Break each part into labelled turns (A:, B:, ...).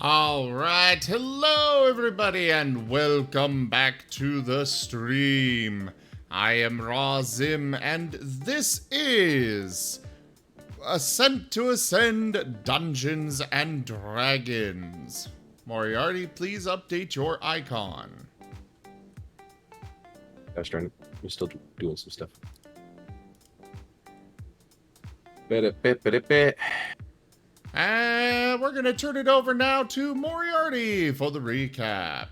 A: All right, hello everybody, and welcome back to the stream. I am Razim, and this is Ascent to Ascend Dungeons and Dragons. Moriarty, please update your icon.
B: I was trying to, I'm still doing some stuff. Ba-da-ba-ba-da-ba.
A: And we're gonna turn it over now to Moriarty for the recap.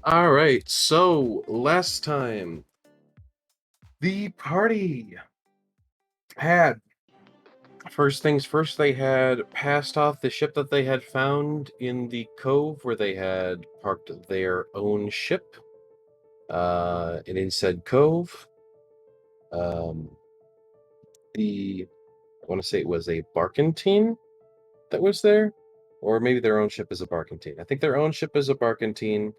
B: All right, so last time the party had first things first, they had passed off the ship that they had found in the cove where they had parked their own ship. And in said cove, I want to say it was a barkentine that was there, or maybe their own ship is a barkentine. I think their own ship is a barkentine,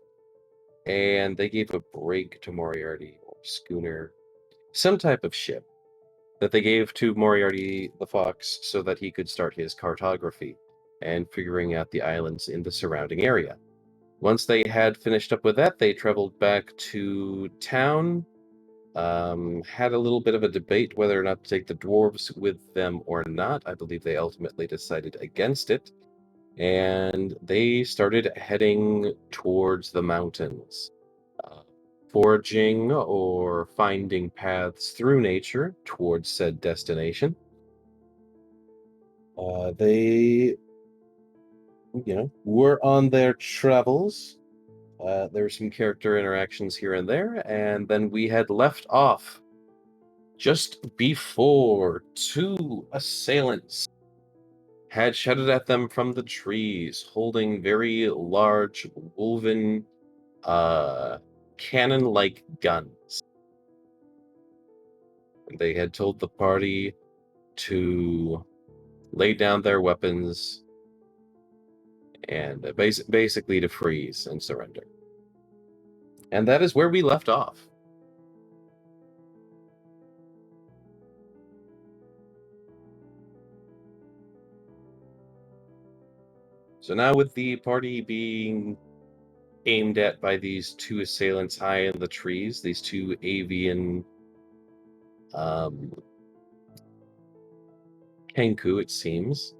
B: and they gave a brig to Moriarty, or schooner, some type of ship that they gave to Moriarty the Fox so that he could start his cartography and figuring out the islands in the surrounding area. Once they had finished up with that, they traveled back to town, had a little bit of a debate whether or not to take the dwarves with them or not. I believe they ultimately decided against it, and they started heading towards the mountains, foraging or finding paths through nature towards said destination. They, were on their travels. There were some character interactions here and there, and then we had left off just before two assailants had shouted at them from the trees, holding very large woven cannon-like guns. They had told the party to lay down their weapons and basically to freeze and surrender. And that is where we left off. So now with the party being aimed at by these two assailants high in the trees, these two avian Kenku, it seems.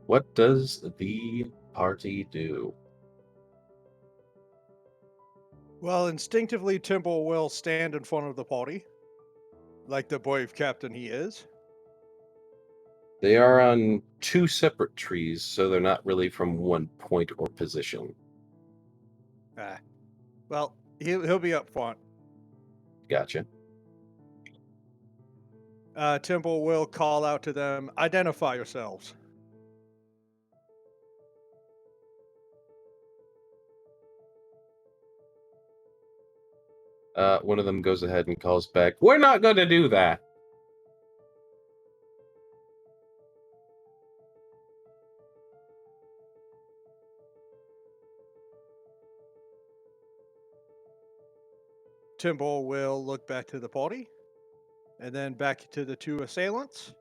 B: What does the party do?
C: Well, instinctively, Timble will stand in front of the party, like the brave captain he is.
B: They are on two separate trees, so they're not really from one point or position.
C: Well, he'll be up front.
B: Gotcha.
C: Timble will call out to them, identify yourselves.
B: One of them goes ahead and calls back, "We're not going to do that."
C: Timble will look back to the party, and then back to the two assailants.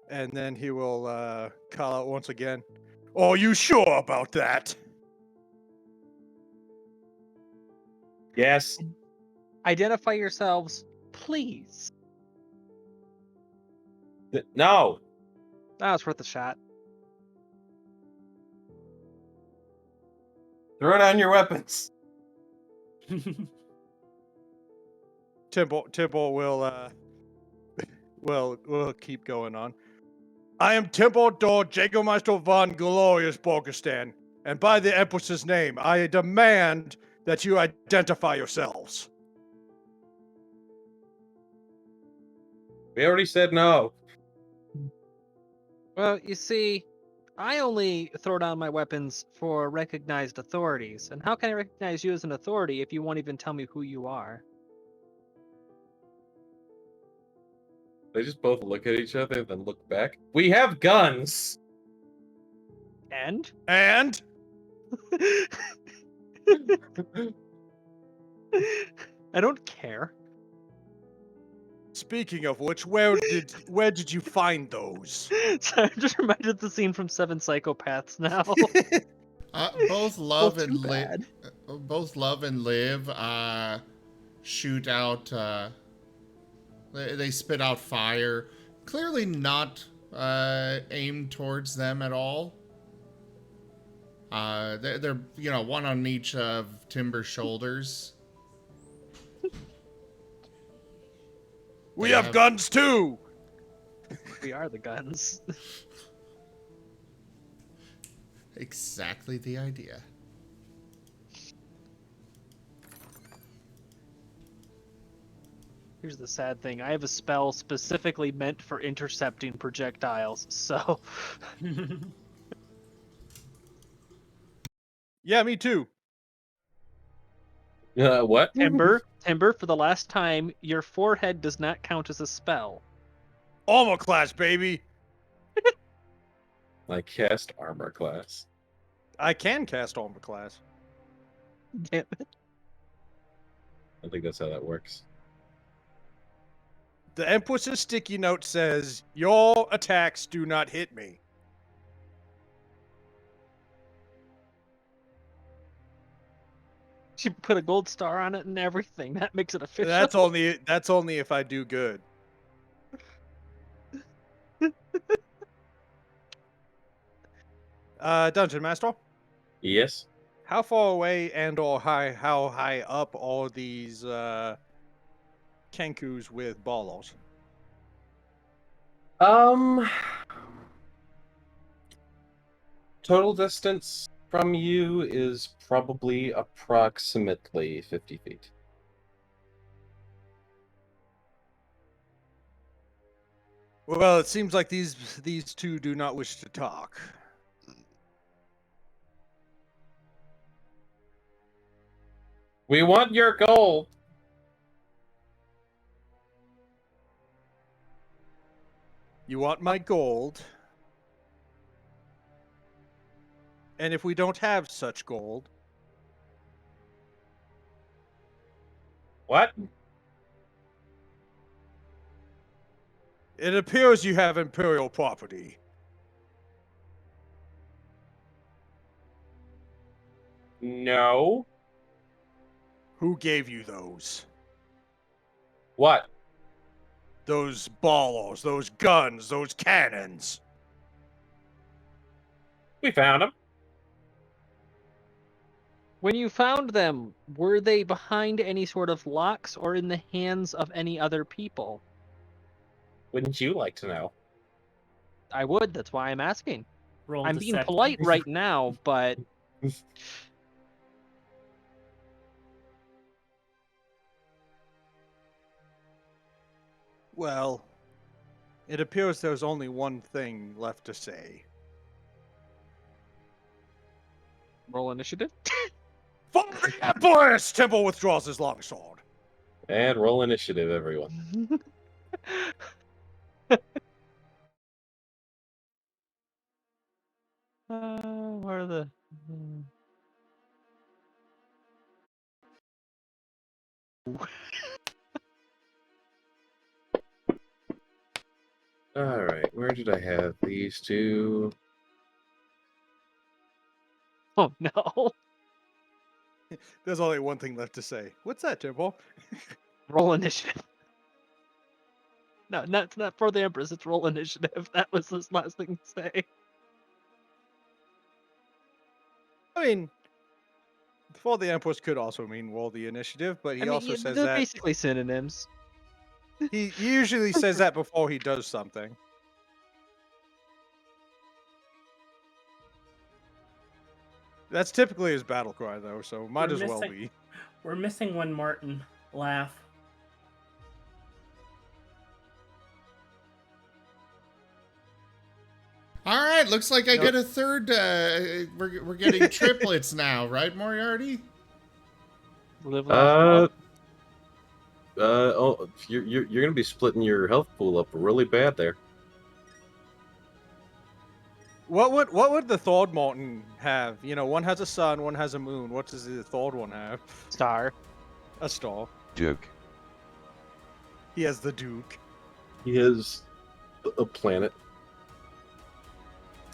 C: And then he will call out once again, "Are you sure about that?"
B: Yes.
D: Identify yourselves, please.
B: No.
D: That was worth a shot.
B: Throw down your weapons.
C: Timble will keep going on. I am Temple Dor Jägermeister von Glorious Borgestan, and by the Empress's name, I demand that you identify yourselves.
B: We already said no.
D: Well, you see, I only throw down my weapons for recognized authorities. And how can I recognize you as an authority if you won't even tell me who you are?
B: They just both look at each other, then look back. We have guns.
D: And?
C: And?
D: I don't care.
C: Speaking of which, where did you find those?
D: So I'm just reminded of the scene from Seven Psychopaths now.
A: Both
D: Well,
A: love
D: too
A: and live.
D: bad.
A: Both love and live. Shoot out. They spit out fire. Clearly not aimed towards them at all. They're one on each of Timber's shoulders.
C: We
A: They
C: have guns too.
D: We are the guns.
A: Exactly the idea.
D: Here's the sad thing. I have a spell specifically meant for intercepting projectiles, so...
C: Yeah, me too.
B: What?
D: Timber, for the last time, your forehead does not count as a spell.
C: Armor class, baby.
B: I cast armor class.
C: I can cast armor class.
D: Damn it.
B: I think that's how that works.
C: The Empress's sticky note says, "Your attacks do not hit me."
D: She put a gold star on it and everything. That makes it official.
C: That's only if I do good. Dungeon Master,
B: Yes.
C: how far away and/or how high up are these Kenkus with Ballos?
B: Total distance from you is probably approximately 50 feet.
C: Well, it seems like these two do not wish to talk.
B: We want your gold.
C: You want my gold? And if we don't have such gold,
B: What?
C: it appears you have Imperial property.
B: No.
C: Who gave you those?
B: What?
C: Those ballos, those guns, those cannons.
B: We found him.
D: When you found them, were they behind any sort of locks or in the hands of any other people?
B: Wouldn't you like to know?
D: I would, that's why I'm asking.
E: Roll
D: I'm being
E: deception.
D: polite right now, but...
C: Well, it appears there's only one thing left to say.
D: Roll initiative?
C: For the Empress! Temple withdraws his longsword.
B: And roll initiative, everyone.
D: Where are the...
B: Alright, where did I have these two?
D: Oh, no.
C: There's only one thing left to say. What's that, Temple?
D: Roll initiative. No, it's not for the Empress, it's roll initiative. That was his last thing to say.
C: I mean, for the Empress could also mean roll the initiative, but he also says
D: they're
C: that
D: basically synonyms.
C: he usually says that before he does something. That's typically his battle cry, though, so might
E: We're
C: as well
E: missing-
C: be.
E: We're missing one Marten. Laugh.
A: All right, looks like I
C: Nope.
A: get a third. We're getting triplets now, right, Moriarty?
D: Live, laugh, love.
B: Oh, you're gonna be splitting your health pool up really bad there.
C: What would the Thord Marten have? You know, one has a sun, one has a moon. What does the Thord one have?
D: Star.
C: A star.
F: Joke.
C: He has the Duke.
B: He has a planet.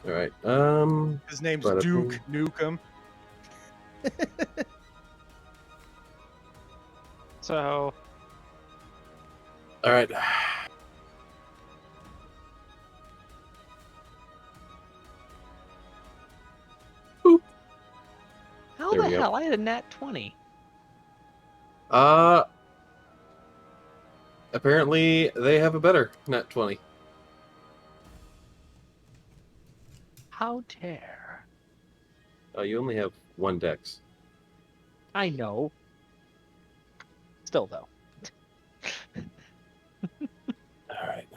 B: All right.
C: His name's
B: Bada
C: Duke
B: boom.
C: Nukem.
D: So
B: All right.
D: how
B: There
D: the
B: we go.
D: hell? I had a nat 20.
B: Apparently they have a better nat 20.
D: How dare?
B: You only have one dex.
D: I know. Still though.
B: All right.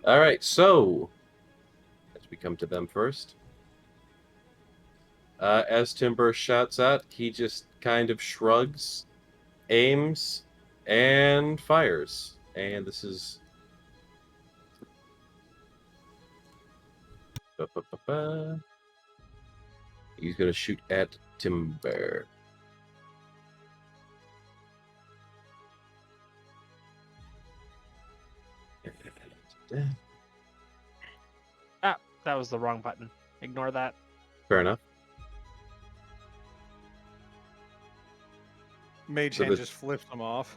B: All right. So, as we come to them first, as Timber shouts out, he just kind of shrugs, aims, and fires. And this is. Ba-ba-ba-ba. He's gonna shoot at Timber.
D: Ah, that was the wrong button. Ignore that.
B: Fair enough.
C: Mage
B: So
C: Hand
B: the-
C: just flips him off.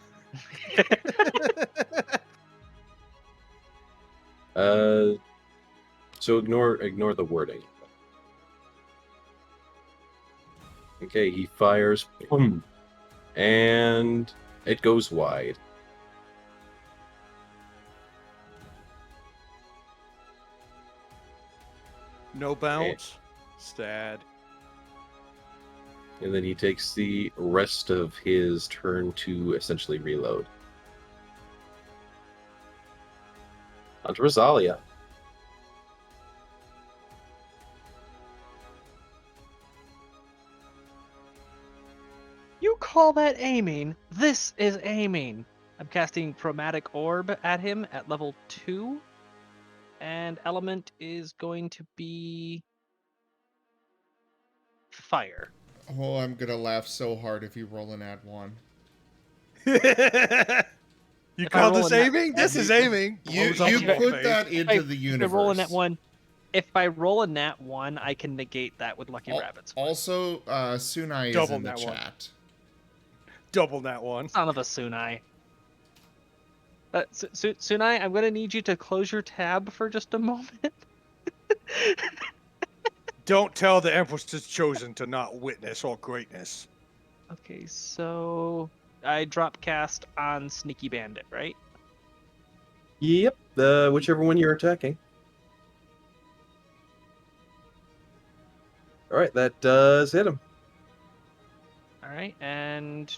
B: So ignore the wording. Okay, he fires, boom, and it goes wide.
C: No bounce. Sad.
B: And then he takes the rest of his turn to essentially reload. Onto Rosalia.
D: You call that aiming? This is aiming. I'm casting Chromatic Orb at him at level 2. And element is going to be fire.
A: Oh, I'm gonna laugh so hard if you roll an at 1.
C: You
D: If I
C: call
D: roll
C: this
D: a nat-
C: aiming? This is aiming.
A: You
C: Blows up in my
A: put
C: face.
A: that into the universe.
D: If I roll a nat 1, I can negate that with Lucky Rabbits.
A: Also, Sunai is
C: Double
A: in the
C: that one.
A: chat.
C: Double that one.
D: Son of a Sunai. Sunai, I'm going to need you to close your tab for just a moment.
C: Don't tell the Empress is chosen to not witness all greatness.
D: Okay, so I drop cast on Sneaky Bandit, right?
B: Yep, whichever one you're attacking. All right, that does hit him.
D: All right, and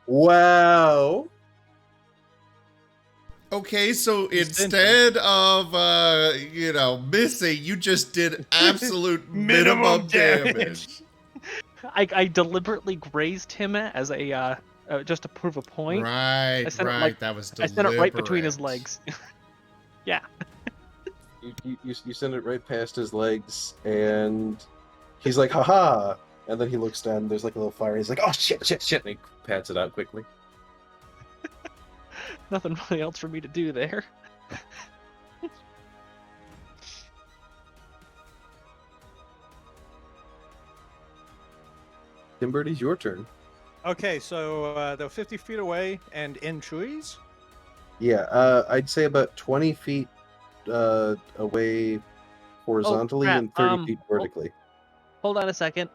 B: Wow.
A: Okay, so
C: He's
A: instead of missing, you just did absolute minimum damage.
D: I deliberately grazed him as a just to prove a point.
A: Right,
D: I sent it,
A: right.
D: like-
A: That was
D: I
A: deliberate.
D: sent it right between his legs. Yeah.
B: You send it right past his legs, and he's like, haha! And then he looks down, there's like a little fire, he's like, oh shit! And he pats it out quickly.
D: Nothing really else for me to do there.
B: Timberdy's your turn.
C: Okay, so they're 50 feet away and in trees.
B: Yeah, I'd say about 20 feet away horizontally
D: crap.
B: and 30 feet vertically.
D: Hold on a second.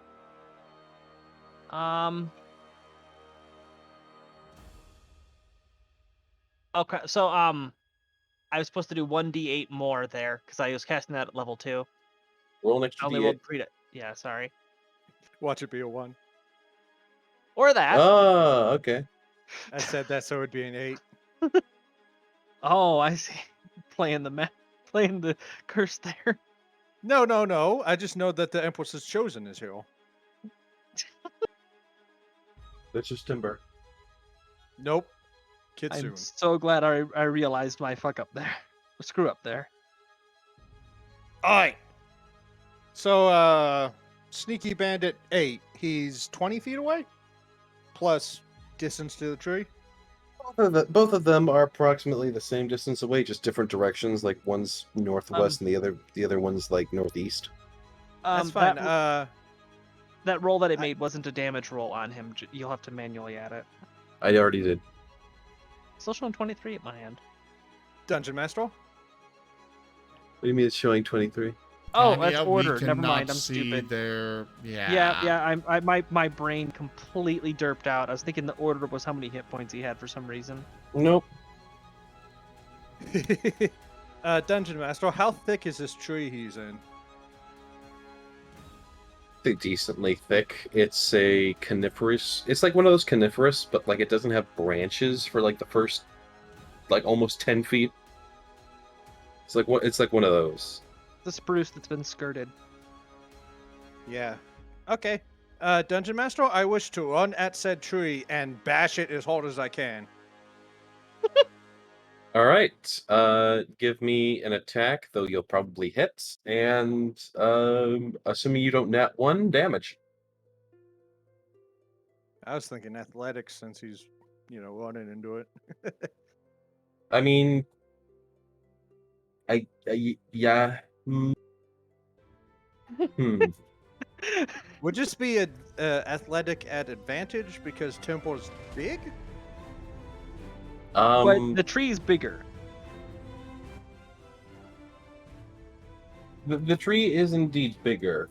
D: Okay, so I was supposed to do 1d8 more there because I was casting that at level 2.
B: Roll an
D: I
B: extra
D: only
B: d8.
D: rolled 3 Yeah, sorry.
C: Watch it be a 1.
D: Or that.
B: Ah, okay.
C: I said that so it'd be an 8.
D: Oh, I see. Playing the curse there.
C: No. I just know that the Empress is chosen is here.
B: That's just Timber.
C: Nope.
D: I'm
C: Kitsune.
D: so glad I realized my fuck up there. Screw up there.
C: Alright. So, Sneaky Bandit 8, he's 20 feet away? Plus distance to the tree?
B: Both of them are approximately the same distance away, just different directions. Like one's northwest and the other one's like northeast.
C: That's fine.
D: That roll that it made wasn't a damage roll on him. You'll have to manually add it.
B: I already did.
D: Still showing 23 at my end.
C: Dungeon Master?
B: What do you mean it's showing 23?
D: Oh,
A: Tanya,
D: that's
A: we
D: order. Never
A: cannot
D: mind. I'm
A: see
D: stupid.
A: Yeah.
D: My brain completely derped out. I was thinking the order was how many hit points he had for some reason.
B: Nope.
C: Dungeon Master, how thick is this tree he's in?
B: Decently thick. It's a coniferous. It's like one of those coniferous, but like it doesn't have branches for like the first, like almost 10 feet. It's like what? It's like one of those.
D: The spruce that's been skirted.
C: Yeah. Okay. Dungeon Master, I wish to run at said tree and bash it as hard as I can.
B: All right. Give me an attack, though you'll probably hit, and assuming you don't net 1 damage.
C: I was thinking athletics since he's, running into it.
B: I mean, yeah.
C: Would this be a athletic at advantage because Temple's big?
D: But the tree's bigger.
B: The tree is indeed bigger,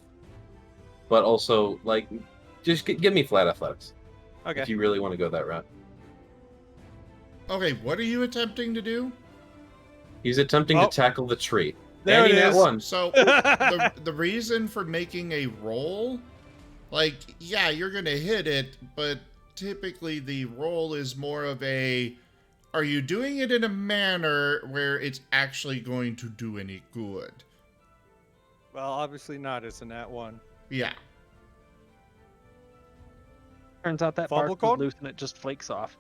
B: but also like, just give me flat athletics.
C: Okay.
B: If you really want to go that route.
A: Okay, what are you attempting to do?
B: He's attempting to tackle the tree.
C: There
B: and
C: it
B: he net
C: is.
B: 1.
A: So the reason for making a roll, like, yeah, you're gonna hit it, but typically the roll is more of a, are you doing it in a manner where it's actually going to do any good?
C: Well, obviously not. It's a nat 1.
A: Yeah.
D: Turns out that
C: Fumble
D: bark
C: card?
D: was loose and it just flakes off.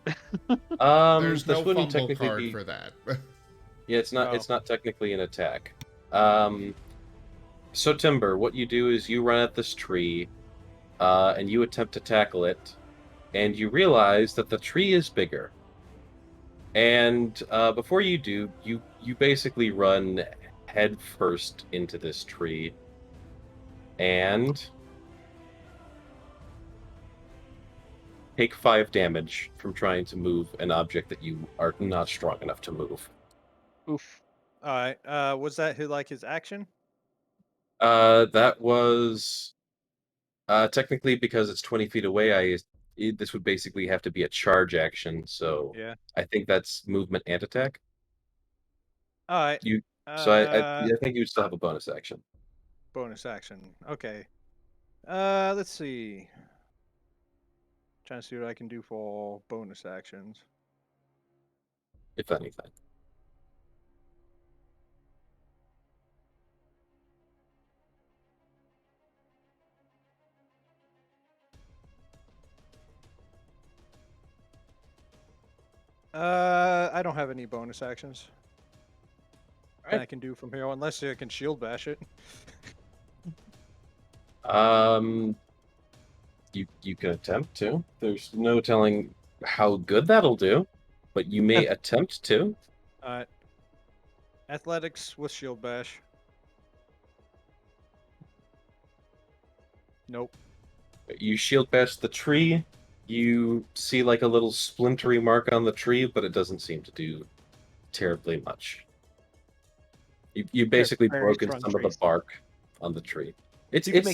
A: There's
B: This
A: no
B: wouldn't
A: fumble
B: technically
A: card
B: be.
A: for that.
B: Yeah, it's not.
C: Oh.
B: It's not technically an attack. So Timber, what you do is you run at this tree, and you attempt to tackle it, and you realize that the tree is bigger. And before you do, you basically run head first into this tree, and take 5 damage from trying to move an object that you are not strong enough to move.
D: Oof.
C: All right. Was that his action?
B: That was technically, because it's 20 feet away. This would basically have to be a charge action. So
C: Yeah.
B: I think that's movement and attack.
C: All right.
B: So I think you would still have a bonus action.
C: Bonus action. Okay. Let's see. Trying to see what I can do for bonus actions.
B: If anything.
C: I don't have any bonus actions.
B: Alright.
C: I can do from here unless I can shield bash it.
B: You can attempt to. There's no telling how good that'll do, but you may attempt to.
C: Alright. Athletics with shield bash. Nope.
B: You shield bash the tree. You see like a little splintery mark on the tree, but it doesn't seem to do terribly much. You basically
D: very
B: broken
D: strong
B: some of the
D: trees.
B: bark on the tree.
D: You can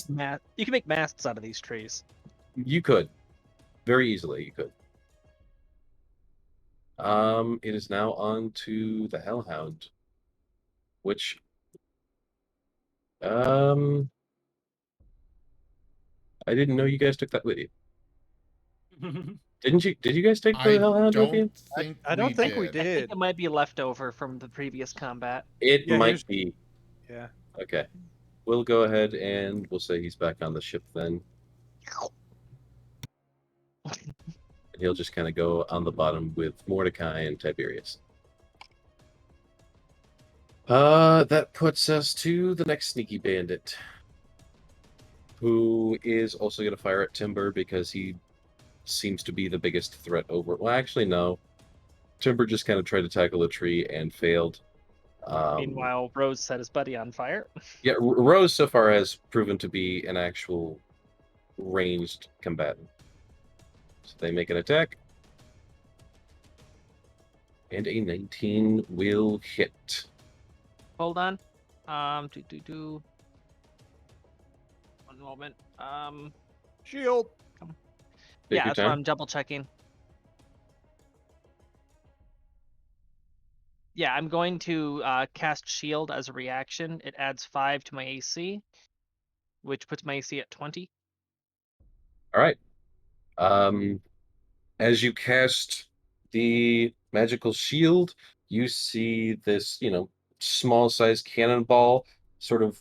D: make masts out of these trees.
B: You could. Very easily, you could. It is now on to the Hellhound. Which... I didn't know you guys took that with you. Did you guys take the
A: I
B: Hellhound with you?
A: don't think
C: I don't think we
D: I
C: did.
D: think it might be a leftover from the previous combat.
B: It
C: Yeah,
B: might be.
C: Yeah.
B: Okay. We'll go ahead and we'll say he's back on the ship then. And he'll just kind of go on the bottom with Mordecai and Tiberius. That puts us to the next sneaky bandit. who is also going to fire at Timber because he seems to be the biggest threat over. Well, actually, no. Timber just kind of tried to tackle a tree and failed.
D: Meanwhile, Rose set his buddy on fire.
B: Yeah, Rose so far has proven to be an actual ranged combatant. So they make an attack. And a 19 will hit.
D: Hold on. One moment.
C: Shield.
B: Take
D: Yeah,
B: your
D: that's what
B: time.
D: I'm double checking. Yeah, I'm going to cast Shield as a reaction. It adds 5 to my AC, which puts my AC at 20.
B: All right. As you cast the magical shield, you see this, small-sized cannonball sort of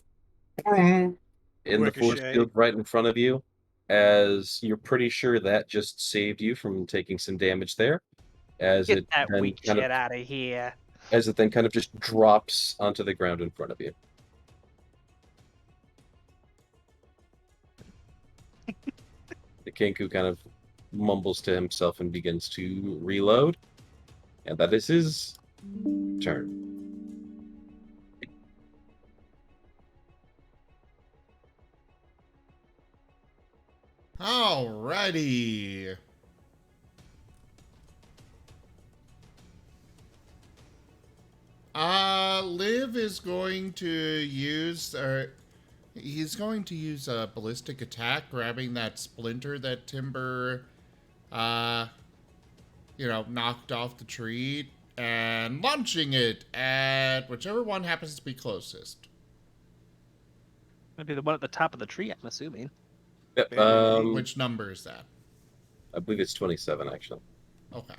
B: in the force
C: Ricochet.
B: field right in front of you, as you're pretty sure that just saved you from taking some damage there, as
D: Get
B: it
D: that
B: then
D: weak
B: kind of
D: shit out of here.
B: just drops onto the ground in front of you. The Kenku kind of mumbles to himself and begins to reload, and that is his turn.
A: Alrighty. Liv is going to use, he's going to use a ballistic attack, grabbing that splinter that Timber, knocked off the tree, and launching it at whichever one happens to be closest.
D: Maybe the one at the top of the tree, I'm assuming.
B: Yep,
A: Which number is that?
B: I believe it's 27, actually.
A: Okay.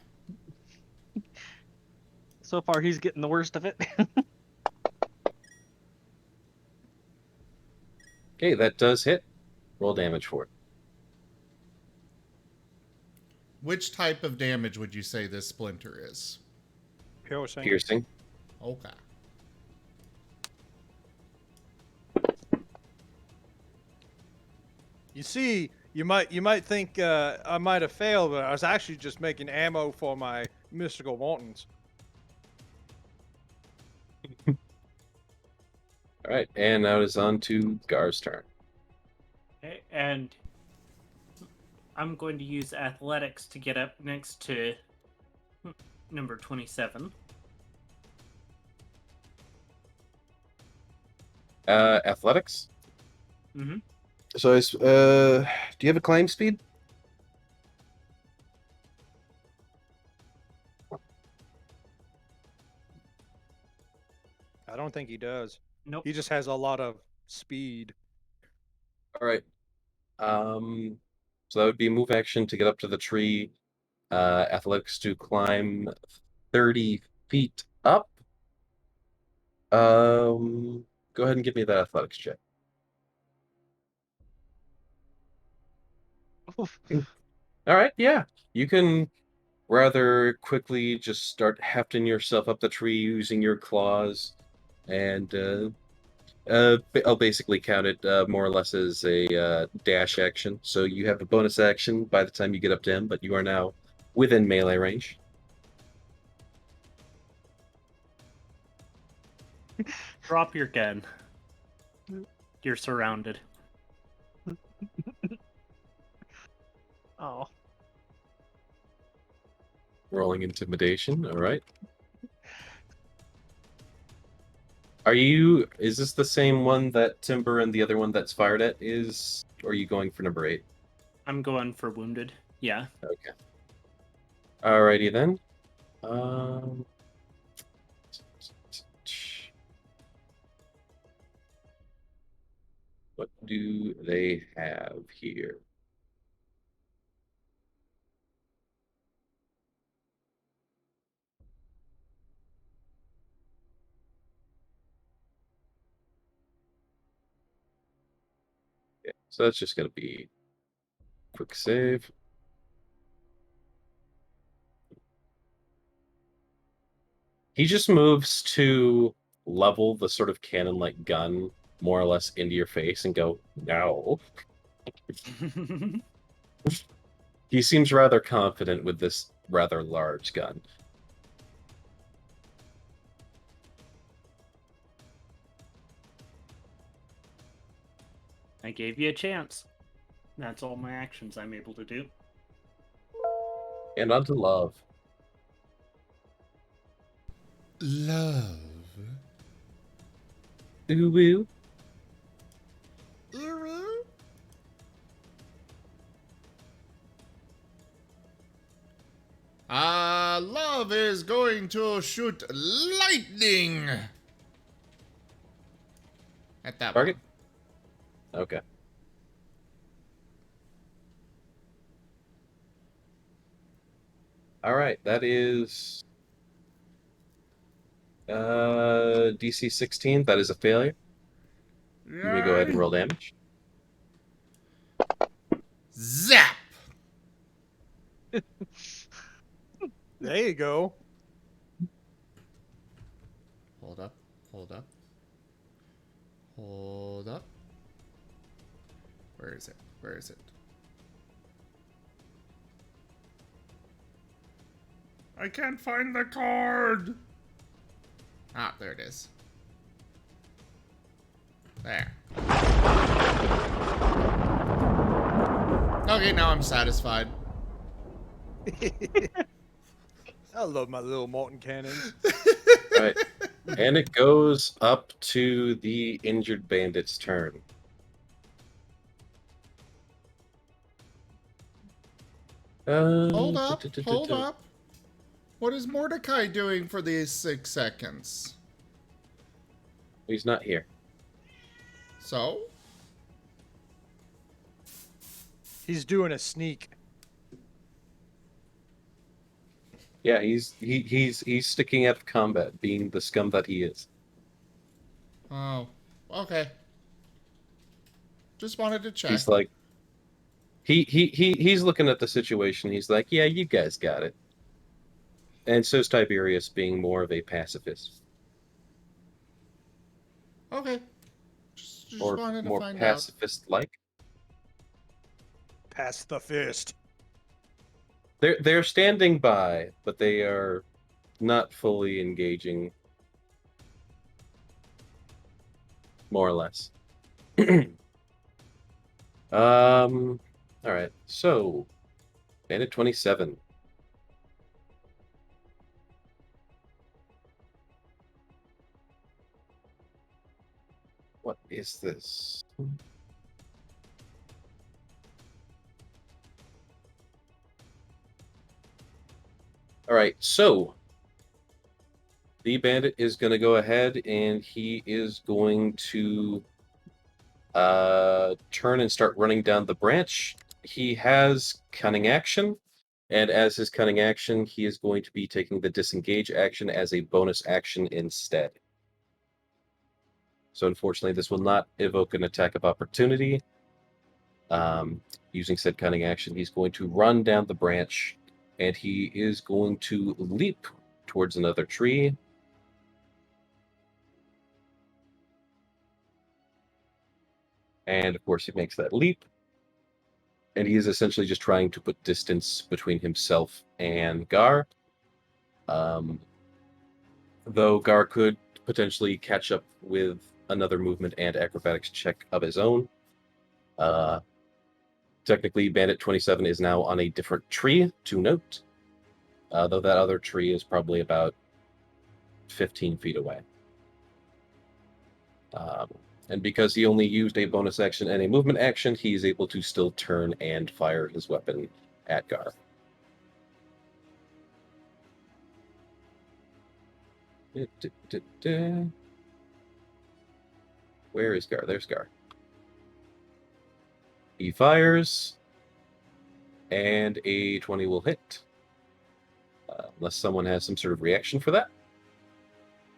D: So far, he's getting the worst of it.
B: Okay, that does hit. Roll damage for it.
A: Which type of damage would you say this splinter is?
C: Piercing.
B: Piercing.
A: Okay.
C: You see, you might think I might have failed, but I was actually just making ammo for my mystical Martens.
B: All right, and now it is on to Gar's turn.
E: Okay, and I'm going to use athletics to get up next to number 27.
B: Athletics.
E: Mm-hmm.
B: So, do you have a climb speed?
C: I don't think he does.
E: Nope.
C: He just has a lot of speed.
B: All right. So that would be a move action to get up to the tree. Athletics to climb 30 feet up. Go ahead and give me that athletics check.
D: Oof.
B: All right, yeah. You can rather quickly just start hefting yourself up the tree using your claws, and I'll basically count it more or less as a dash action. So you have a bonus action by the time you get up to him, but you are now within melee range.
E: Drop your gun. You're surrounded.
D: Oh.
B: Rolling intimidation, all right. Is this the same one that Timber and the other one that's fired at is, or are you going for number 8?
E: I'm going for wounded. Yeah.
B: Okay. Alrighty then. What do they have here? Okay, so that's just going to be quick save. He just moves to level the sort of cannon-like gun more or less into your face and go, no. He seems rather confident with this rather large gun.
E: I gave you a chance. That's all my actions I'm able to do.
B: And on to love.
A: Love.
B: Ooh woo.
A: Love is going to shoot lightning at that
B: Target?
A: one.
B: Okay. Alright, that is DC 16. That is a failure. You may go ahead and roll damage.
A: Zap!
C: There you go.
A: Hold up, hold up. Hold up. Where is it? Where is it? I can't find the card! Ah, there it is. There. Okay, now I'm satisfied.
C: I love my little Marten cannons.
B: Alright. And it goes up to the injured bandit's turn.
A: Hold up, hold up. What is Mordecai doing for these 6 seconds?
B: He's not here.
A: So?
C: He's doing a sneak.
B: Yeah, he's sticking out of combat, being the scum that he is.
A: Oh, okay. Just wanted to check.
B: He's like, he's looking at the situation. He's like, yeah, you guys got it. And so's Tiberius, being more of a pacifist,
A: Okay. Just
B: or
A: wanted to
B: more
A: find out.
B: pacifist-like.
C: Pass the fist.
B: They're standing by, but they are not fully engaging. More or less. All right. So, Bandit 27. What is this? All right. So, the bandit is going to go ahead and he is going to turn and start running down the branch. He has cunning action, and as his cunning action, he is going to be taking the disengage action as a bonus action instead. So unfortunately, this will not evoke an attack of opportunity. Using said cunning action, he's going to run down the branch, and he is going to leap towards another tree. And of course, he makes that leap. And he is essentially just trying to put distance between himself and Gar. Though Gar could potentially catch up with another movement and acrobatics check of his own. Technically, Bandit 27 is now on a different tree, to note. Though that other tree is probably about 15 feet away. And because he only used a bonus action and a movement action, he's able to still turn and fire his weapon at Gar. Where is Gar? There's Gar. He fires, and a 20 will hit. Unless someone has some sort of reaction for that.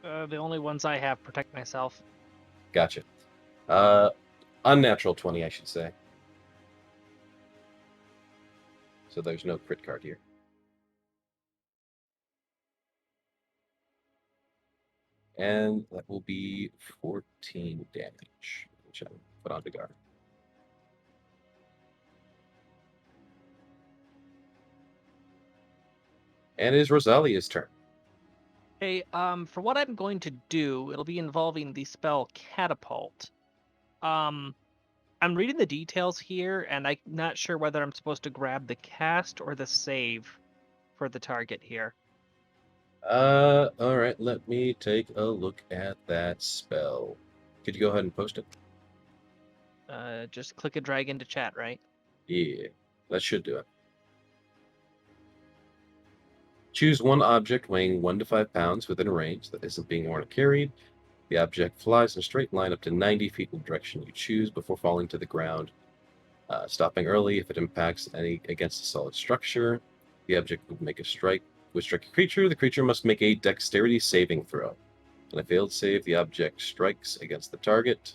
D: The only ones I have protect myself.
B: Gotcha. Unnatural 20, I should say. So there's no crit card here. And that will be 14 damage, which I'll put on Degar. And it is Rosalia's turn.
D: Hey, for what I'm going to do, it'll be involving the spell Catapult. I'm reading the details here, and I'm not sure whether I'm supposed to grab the cast or the save for the target here.
B: All right, let me take a look at that spell. Could you go ahead and post it?
D: Just click and drag into chat, right?
B: Yeah, that should do it. Choose one object weighing 1 to 5 pounds within a range that isn't being worn or carried. The object flies in a straight line up to 90 feet in the direction you choose before falling to the ground, stopping early if it impacts any against a solid structure. The object would make a strike. Would strike a creature. The creature must make a dexterity saving throw. On a failed save, the object strikes against the target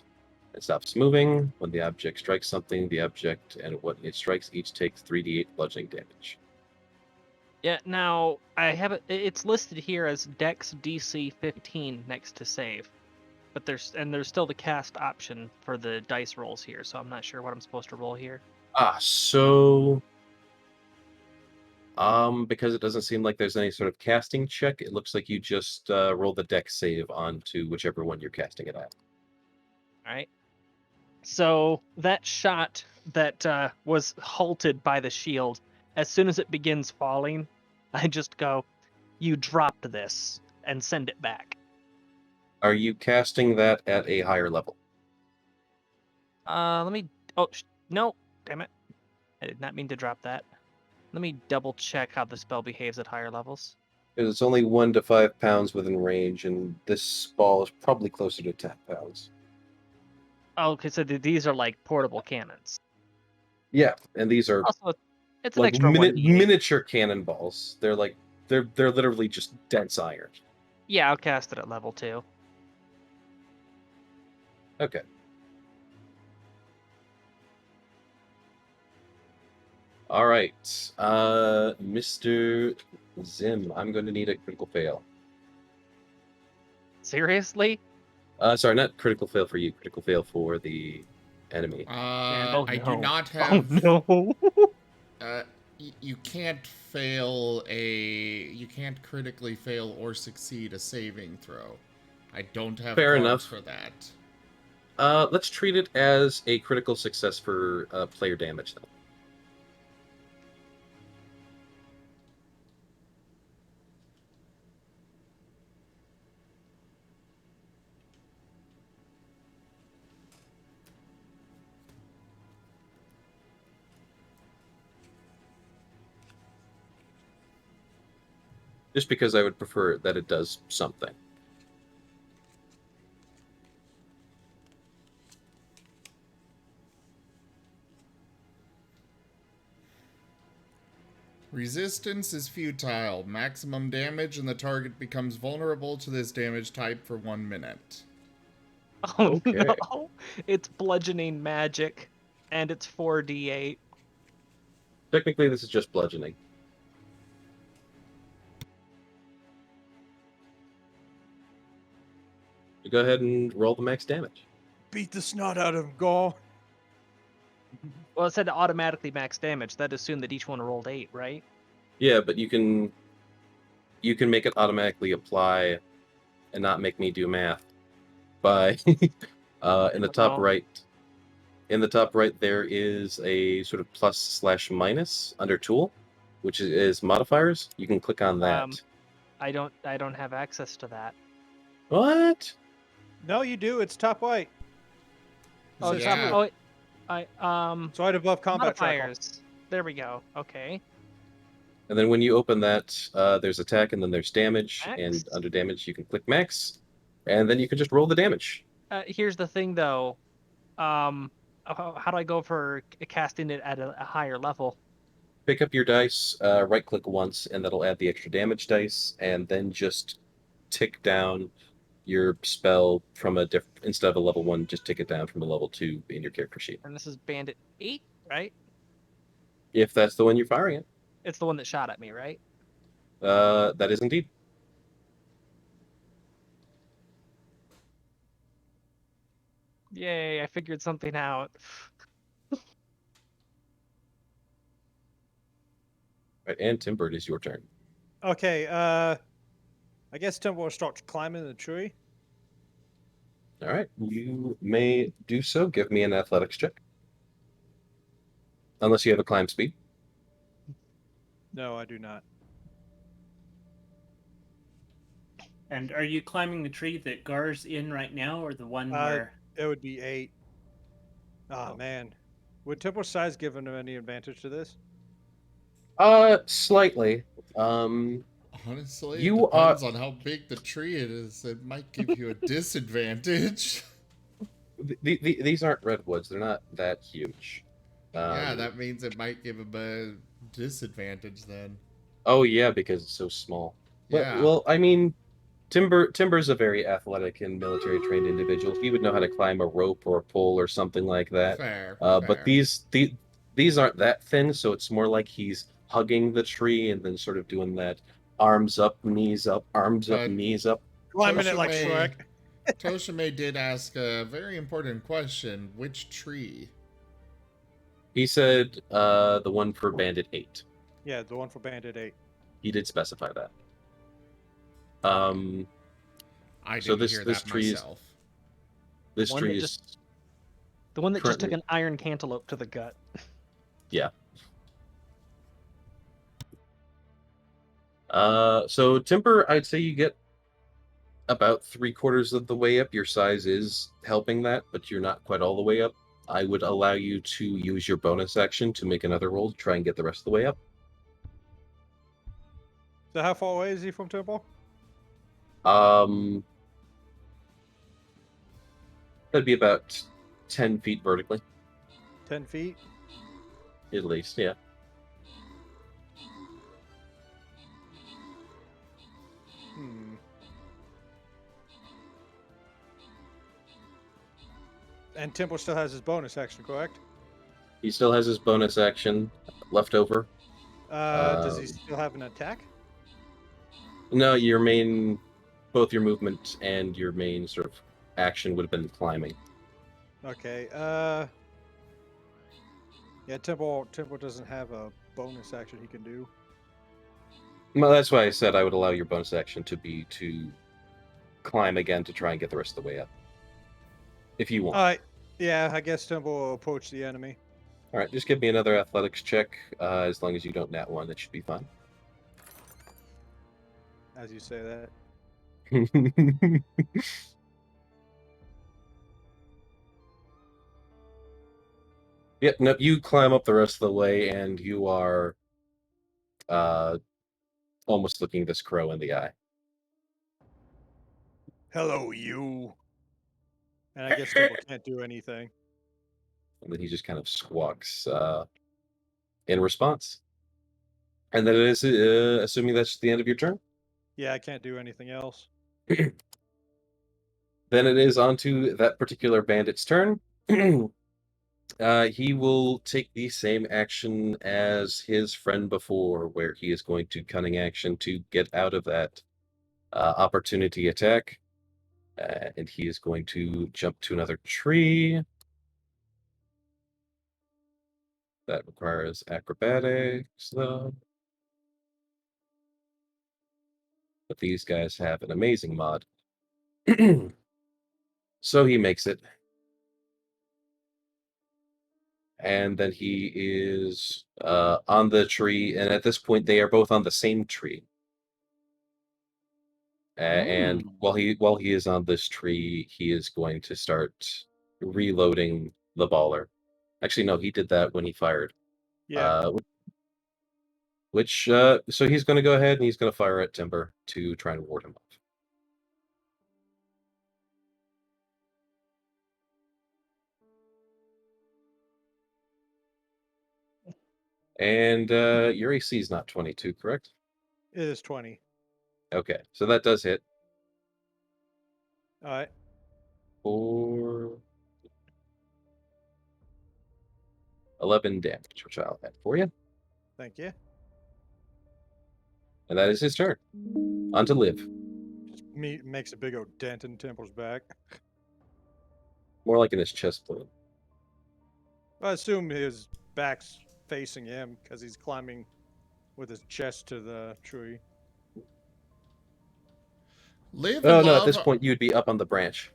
B: and stops moving. When the object strikes something, the object and what it strikes each takes 3d8 bludgeoning damage.
D: Yeah, now I have it. It's listed here as Dex DC 15 next to save, but there's still the cast option for the dice rolls here, so I'm not sure what I'm supposed to roll here.
B: Because it doesn't seem like there's any sort of casting check, it looks like you just roll the dex save onto whichever one you're casting it at.
D: All right. So that shot that was halted by the shield, as soon as it begins falling, I just go, "You dropped this," and send it back.
B: Are you casting that at a higher level?
D: Let me. Oh no! Damn it! I did not mean to drop that. Let me double check how the spell behaves at higher levels.
B: Because it's only 1 to 5 pounds within range, and this ball is probably closer to 10 pounds.
D: Oh, okay, so these are like portable cannons.
B: Yeah, and these are
D: Also, it's an
B: like
D: extra 1d8.
B: miniature cannonballs. They're like they're literally just dense iron.
D: Yeah, I'll cast it at level 2.
B: Okay. All right, Mr. Zim, I'm going to need a critical fail.
D: Seriously?
B: Sorry, not critical fail for you. Critical fail for the enemy.
A: I do
D: no.
A: not have.
D: Oh no!
A: You can't fail you can't critically fail or succeed a saving throw. I don't have
B: Fair
A: cards
B: enough.
A: for that.
B: Let's treat it as a critical success for player damage, then. Just because I would prefer that it does something.
A: Resistance is futile. Maximum damage and the target becomes vulnerable to this damage type for 1 minute.
D: Oh
B: Okay.
D: no! It's bludgeoning magic, and it's 4d8.
B: Technically, this is just bludgeoning. You go ahead and roll the max damage.
C: Beat the snot out of him, Gaul.
D: Well, it said automatically max damage. That assumed that each one rolled 8, right?
B: Yeah, but you can make it automatically apply and not make me do math by in the top
D: No.
B: right. In the top right, there is a sort of plus/minus under tool, which is modifiers. You can click on that.
D: I don't have access to that.
B: What?
C: No, you do. It's top right.
D: Oh,
C: says
A: yeah.
C: tool. It's right above combat tracker.
D: modifiers. There we go. Okay.
B: And then when you open that, there's attack and then there's damage.
D: Max?
B: And under damage, you can click max, and then you can just roll the damage.
D: Here's the thing, though. How do I go for casting it at a higher level?
B: Pick up your dice, right-click once, and that'll add the extra damage dice, and then just tick down your spell from instead of a level 1, just tick it down from a level 2 in your character sheet.
D: And this is Bandit 8, right?
B: If that's the one you're firing at.
D: It's the one that shot at me, right?
B: That is indeed.
D: Yay, I figured something out.
B: Right, and Timber, it is your turn.
C: Okay, I guess Temple will start climbing the tree.
B: All right, you may do so. Give me an athletics check. Unless you have a climb speed.
C: No, I do not.
E: And are you climbing the tree that Gar's in right now, or the one where?
C: It would be 8. Oh, man. Would Temple's size give him any advantage to this?
B: Slightly.
A: Honestly, it
B: You are.
A: depends on how big the tree it is. It might give you a disadvantage.
B: These aren't redwoods. They're not that huge.
A: Yeah, that means it might give him a disadvantage then.
B: Oh yeah, because it's so small.
A: Yeah.
B: Well, I mean, Timber's a very athletic and military trained individual. He would know how to climb a rope or a pole or something like that.
A: Fair.
B: But these aren't that thin, so it's more like he's hugging the tree and then sort of doing that arms up, knees up, arms up,
A: But-
B: knees up.
C: Climbing it like
A: Toshime-
C: Shrek.
A: Toshime did ask a very important question. Which tree?
B: He said the one for Bandit 8.
C: Yeah, the one for Bandit 8.
B: He did specify that.
A: I
B: So
A: didn't hear
B: this
A: that
B: tree is-
A: myself.
B: This
D: One
B: tree
D: that
B: is
D: The one that just took
B: Currently-
D: an iron cantaloupe to the gut.
B: so Timber, I'd say you get about 3/4 of the way up. Your size is helping that, but you're not quite all the way up. I would allow you to use your bonus action to make another roll to try and get the rest of the way up.
C: So how far away is he from Temple?
B: That'd be about 10 feet vertically,
C: 10 feet?
B: at least, yeah.
C: Hmm. And Temple still has his bonus action, correct?
B: He still has his bonus action left over.
C: Does he
B: Um,
C: still have an attack?
B: No, both your movement and your main sort of action would have been climbing.
C: Okay. Yeah, Temple doesn't have a bonus action he can do.
B: Well, that's why I said I would allow your bonus action to be to climb again to try and get the rest of the way up. If you want.
C: Alright. Yeah, I guess Temple will approach the enemy.
B: All right, just give me another athletics check. As long as you don't nat one, it should be fine.
C: As you say that.
B: Yep, no, you climb up the rest of the way, and you are almost looking this crow in the eye.
C: Hello, you. And I guess Temple can't do anything.
B: And then he just kind of squawks in response. And then it is, assuming that's the end of your turn,
C: Yeah, I can't do anything else.
B: then it is onto that particular bandit's turn. He will take the same action as his friend before, where he is going to cunning action to get out of that opportunity attack. And he is going to jump to another tree. That requires acrobatics, though. But these guys have an amazing mod. So he makes it. And then he is on the tree, and at this point they are both on the same tree. And while he is on this tree, he is going to start reloading the baller. Actually, no, he did that when he fired.
C: Yeah.
B: So he's going to go ahead and he's going to fire at Timber to try and ward him off. And your AC is not 22, correct?
C: It is 20.
B: Okay, so that does hit
C: Alright.
B: for 11 damage, which I'll add for you.
C: Thank you.
B: And that is his turn. On to Liv.
C: Just makes a big old dent in Temple's back.
B: More like in his chest plate.
C: I assume his back's facing him because he's climbing with his chest to the tree.
A: Live
B: Oh
A: and
B: no! At this
A: love.
B: point, you'd be up on the branch.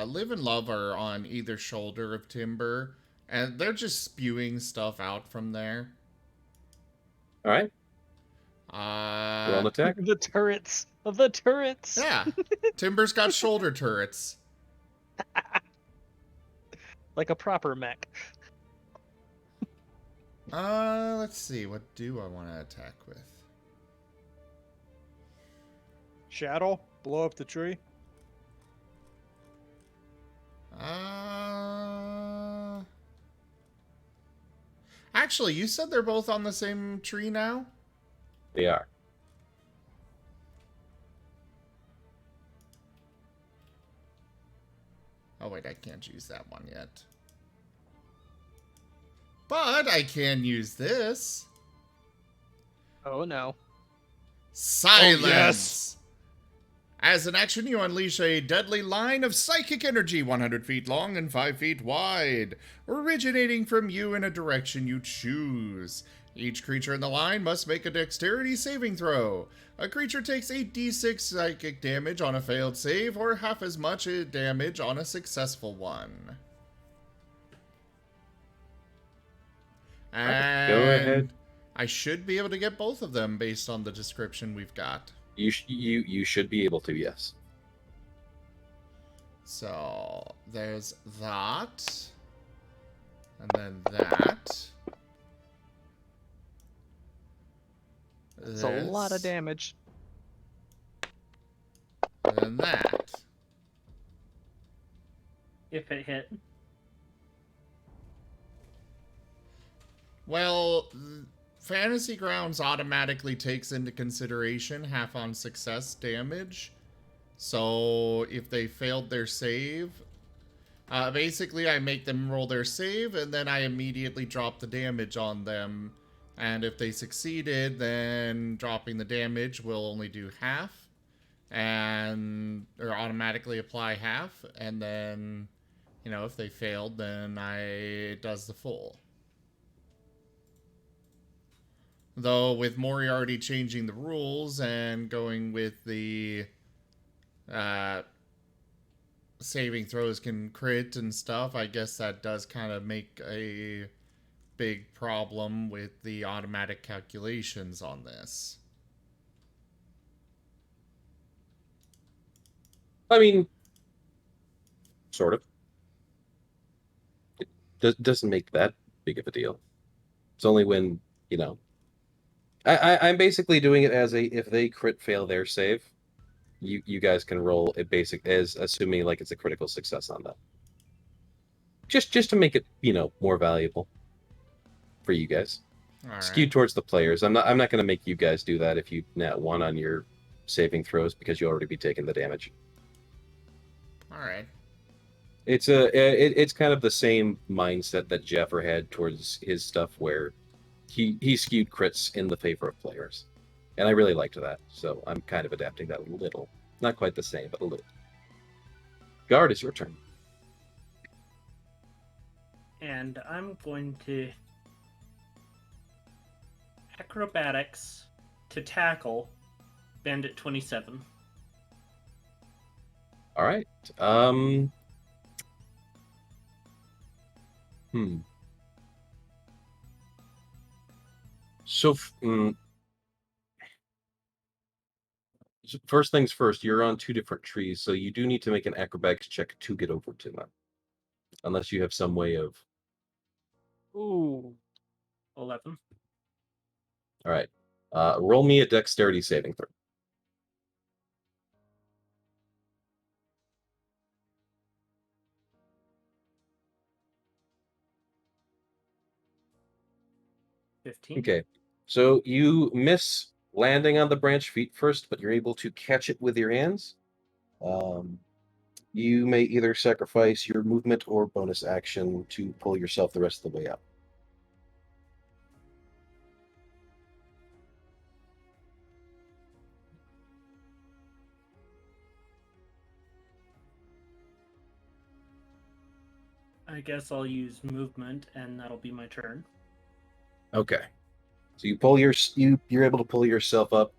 A: Live and love are on either shoulder of Timber, and they're just spewing stuff out from there.
B: All right. Roll an attack.
D: The turrets of the turrets.
A: Yeah, Timber's got shoulder turrets.
D: Like a proper mech.
A: Let's see. What do I want to attack with?
C: Shadow, blow up the tree.
A: Actually, you said they're both on the same tree now?
B: They are.
A: Oh, wait, I can't use that one yet. But I can use this.
D: Oh no.
A: Silence!
C: Oh, yes.
A: As an action, you unleash a deadly line of psychic energy 100 feet long and 5 feet wide, originating from you in a direction you choose. Each creature in the line must make a dexterity saving throw. A creature takes 8d6 psychic damage on a failed save, or half as much damage on a successful one. And
B: Go ahead.
A: I should be able to get both of them based on the description we've got.
B: You should be able to, yes.
A: So there's that, and then that.
D: It's a lot of damage.
A: And then that.
E: If it hit.
A: Well, Fantasy Grounds automatically takes into consideration half on success damage. So if they failed their save, basically I make them roll their save and then I immediately drop the damage on them. And if they succeeded, then dropping the damage will only do half. Or automatically apply half. And then, if they failed, then it does the full. Though with Moriarty changing the rules and going with the saving throws can crit and stuff, I guess that does kind of make a big problem with the automatic calculations on this.
B: I mean, sort of. It doesn't make that big of a deal. It's only when, I'm basically doing it as if they crit fail their save, you guys can roll a basic as assuming like it's a critical success on that. Just to make it, more valuable for you guys.
A: All
B: Skewed
A: right.
B: towards the players. I'm not going to make you guys do that if you net one on your saving throws because you'll already be taking the damage.
A: All right.
B: It's kind of the same mindset that Jefffer had towards his stuff where he skewed crits in the favor of players. And I really liked that, so I'm kind of adapting that a little. Not quite the same, but a little. Guard, it's your turn.
E: And I'm going to acrobatics to tackle Bandit 27.
B: All right. So, first things first, you're on two different trees, so you do need to make an acrobatics check to get over to them. Unless you have some way of...
E: Ooh. 11.
B: All right. Roll me a dexterity saving throw. Okay. So you miss landing on the branch feet first, but you're able to catch it with your hands. You may either sacrifice your movement or bonus action to pull yourself the rest of the way up.
E: I guess I'll use movement, and that'll be my turn.
B: Okay. So you pull you're able to pull yourself up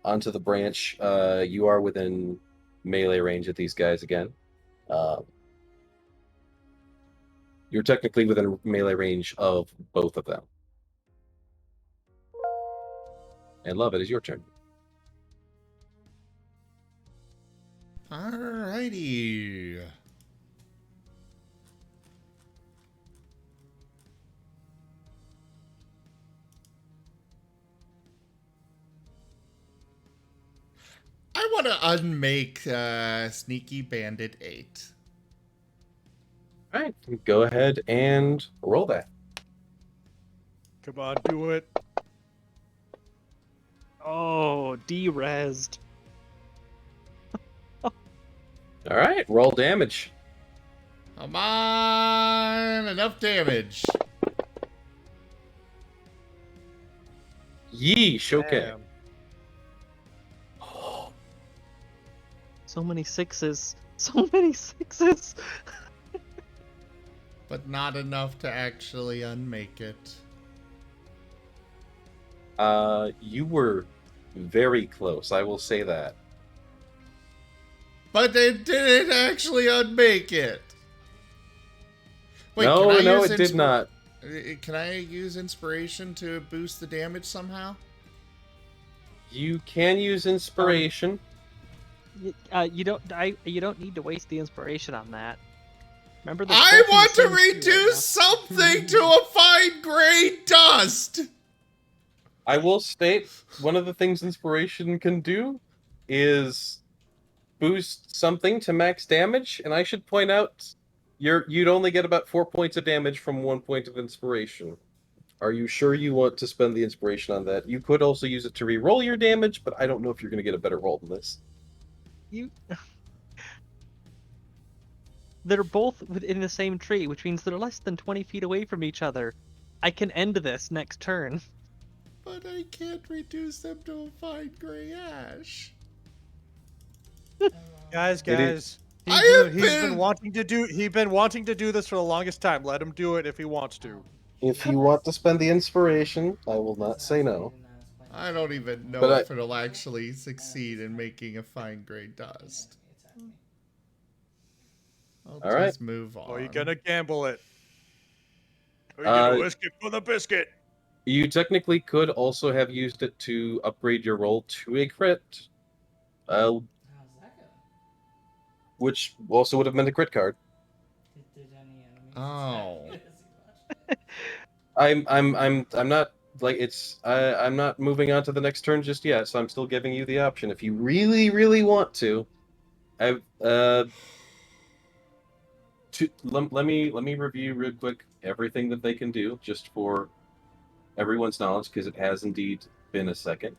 B: onto the branch. You are within melee range of these guys again. You're technically within melee range of both of them. And Love, it is your turn.
A: Alrighty. I want to unmake Sneaky Bandit 8.
B: All right, go ahead and roll that.
C: Come on, do it.
D: Oh, de-resed.
B: All right, roll damage.
A: Come on, enough damage.
B: Yeesh, okay.
C: Damn.
D: So many sixes. So many sixes.
A: But not enough to actually unmake it.
B: You were very close, I will say that.
A: But they didn't actually unmake it. Wait,
B: No,
A: can I use
B: it did not.
A: Can I use inspiration to boost the damage somehow?
B: You can use inspiration.
D: You don't need to waste the inspiration on that. Remember the
A: I
D: spell
A: want to
D: from the same tree right
A: reduce something to a fine gray dust.
B: I will state one of the things inspiration can do is boost something to max damage, and I should point out you'd only get about 4 points of damage from 1 point of inspiration. Are you sure you want to spend the inspiration on that? You could also use it to re-roll your damage, but I don't know if you're going to get a better roll than this.
D: They're both within the same tree, which means they're less than 20 feet away from each other. I can end this next turn.
A: But I can't reduce them to a fine gray ash.
C: Guys,
B: is-
C: he's been wanting to do this for the longest time. Let him do it if he wants to.
B: If you want to spend the inspiration, I will not say no.
A: I don't even know
B: But
A: if it'll actually succeed in making a fine gray dust. I'll
B: All right.
A: just move on.
C: Or are you gonna gamble it? Or are you gonna risk it for the biscuit?
B: You technically could also have used it to upgrade your roll to a crit, which also would have meant a crit card.
A: Oh.
B: I'm not like I'm not moving on to the next turn just yet, so I'm still giving you the option if you really, really want to. Let me review real quick everything that they can do just for everyone's knowledge, because it has indeed been a second.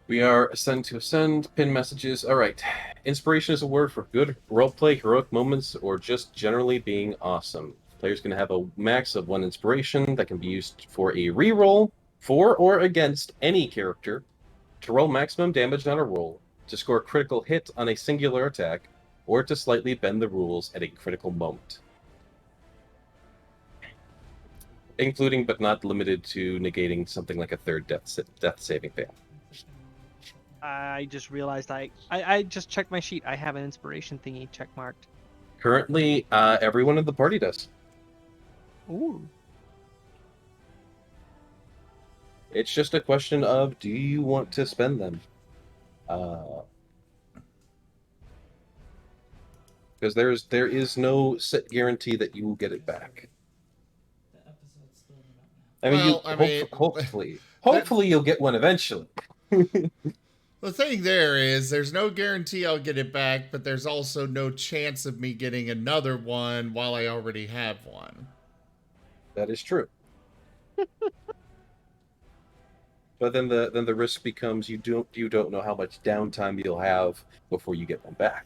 B: We are Ascend to Ascend, pin messages. All right. Inspiration is a word for good roleplay, heroic moments, or just generally being awesome. Players can have a max of 1 inspiration that can be used for a reroll for or against any character, to roll maximum damage on a roll, to score a critical hit on a singular attack, or to slightly bend the rules at a critical moment. Including but not limited to negating something like a third death saving fail.
D: I just realized I just checked my sheet. I have an inspiration thingy checkmarked.
B: Currently, everyone in the party does.
D: Ooh.
B: It's just a question of, do you want to spend them? Because there is no set guarantee that you will get it back. I mean, hopefully you'll get one eventually.
A: The thing there is, there's no guarantee I'll get it back, but there's also no chance of me getting another one while I already have one.
B: That is true. But then the risk becomes you don't know how much downtime you'll have before you get one back.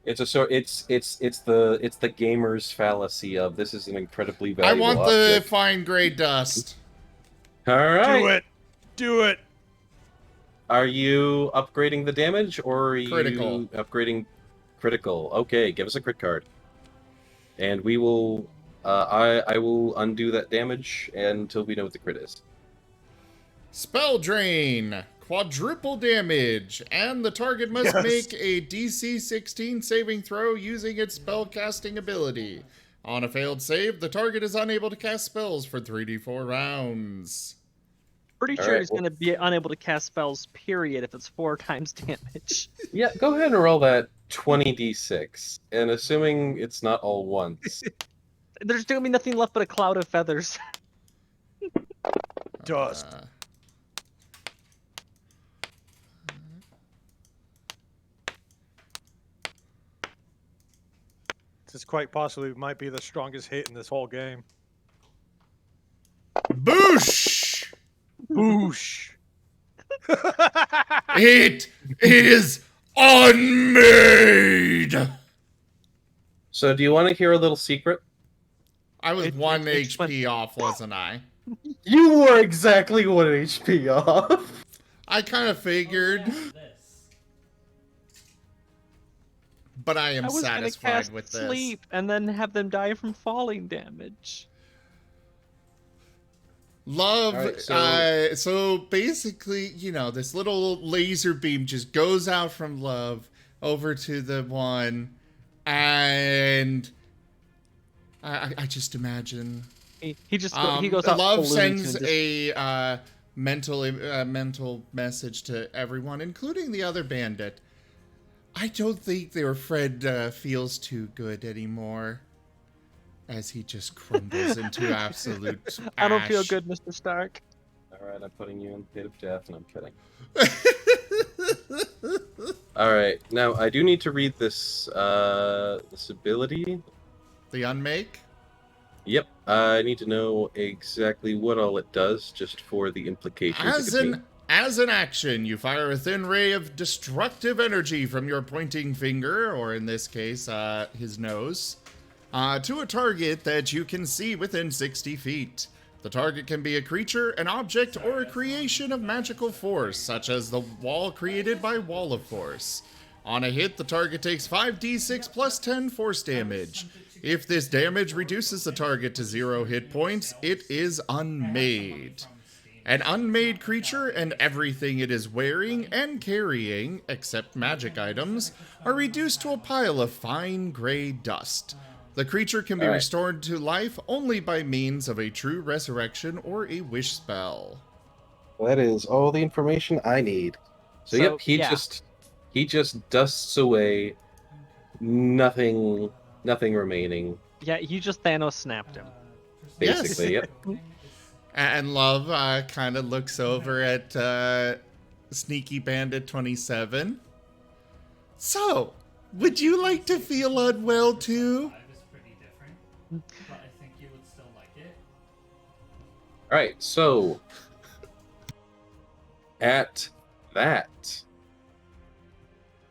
B: It's the gamer's fallacy of this is an incredibly
A: I
B: valuable
A: want the
B: object.
A: fine gray dust.
B: All right.
C: Do it.
B: Are you upgrading the damage, or are
A: Critical.
B: you upgrading critical? Okay, give us a crit card, and we will. I will undo that damage until we know what the crit is.
A: Spell Drain. Quadruple damage. And the target must
C: Yes.
A: make a DC 16 saving throw using its spellcasting ability. On a failed save, the target is unable to cast spells for 3d4 rounds.
D: Pretty
B: All
D: sure
B: right,
D: he's
B: well-
D: going to be unable to cast spells, period, if it's 4 times damage.
B: Yeah, go ahead and roll that 20d6, and assuming it's not all once.
D: There's going to be nothing left but a cloud of feathers.
C: Dust. This quite possibly might be the strongest hit in this whole game.
A: Boosh!
C: Boosh!
A: It is unmade!
B: So, do you want to hear a little secret?
A: I was
D: It-
A: 1
D: it's
A: HP off, wasn't I?
B: You were exactly 1 HP off.
A: I kind of figured,
E: This.
A: but I am
D: I was going to
A: satisfied
D: cast
A: with this.
D: sleep and then have them die from falling damage.
A: Love,
B: All right,
A: so basically, you know, this little laser beam just goes out from Love over to the one, and I just imagine.
D: He just he goes out
A: Love
D: full Looney
A: sends
D: Tunes.
A: a mental message to everyone, including the other bandit. I don't think their friend feels too good anymore. As he just crumbles into absolute ash.
D: I don't feel good, Mr. Stark.
B: All right, I'm putting you in the pit of death, and I'm kidding. All right, now I do need to read this this ability.
A: The unmake?
B: Yep, I need to know exactly what all it does, just for the implications.
A: As an action, you fire a thin ray of destructive energy from your pointing finger, or in this case, his nose, to a target that you can see within 60 feet. The target can be a creature, an object, or a creation of magical force, such as the wall created by Wall of Force. On a hit, the target takes 5d6 plus 10 force damage. If this damage reduces the target to 0 hit points, it is unmade. An unmade creature and everything it is wearing and carrying, except magic items, are reduced to a pile of fine gray dust. The creature can be
B: All right.
A: restored to life only by means of a true resurrection or a wish spell.
B: That is all the information I need. So,
D: So,
B: yep, he
D: yeah.
B: just dusts away, nothing remaining.
D: Yeah, you just Thanos snapped him.
A: Yes.
B: Basically, yep.
A: And Love kind of looks over at Sneaky Bandit 27. So, would you like to feel unwell too?
E: Vibe is pretty different, but I think you would still like it.
B: All right, so at that,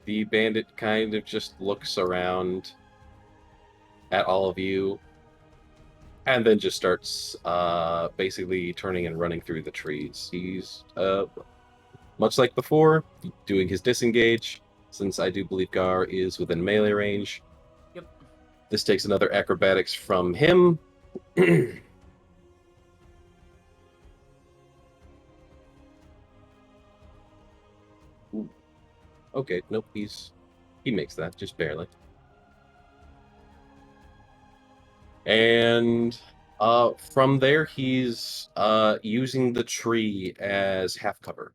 B: the bandit kind of just looks around at all of you, and then just starts basically turning and running through the trees. He's much like before, doing his disengage, since I do believe Gar is within melee range.
E: Yep.
B: This takes another acrobatics from him. Ooh. Okay, nope, he makes that, just barely. And from there, he's using the tree as half cover.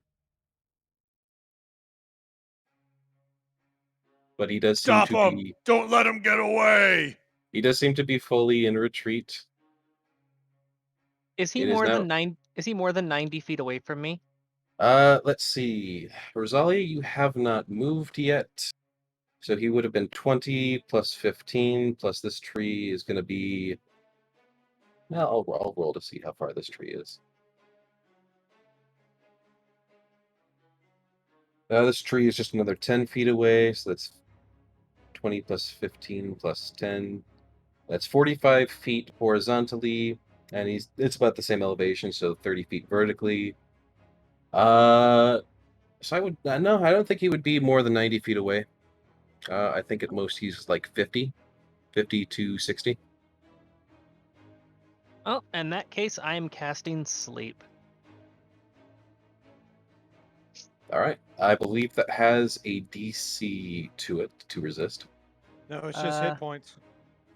B: But he does seem
C: Stop
B: to
C: him!
B: be
C: Don't let him get away!
B: he does seem to be fully in retreat.
D: Is he
B: It is
D: more
B: now-
D: than 9? Is he more than 90 feet away from me?
B: Let's see. Rosalia, you have not moved yet. So he would have been 20 plus 15 plus this tree is going to be. Well, I'll roll to see how far this tree is. This tree is just another 10 feet away, so that's 20 plus 15 plus 10. That's 45 feet horizontally, and it's about the same elevation, so 30 feet vertically. So I would no, I don't think he would be more than 90 feet away. I think at most he's like 50 to 60.
D: Oh, in that case, I am casting Sleep.
B: All right. I believe that has a DC to it to resist.
C: No, it's just hit points.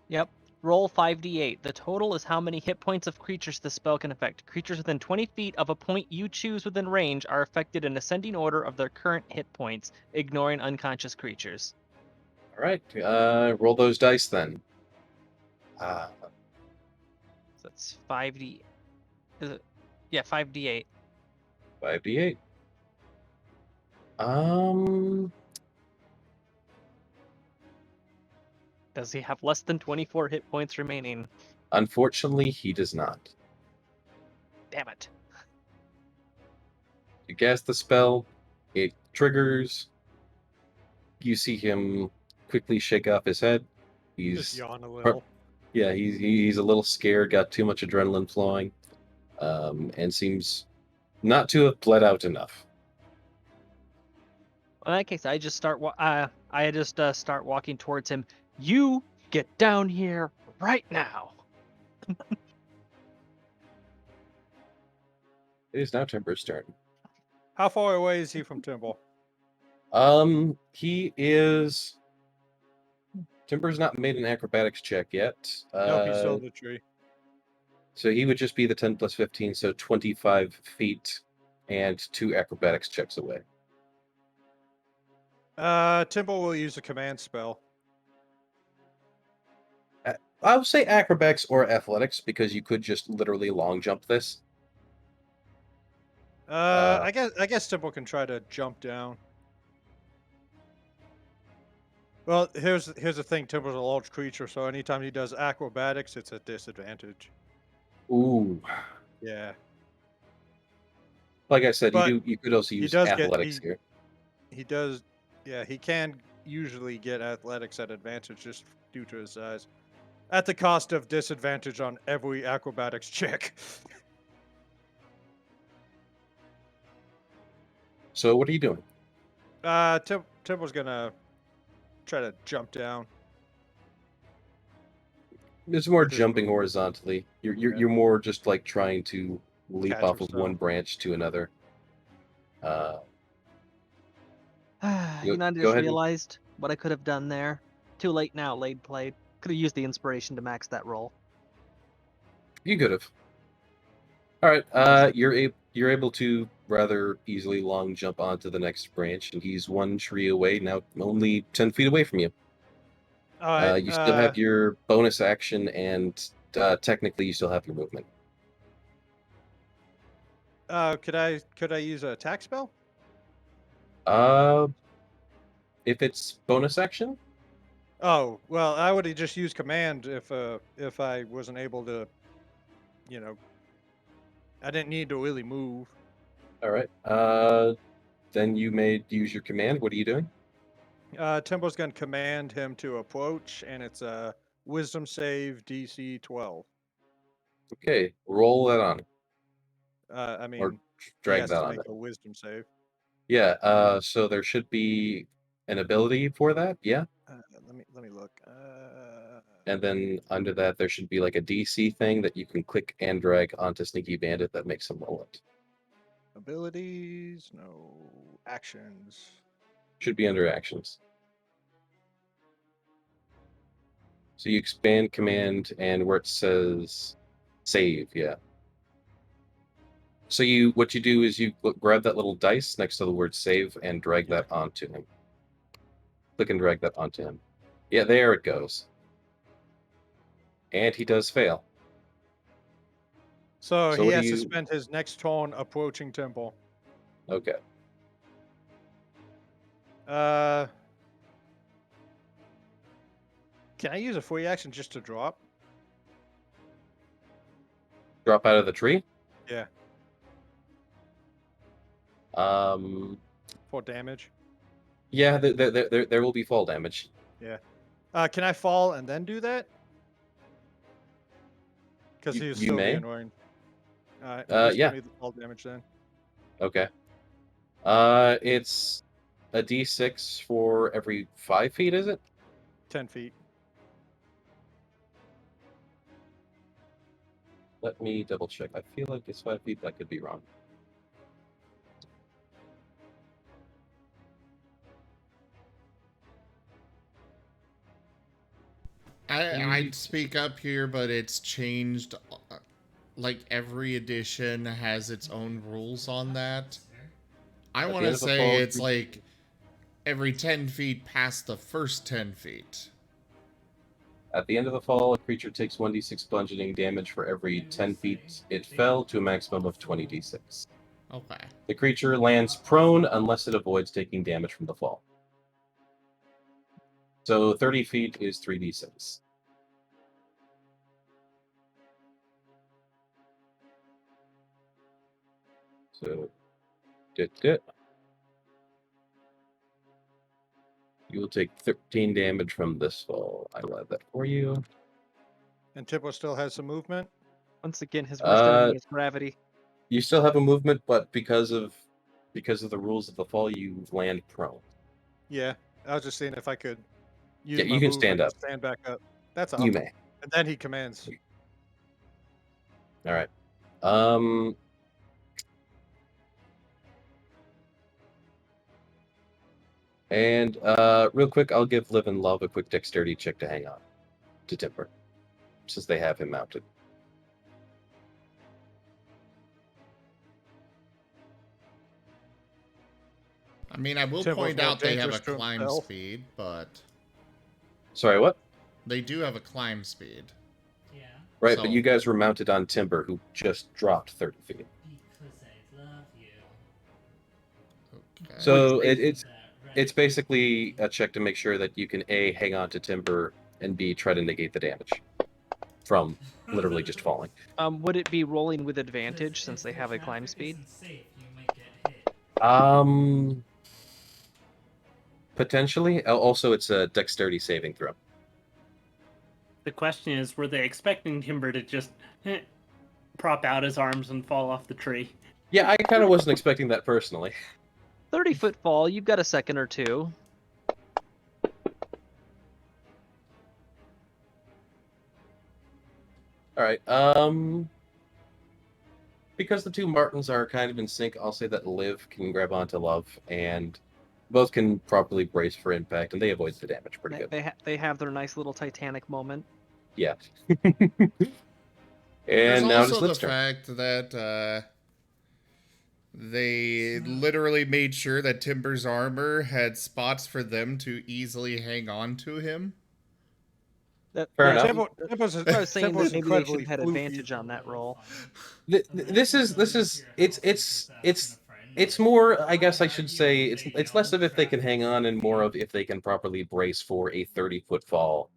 D: Yep. Roll 5d8. The total is how many hit points of creatures the spell can affect. Creatures within 20 feet of a point you choose within range are affected in ascending order of their current hit points, ignoring unconscious creatures.
B: All right. Roll those dice then.
D: So that's 5d. Is it? Yeah, 5d8.
B: 5d8. Um,
D: Does he have less than 24 hit points remaining?
B: Unfortunately, he does not.
D: Damn it.
B: You cast the spell, it triggers. You see him quickly shake off his head.
C: Just
B: He's
C: yawn a little.
B: yeah, he's a little scared, got too much adrenaline flowing, and seems not to have bled out enough.
D: In that case, I just start. Start walking towards him. You get down here right now.
B: It is now Timber's turn.
C: How far away is he from Timble?
B: He is. Timber's not made an acrobatics check yet.
C: Nope, he's still in the tree.
B: So he would just be the 10 plus 15, so 25 feet and 2 acrobatics checks away.
C: Timble will use a command spell.
B: I would say acrobatics or athletics because you could just literally long jump this.
C: I guess Timble can try to jump down. Well, here's the thing. Timble's a large creature, so anytime he does acrobatics, it's a disadvantage.
B: Ooh.
C: Yeah.
B: Like I said,
C: But
B: you could also
C: he
B: use
C: does get-
B: athletics here.
C: He does. Yeah, he can usually get athletics at advantage just due to his size. At the cost of disadvantage on every acrobatics check.
B: So what are you doing?
C: Timble's gonna try to jump down.
B: It's more
C: With his
B: jumping
C: movement.
B: horizontally.
C: Yeah.
B: You're more just like trying to leap
C: Catch
B: off of one
C: himself.
B: branch to another.
D: You know, I
B: Go
D: just
B: ahead and-
D: realized what I could have done there. Too late now, laid played. Could have used the inspiration to max that roll.
B: You could have. All right. You're able to rather easily long jump onto the next branch, and he's one tree away now, only 10 feet away from you.
C: All right.
B: You still have your bonus action, and technically you still have your movement.
C: Could I use a attack spell?
B: If it's bonus action,
C: Oh, well, I would have just used command if I wasn't able to, you know, I didn't need to really move.
B: all right. Then you may use your command. What are you doing?
C: Timble's gonna command him to approach, and it's a Wisdom save DC 12.
B: Okay, roll that on,
C: I mean,
B: or
C: he
B: drag
C: has
B: that
C: to
B: on.
C: make a Wisdom save.
B: Yeah. So there should be an ability for that. Yeah.
C: Let me look.
B: And then under that, there should be like a DC thing that you can click and drag onto Sneaky Bandit that makes him roll it.
C: Abilities, no actions.
B: Should be under actions. So you expand command and where it says save, yeah. So what you do is you grab that little dice next to the word save and drag that onto him. Click and drag that onto him. Yeah, there it goes. And he does fail.
C: So
B: So
C: he
B: what do
C: has to
B: you-
C: spend his next turn approaching Temple.
B: Okay.
C: Can I use a free action just to drop?
B: Drop out of the tree?
C: Yeah, for damage.
B: Yeah, there will be fall damage.
C: Can I fall and then do that? Because
B: You-
C: he was
B: you
C: still
B: may.
C: being annoying. Alright, just
B: yeah.
C: give me the fall damage then.
B: Okay. It's a d6 for every 5 feet, is it?
C: 10 feet.
B: Let me double check. I feel like it's 5 feet. That could be wrong.
A: I'd speak up here, but it's changed. Like every edition has its own rules on that. I
B: At the
A: want
B: end
A: to
B: of the
A: say
B: fall,
A: it's like every 10 feet past the first 10 feet.
B: At the end of the fall, a creature takes 1d6 bludgeoning damage for every 10 feet it fell to a maximum of 20d6.
A: Okay.
B: The creature lands prone unless it avoids taking damage from the fall. So 30 feet is 3d6. So, you will take 13 damage from this fall. I will add that for you.
C: And Tempo still has some movement.
D: Once again, his worst enemy is gravity.
B: You still have a movement, but because of the rules of the fall, you land prone.
C: Yeah, I was just seeing if I could use
B: Yeah,
C: my
B: you can
C: movement
B: stand
C: to
B: up.
C: stand back up. That's all.
B: You may.
C: And then he commands.
B: All right. And real quick, I'll give Live and Love a quick dexterity check to hang on to Timber, since they have him mounted.
A: I mean, I will
C: Tempo's
A: point
C: more
A: out they have a
C: dangerous to
A: climb
C: himself.
A: speed, but
B: Sorry, what?
A: they do have a climb speed.
E: Yeah,
B: Right,
A: So-
B: but you guys were mounted on Timber, who just dropped 30 feet.
E: because I love you.
A: Okay.
B: So
D: Which
B: it's basically a check to make sure that you can A, hang on to Timber, and B, try to negate the damage from literally just falling.
D: would it be rolling with advantage since they have a climb speed?
E: Safe, you might get hit.
B: Potentially. Also, it's a dexterity saving throw.
E: The question is, were they expecting Timber to just prop out his arms and fall off the tree?
B: Yeah, I kind of wasn't expecting that personally.
D: 30-foot fall, you've got a second or two.
B: All right. Because the two Martens are kind of in sync, I'll say that Liv can grab onto Love, and both can properly brace for impact, and they avoid the damage pretty good.
D: They have their nice little Titanic moment.
B: Yeah.
A: There's
B: And now it's
A: also the
B: Liv's turn.
A: fact that they literally made sure that Timber's armor had spots for them to easily hang on to him.
B: Fair enough.
C: Tempo's
D: I was saying
C: Tempo's
D: that maybe they should
C: incredibly
D: have had
C: floofy.
D: advantage on that roll.
B: It's more, I guess I should say, it's less of if they can hang on and more of if they can properly brace for a 30-foot fall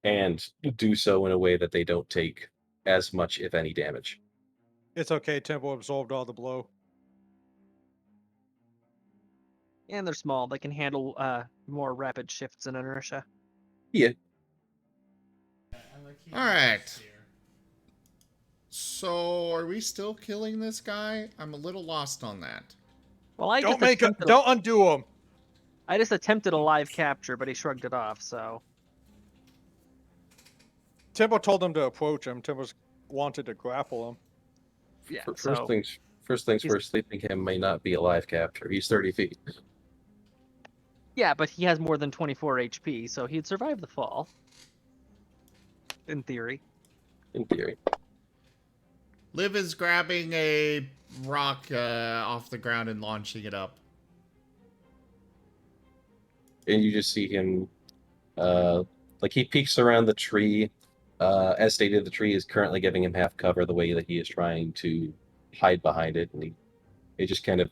B: and do so in a way that they don't take as much, if any, damage.
C: It's okay. Tempo absorbed all the blow.
D: And they're small. They can handle more rapid shifts and inertia.
B: Yeah.
A: All right. So, are we still killing this guy? I'm a little lost on that.
D: Well, I
C: Don't
D: just attempted
C: don't undo him.
D: I just attempted a live capture, but he shrugged it off. So
C: Tempo told him to approach him. Tempo's wanted to grapple him.
D: yeah.
B: First
D: So
B: things
D: he's-
B: first, sleeping him may not be a live capture. He's 30 feet.
D: yeah, but he has more than 24 HP, so he'd survive the fall. In theory.
B: In theory.
A: Liv is grabbing a rock off the ground and launching it up.
B: And you just see him, like he peeks around the tree. As stated, the tree is currently giving him half cover the way that he is trying to hide behind it. And he just kind of,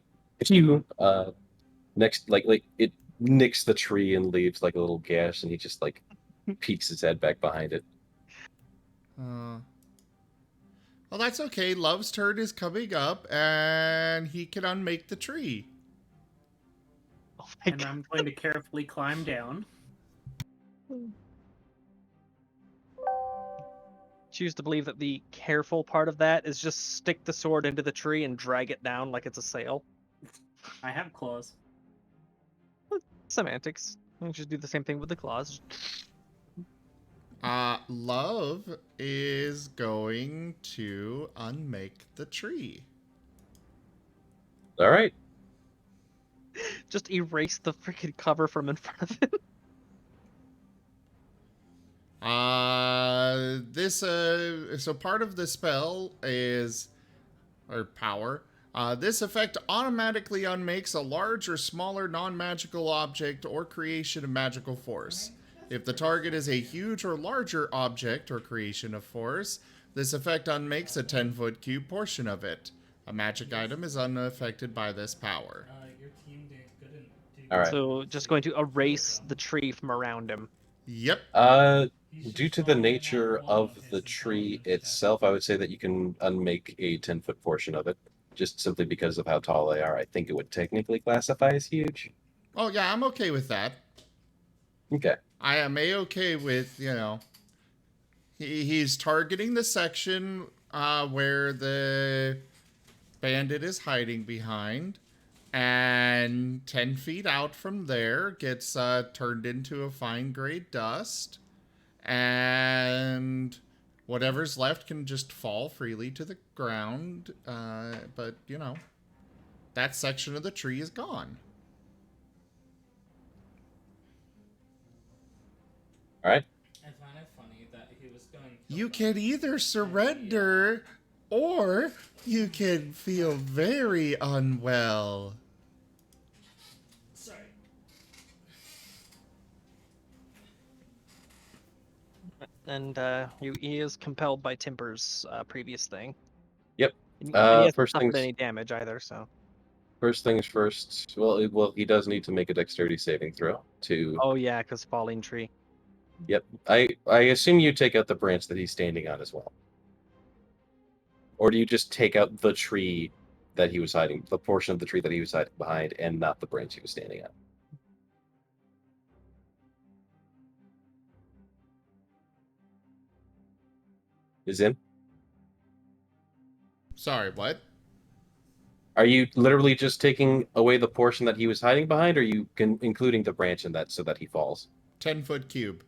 B: next, like it nicks the tree and leaves like a little gash, and he just like peeks his head back behind it.
A: Well, that's okay. Love's turn is coming up, and he can unmake the tree.
D: Oh my
E: And
D: god.
E: I'm going to carefully climb down.
D: choose to believe that the careful part of that is just stick the sword into the tree and drag it down like it's a sail.
E: I have claws.
D: Semantics. You just do the same thing with the claws.
A: Love is going to unmake the tree.
B: All right.
D: Just erase the freaking cover from in front of it.
A: So part of the spell is, or power, this effect automatically unmakes a large or smaller non-magical object or creation of magical force. If the target is a huge or larger object or creation of force, this effect unmakes a 10-foot cube portion of it. A magic item is unaffected by this power.
E: Your team did good in
B: All right.
D: So just going to erase the tree from around him.
A: Yep.
B: Due to the nature of the tree itself, I would say that you can unmake a 10-foot portion of it, just simply because of how tall they are. I think it would technically classify as huge.
A: Oh yeah, I'm okay with that.
B: Okay.
A: I am a-okay with, he's targeting the section where the bandit is hiding behind, and 10 feet out from there gets turned into a fine-grade dust, and whatever's left can just fall freely to the ground, but, that section of the tree is gone.
B: All right.
E: I find it funny that he was going.
A: You can either surrender, or you can feel very unwell.
E: Sorry.
D: And he is compelled by Timber's previous thing.
B: Yep.
D: And he hasn't
B: First
D: suffered
B: things-
D: any damage either, so.
B: First things first. Well, he does need to make a dexterity saving throw to.
D: Oh yeah, because falling tree.
B: Yep. I assume you take out the branch that he's standing on as well. Or do you just take out the tree that he was hiding, the portion of the tree that he was hiding behind, and not the branch he was standing on? Is in?
A: Sorry, what?
B: Are you literally just taking away the portion that he was hiding behind, or are you including the branch in that so that he falls?
A: 10-foot cube.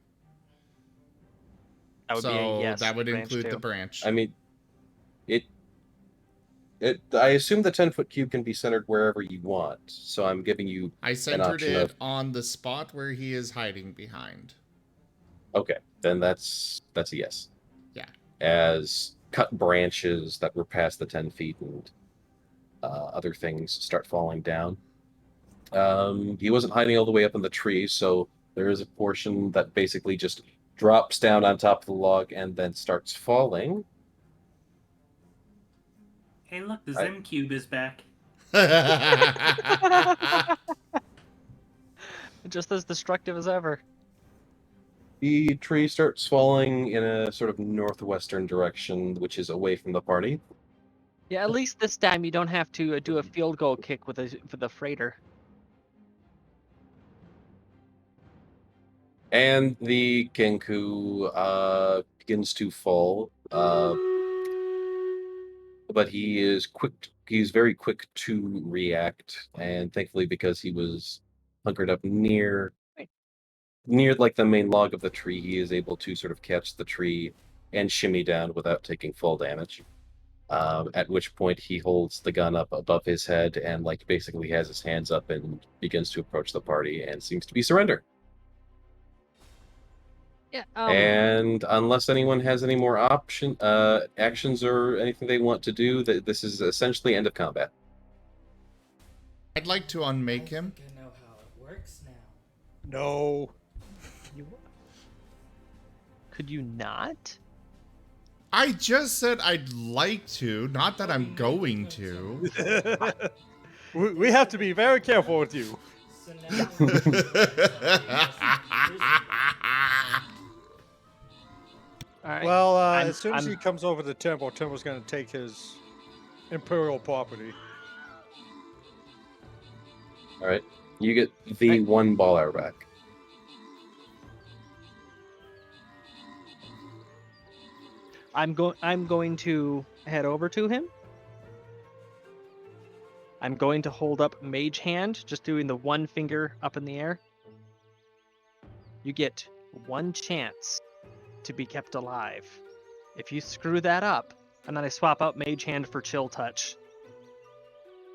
D: That would be a yes.
A: that would
D: branch
A: include
D: too.
A: the branch.
B: I mean, I assume the 10-foot cube can be centered wherever you want, so I'm giving you
A: I centered
B: option
A: it
B: of-
A: on the spot where he is hiding behind.
B: Okay, then that's a yes.
A: Yeah.
B: As cut branches that were past the 10 feet and other things start falling down. He wasn't hiding all the way up in the tree, so there is a portion that basically just drops down on top of the log and then starts falling.
E: Hey, look, the Zim cube is back.
D: Just as destructive as ever.
B: The tree starts falling in a sort of northwestern direction, which is away from the party.
D: Yeah, at least this time you don't have to do a field goal kick with the freighter.
B: And the Kenku begins to fall. But he is quick. He's very quick to react, and thankfully, because he was hunkered up near like the main log of the tree, he is able to sort of catch the tree and shimmy down without taking full damage. At which point he holds the gun up above his head and like basically has his hands up and begins to approach the party and seems to be surrender.
D: Yeah.
B: And unless anyone has any more actions or anything they want to do, this is essentially end of combat.
A: I'd like to unmake him.
F: I think I know how it works now.
C: No.
D: Could you not?
A: I just said I'd like to, not that I'm going to.
C: We have to be very careful with you.
F: So now
D: All right.
C: Well,
D: I'm-
C: as soon as
D: I'm-
C: he comes over the temple, Timber's going to take his imperial property.
B: All right, you get the one ball arrow back.
D: I'm going to head over to him. I'm going to hold up Mage Hand, just doing the one finger up in the air. You get one chance to be kept alive. If you screw that up, and then I swap out Mage Hand for Chill Touch,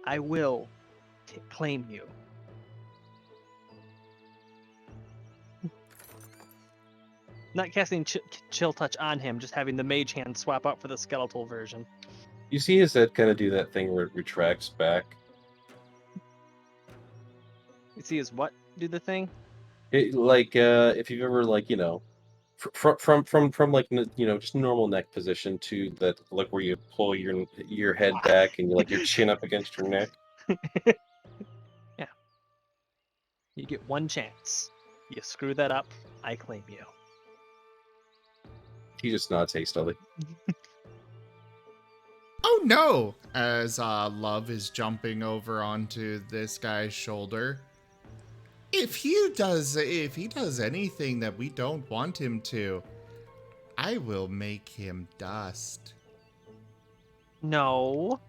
D: I will claim you. Not casting Chill Touch on him, just having the Mage Hand swap out for the skeletal version.
B: You see his head kind of do that thing where it retracts back.
D: You see his what do the thing?
B: If you've ever from like just normal neck position to that like where you pull your head back and you like your chin up against your neck.
D: Yeah. You get one chance. You screw that up, I claim you.
B: He just nods hastily.
A: Oh no! As Love is jumping over onto this guy's shoulder. If he does anything that we don't want him to, I will make him dust.
D: No.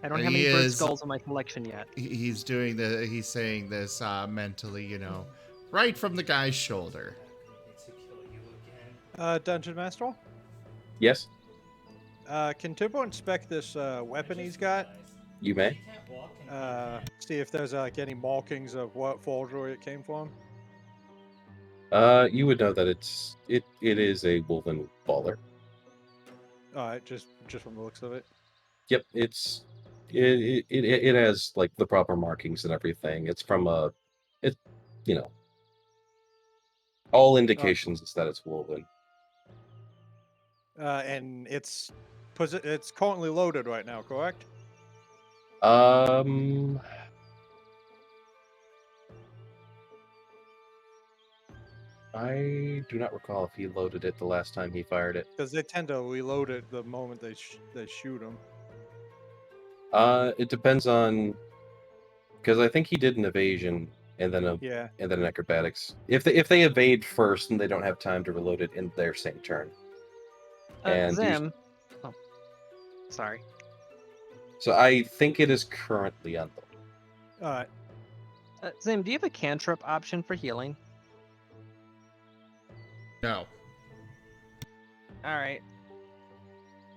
D: I don't have
A: He
D: any bird
A: is-
D: skulls in my collection yet.
A: He's saying this mentally, right from the guy's shoulder.
F: To kill you again.
C: Dungeon Master?
B: Yes,
C: Can Timbo inspect this weapon he's got?
B: you may.
F: He can't walk and
C: See if there's like any markings of what forgery it came from.
B: You would know that it is a woven baller.
C: Alright, just from the looks of it.
B: Yep, it has like the proper markings and everything. It's from all indications is that it's woven.
C: And it's currently loaded right now, correct?
B: I do not recall if he loaded it the last time he fired it.
C: Because they tend to reload it the moment they shoot them.
B: It depends on because I think he did an evasion and then
C: Yeah.
B: an acrobatics. If they evade first and they don't have time to reload it in their same turn. And
D: Zim. Oh, sorry.
B: So I think it is currently unloaded.
C: Alright.
D: Zim, do you have a cantrip option for healing?
A: No.
D: All right.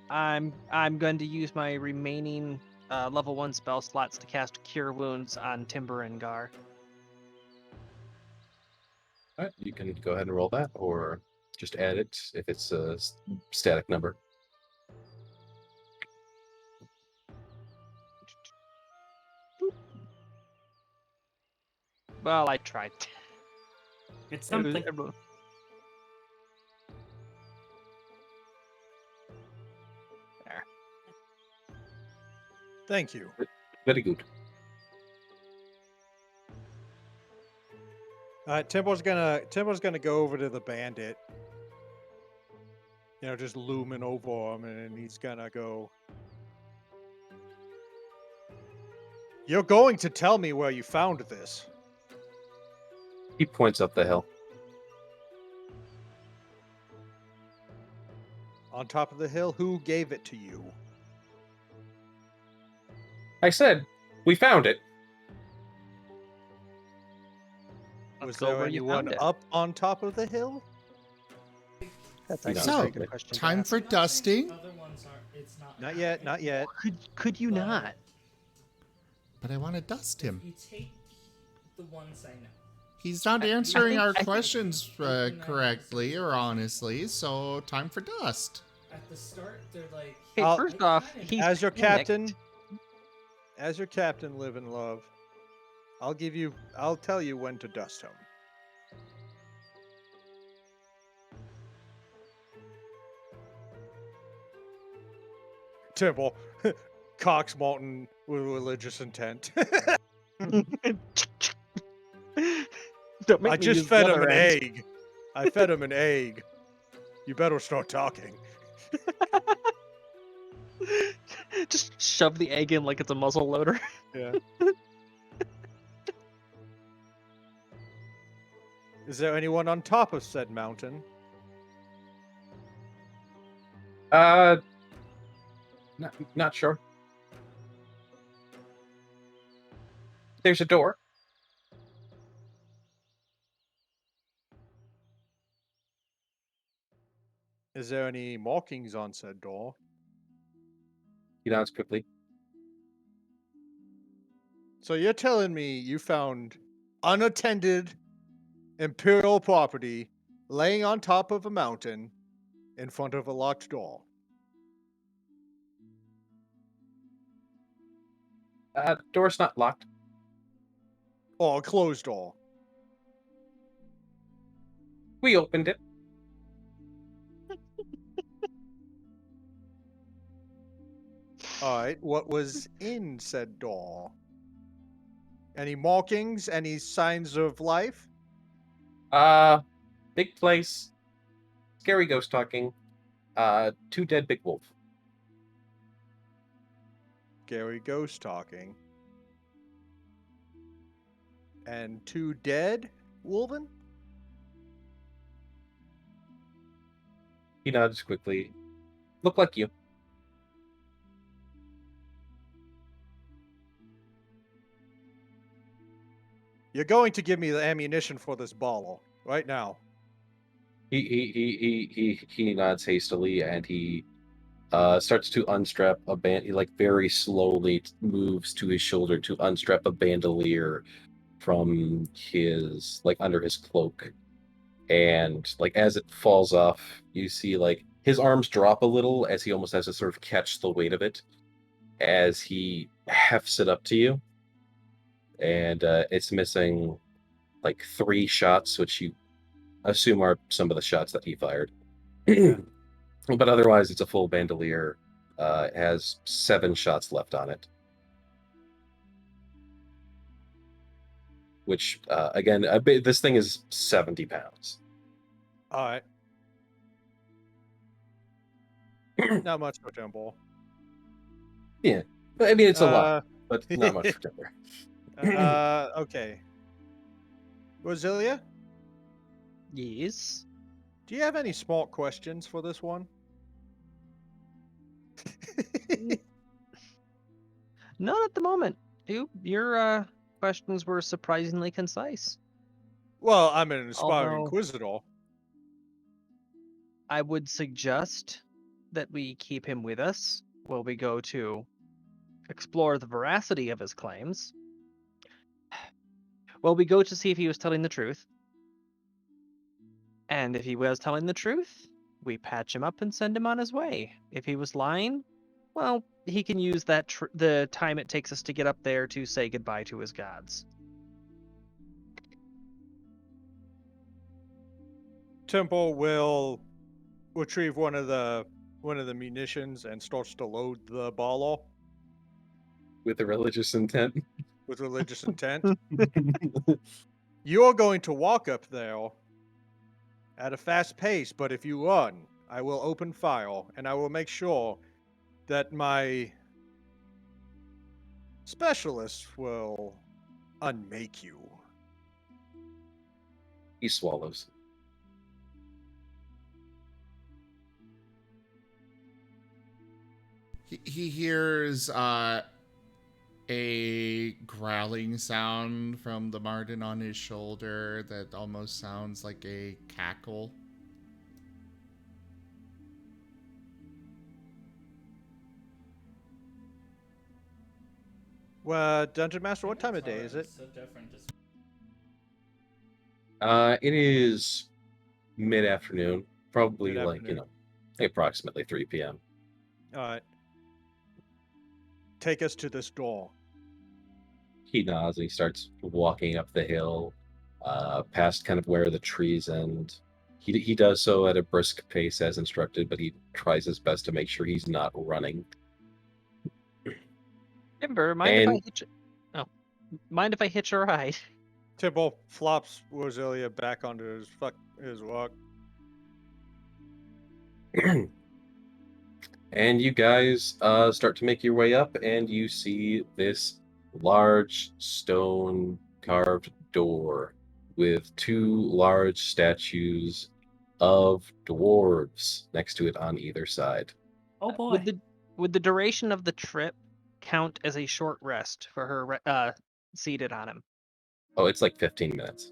D: I'm going to use my remaining level 1 spell slots to cast Cure Wounds on Timber and Gar.
B: All right, you can go ahead and roll that, or just add it if it's a static number.
D: Well, I tried.
E: It's something.
D: There.
C: Thank you.
B: Very good.
C: Timbo's gonna go over to the bandit. Just looming over him, and he's gonna go. You're going to tell me where you found this.
B: He points up the hill.
C: On top of the hill, who gave it to you?
B: I said, we found it.
C: Was
D: go
C: there
D: where you
C: anyone
D: found it.
C: up on top of the hill?
D: That's
B: No.
D: actually a
A: So,
D: very good question. to
A: time
D: ask.
A: for dusting,
F: Other ones aren't. It's not.
C: Not yet, not yet.
D: Could you
F: But
D: not?
A: but I want to dust him.
F: You take the ones I know.
A: He's not
D: I
A: answering
D: think-
A: our
D: I think-
A: questions correctly or honestly, so time for dust.
F: At the start, they're like.
D: Hey,
C: I'll-
D: first off, he's
C: As your
D: panicked.
C: captain, live and love. I'll tell you when to dust him. Temple, Cox Marten with religious intent.
D: Don't make
C: I
D: me
C: just
D: use
C: fed
D: the
C: him
D: other
C: an
D: end.
C: egg. I fed him an egg. You better start talking.
D: Just shove the egg in like it's a muzzle loader.
C: Yeah. Is there anyone on top of said mountain?
B: Not sure. There's a door.
C: Is there any markings on said door?
B: He nods quickly.
C: So you're telling me you found unattended Imperial property laying on top of a mountain in front of a locked door?
B: Door's not locked.
C: Or a closed door?
B: We opened it.
C: Alright, what was in said door? Any markings? Any signs of life?
B: Big place. Scary ghost talking. 2 dead big wolf.
C: Scary ghost talking. And 2 dead wolven?
B: He nods quickly. Look like you.
C: You're going to give me the ammunition for this bottle right now.
B: He nods hastily, and he starts to unstrap a band. He like very slowly moves to his shoulder to unstrap a bandolier from his like under his cloak, and like as it falls off, you see like his arms drop a little as he almost has to sort of catch the weight of it as he hefts it up to you, and it's missing like 3 shots, which you assume are some of the shots that he fired. But otherwise, it's a full bandolier. It has 7 shots left on it. Which, again, this thing is 70 pounds.
C: Alright. Not much for Temple.
B: Yeah. I mean, it's a lot, but not much for timber.
C: Okay. Roselia,
D: Yes.
C: do you have any smart questions for this one?
D: Not at the moment. Your questions were surprisingly concise.
C: Well, I'm an inspiring
D: Although-
C: inquisitor.
D: I would suggest that we keep him with us while we go to explore the veracity of his claims. Well, we go to see if he was telling the truth. And if he was telling the truth, we patch him up and send him on his way. If he was lying, well, he can use that the time it takes us to get up there to say goodbye to his gods.
C: Temple will retrieve one of the munitions and starts to load the ball
B: With a religious intent.
C: with religious intent. You're going to walk up there at a fast pace, but if you run, I will open fire and I will make sure that my specialists will unmake you.
B: He swallows.
A: He hears a growling sound from the Marten on his shoulder that almost sounds like a cackle.
C: Well, Dungeon Master, what time of day is it?
F: So different. Just
B: It is mid-afternoon. Probably like,
C: Mid-afternoon.
B: approximately 3 p.m.
C: Alright. Take us to this door.
B: He nods and he starts walking up the hill, past kind of where the trees end. He does so at a brisk pace as instructed, but he tries his best to make sure he's not running.
D: Timber, mind
B: And-
D: if I hitch a ride?
C: Temple flops Roselia back onto his rock.
B: And you guys start to make your way up, and you see this large stone carved door with 2 large statues of dwarves next to it on either side.
E: Oh boy.
D: Would the duration of the trip count as a short rest for her seated on him?
B: Oh, it's like 15 minutes.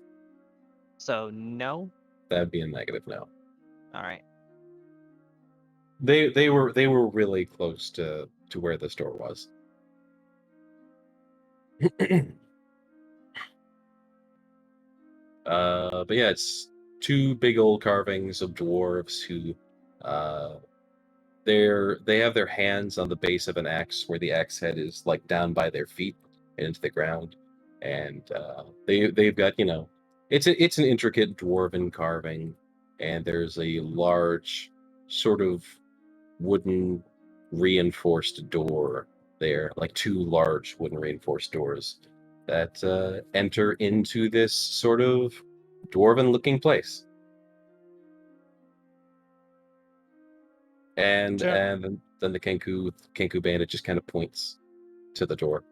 D: So no.
B: That'd be a negative no.
D: All right.
B: They were really close to where the store was. But yeah, it's two big old carvings of dwarves who they have their hands on the base of an axe where the axe head is like down by their feet and into the ground. And they've got, it's an intricate dwarven carving, and there's a large sort of wooden reinforced door there, like two large wooden reinforced doors that enter into this sort of dwarven looking place. And
C: Sure.
B: and then the Kenku bandit just kind of points to the door.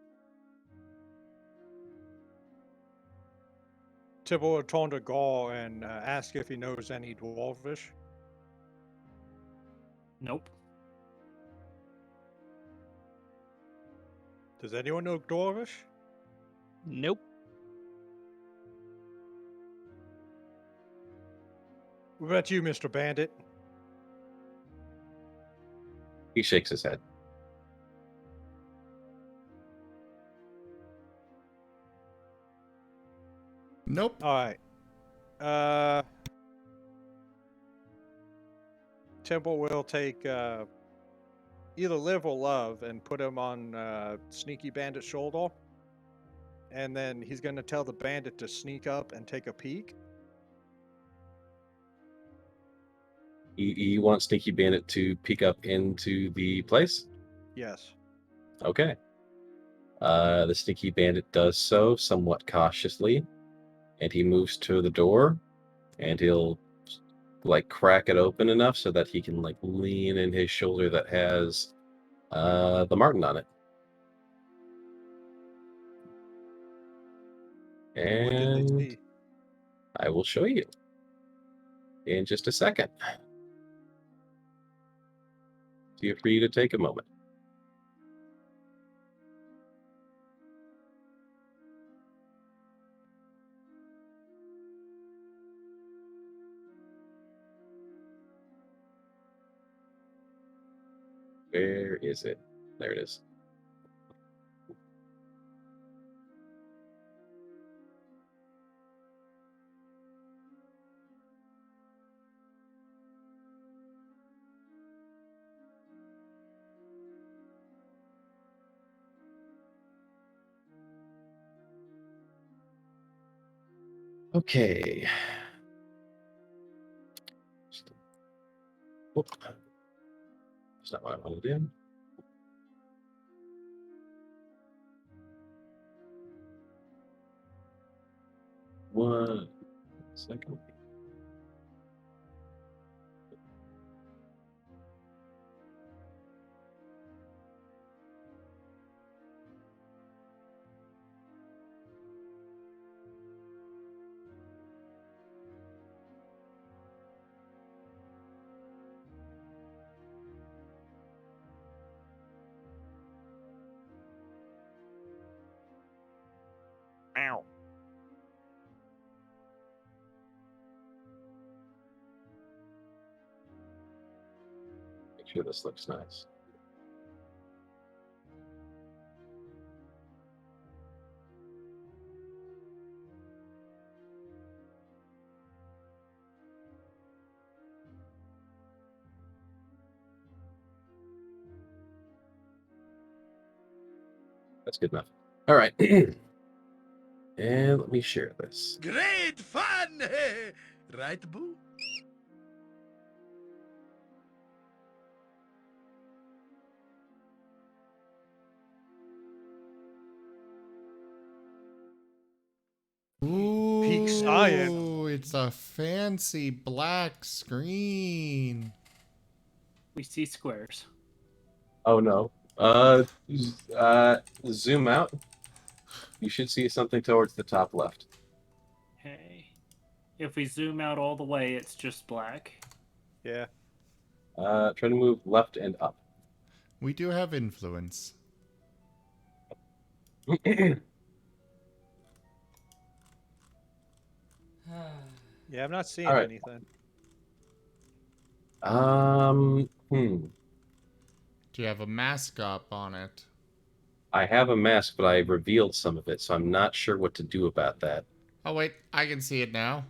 C: Tibble will turn to Gaul and ask if he knows any dwarvish.
E: Nope.
C: Does anyone know dwarvish?
D: Nope.
C: What about you, Mr. Bandit?
B: He shakes his head.
A: Nope.
C: All right. Temple will take either Live or Love and put him on Sneaky Bandit's shoulder. And then he's going to tell the bandit to sneak up and take a peek.
B: You want Sneaky Bandit to peek up into the place?
C: Yes.
B: Okay. The Sneaky Bandit does so somewhat cautiously, and he moves to the door, and he'll like crack it open enough so that he can like lean in his shoulder that has the Marten on it.
C: What did they
B: And
C: see?
B: I will show you in just a second. Feel free to take a moment. Where is it? There it is. Okay. Whoop. That's not what I wanted to do. One second.
D: Ow.
B: Make sure this looks nice. That's good enough. All right. And let me share this.
G: Great fun! Right, Boo?
C: Peak Cyan.
A: Ooh, it's a fancy black screen.
E: We see squares.
B: Oh no. Zoom out. You should see something towards the top left.
E: Okay. If we zoom out all the way, it's just black.
C: Yeah.
B: Try to move left and up.
A: We do have influence.
C: Yeah, I'm not seeing
B: All right.
C: anything.
A: Do you have a mask up on it?
B: I have a mask, but I revealed some of it, so I'm not sure what to do about that.
A: Oh wait, I can see it now.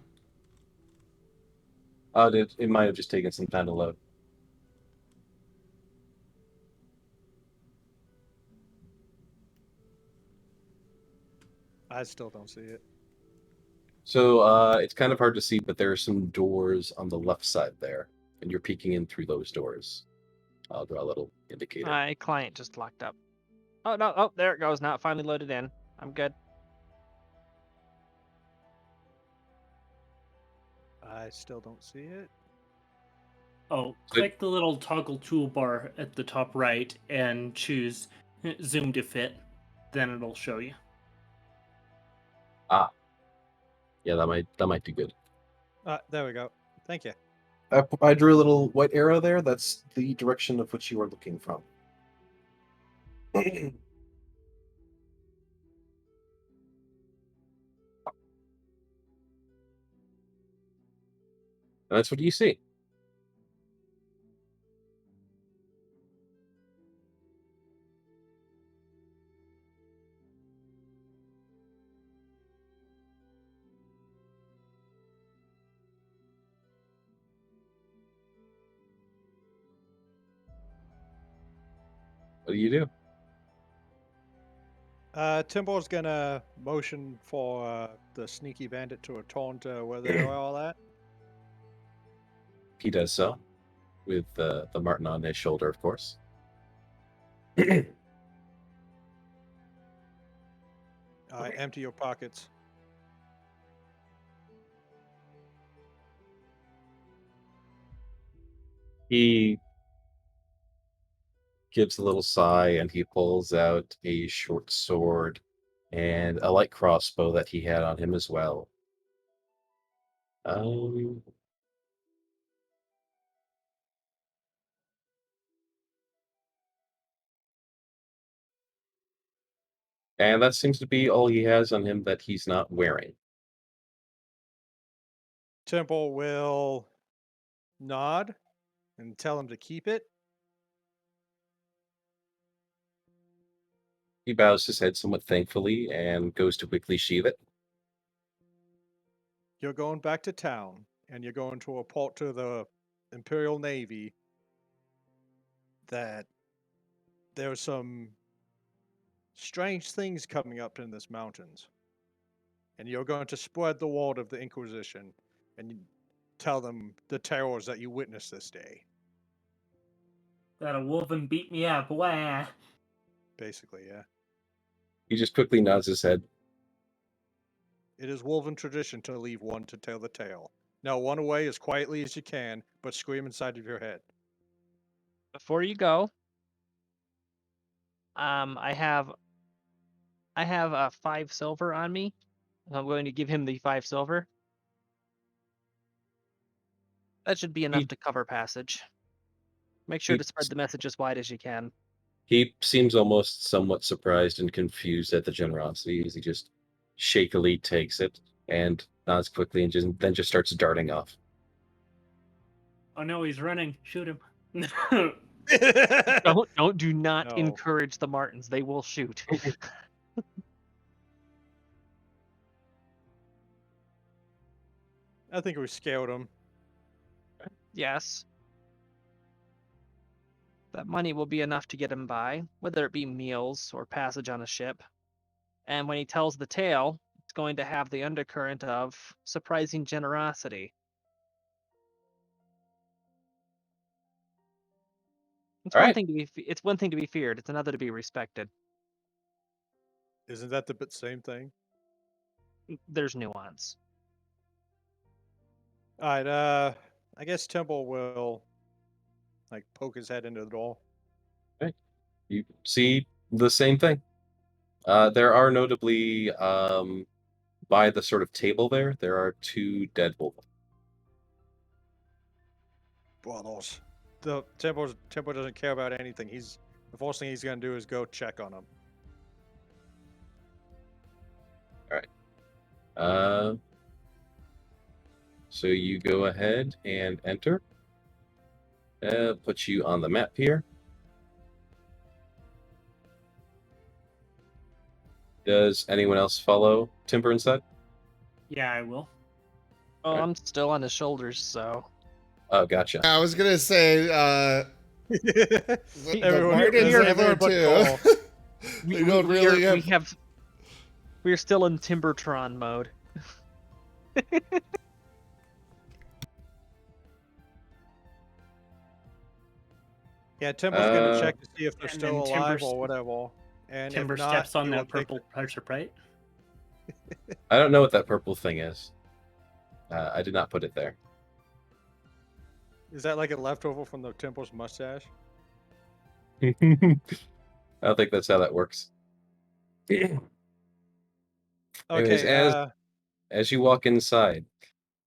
B: Oh, it might have just taken some time to load.
C: I still don't see it.
B: So it's kind of hard to see, but there are some doors on the left side there, and you're peeking in through those doors. I'll draw a little indicator.
D: My client just locked up. Oh no! Oh, there it goes. Now it finally loaded in. I'm good.
C: I still don't see it.
E: Oh,
B: So-
E: click the little toggle toolbar at the top right and choose zoom to fit. Then it'll show you.
B: Yeah, that might do good.
C: There we go. Thank you.
B: I drew a little white arrow there. That's the direction of which you are looking from. That's what you see. What do you do?
C: Timbor's gonna motion for the sneaky bandit to return to where they were all at.
B: He does so, with the Marten on his shoulder, of course.
C: Empty your pockets.
B: He gives a little sigh and he pulls out a short sword and a light crossbow that he had on him as well. Um, and that seems to be all he has on him that he's not wearing.
C: Timbor will nod and tell him to keep it.
B: He bows his head somewhat thankfully and goes to quickly sheath it.
C: You're going back to town, and you're going to report to the Imperial Navy that there's some strange things coming up in this mountains. And you're going to spread the word of the Inquisition and tell them the terrors that you witnessed this day.
E: That a woven beat me up. Wah.
C: Basically, yeah.
B: He just quickly nods his head.
C: It is woven tradition to leave one to tell the tale. Now run away as quietly as you can, but scream inside of your head.
D: Before you go, I have 5 silver on me. I'm going to give him the 5 silver. That should be enough
B: He-
D: to cover passage. Make sure
B: he-
D: to spread the message as wide as you can.
B: He seems almost somewhat surprised and confused at the generosity as he just shakily takes it and nods quickly and then just starts darting off.
E: Oh no, he's running. Shoot him.
D: Do not
C: No.
D: encourage the Martens. They will shoot.
C: I think we scaled him.
D: Yes. That money will be enough to get him by, whether it be meals or passage on a ship. And when he tells the tale, it's going to have the undercurrent of surprising generosity. It's
B: All
D: one
B: right.
D: thing to be it's one thing to be feared, it's another to be respected.
C: Isn't that the same thing?
D: There's nuance.
C: Alright, I guess Temple will poke his head into the door.
B: You see the same thing. There are notably by the sort of table there are 2 dead wolves.
C: Brothers. The Temple doesn't care about anything. He's The first thing he's gonna do is go check on him.
B: So you go ahead and enter. Put you on the map here. Does anyone else follow Timber inside?
E: Yeah, I will.
D: Oh,
B: Right.
D: I'm still on his shoulders, so.
B: Oh, gotcha.
A: I was gonna say, the
C: Everyone-
A: Martens are there
C: everyone but
A: too.
C: Cole.
A: They don't really have.
D: We're still in Timbertron mode.
C: Yeah, Timber's gonna
B: Uh,
C: check to see if they're
E: and
C: still
E: then
C: alive
E: Timber's-
C: or whatever. And
E: Timber
C: if not,
E: steps on
C: he will
E: that
C: take
E: purple pressure plate.
B: I don't know what that purple thing is. I did not put it there.
C: Is that like a leftover from the Temple's mustache?
B: I don't think that's how that works. Anyways,
C: Okay.
B: as you walk inside,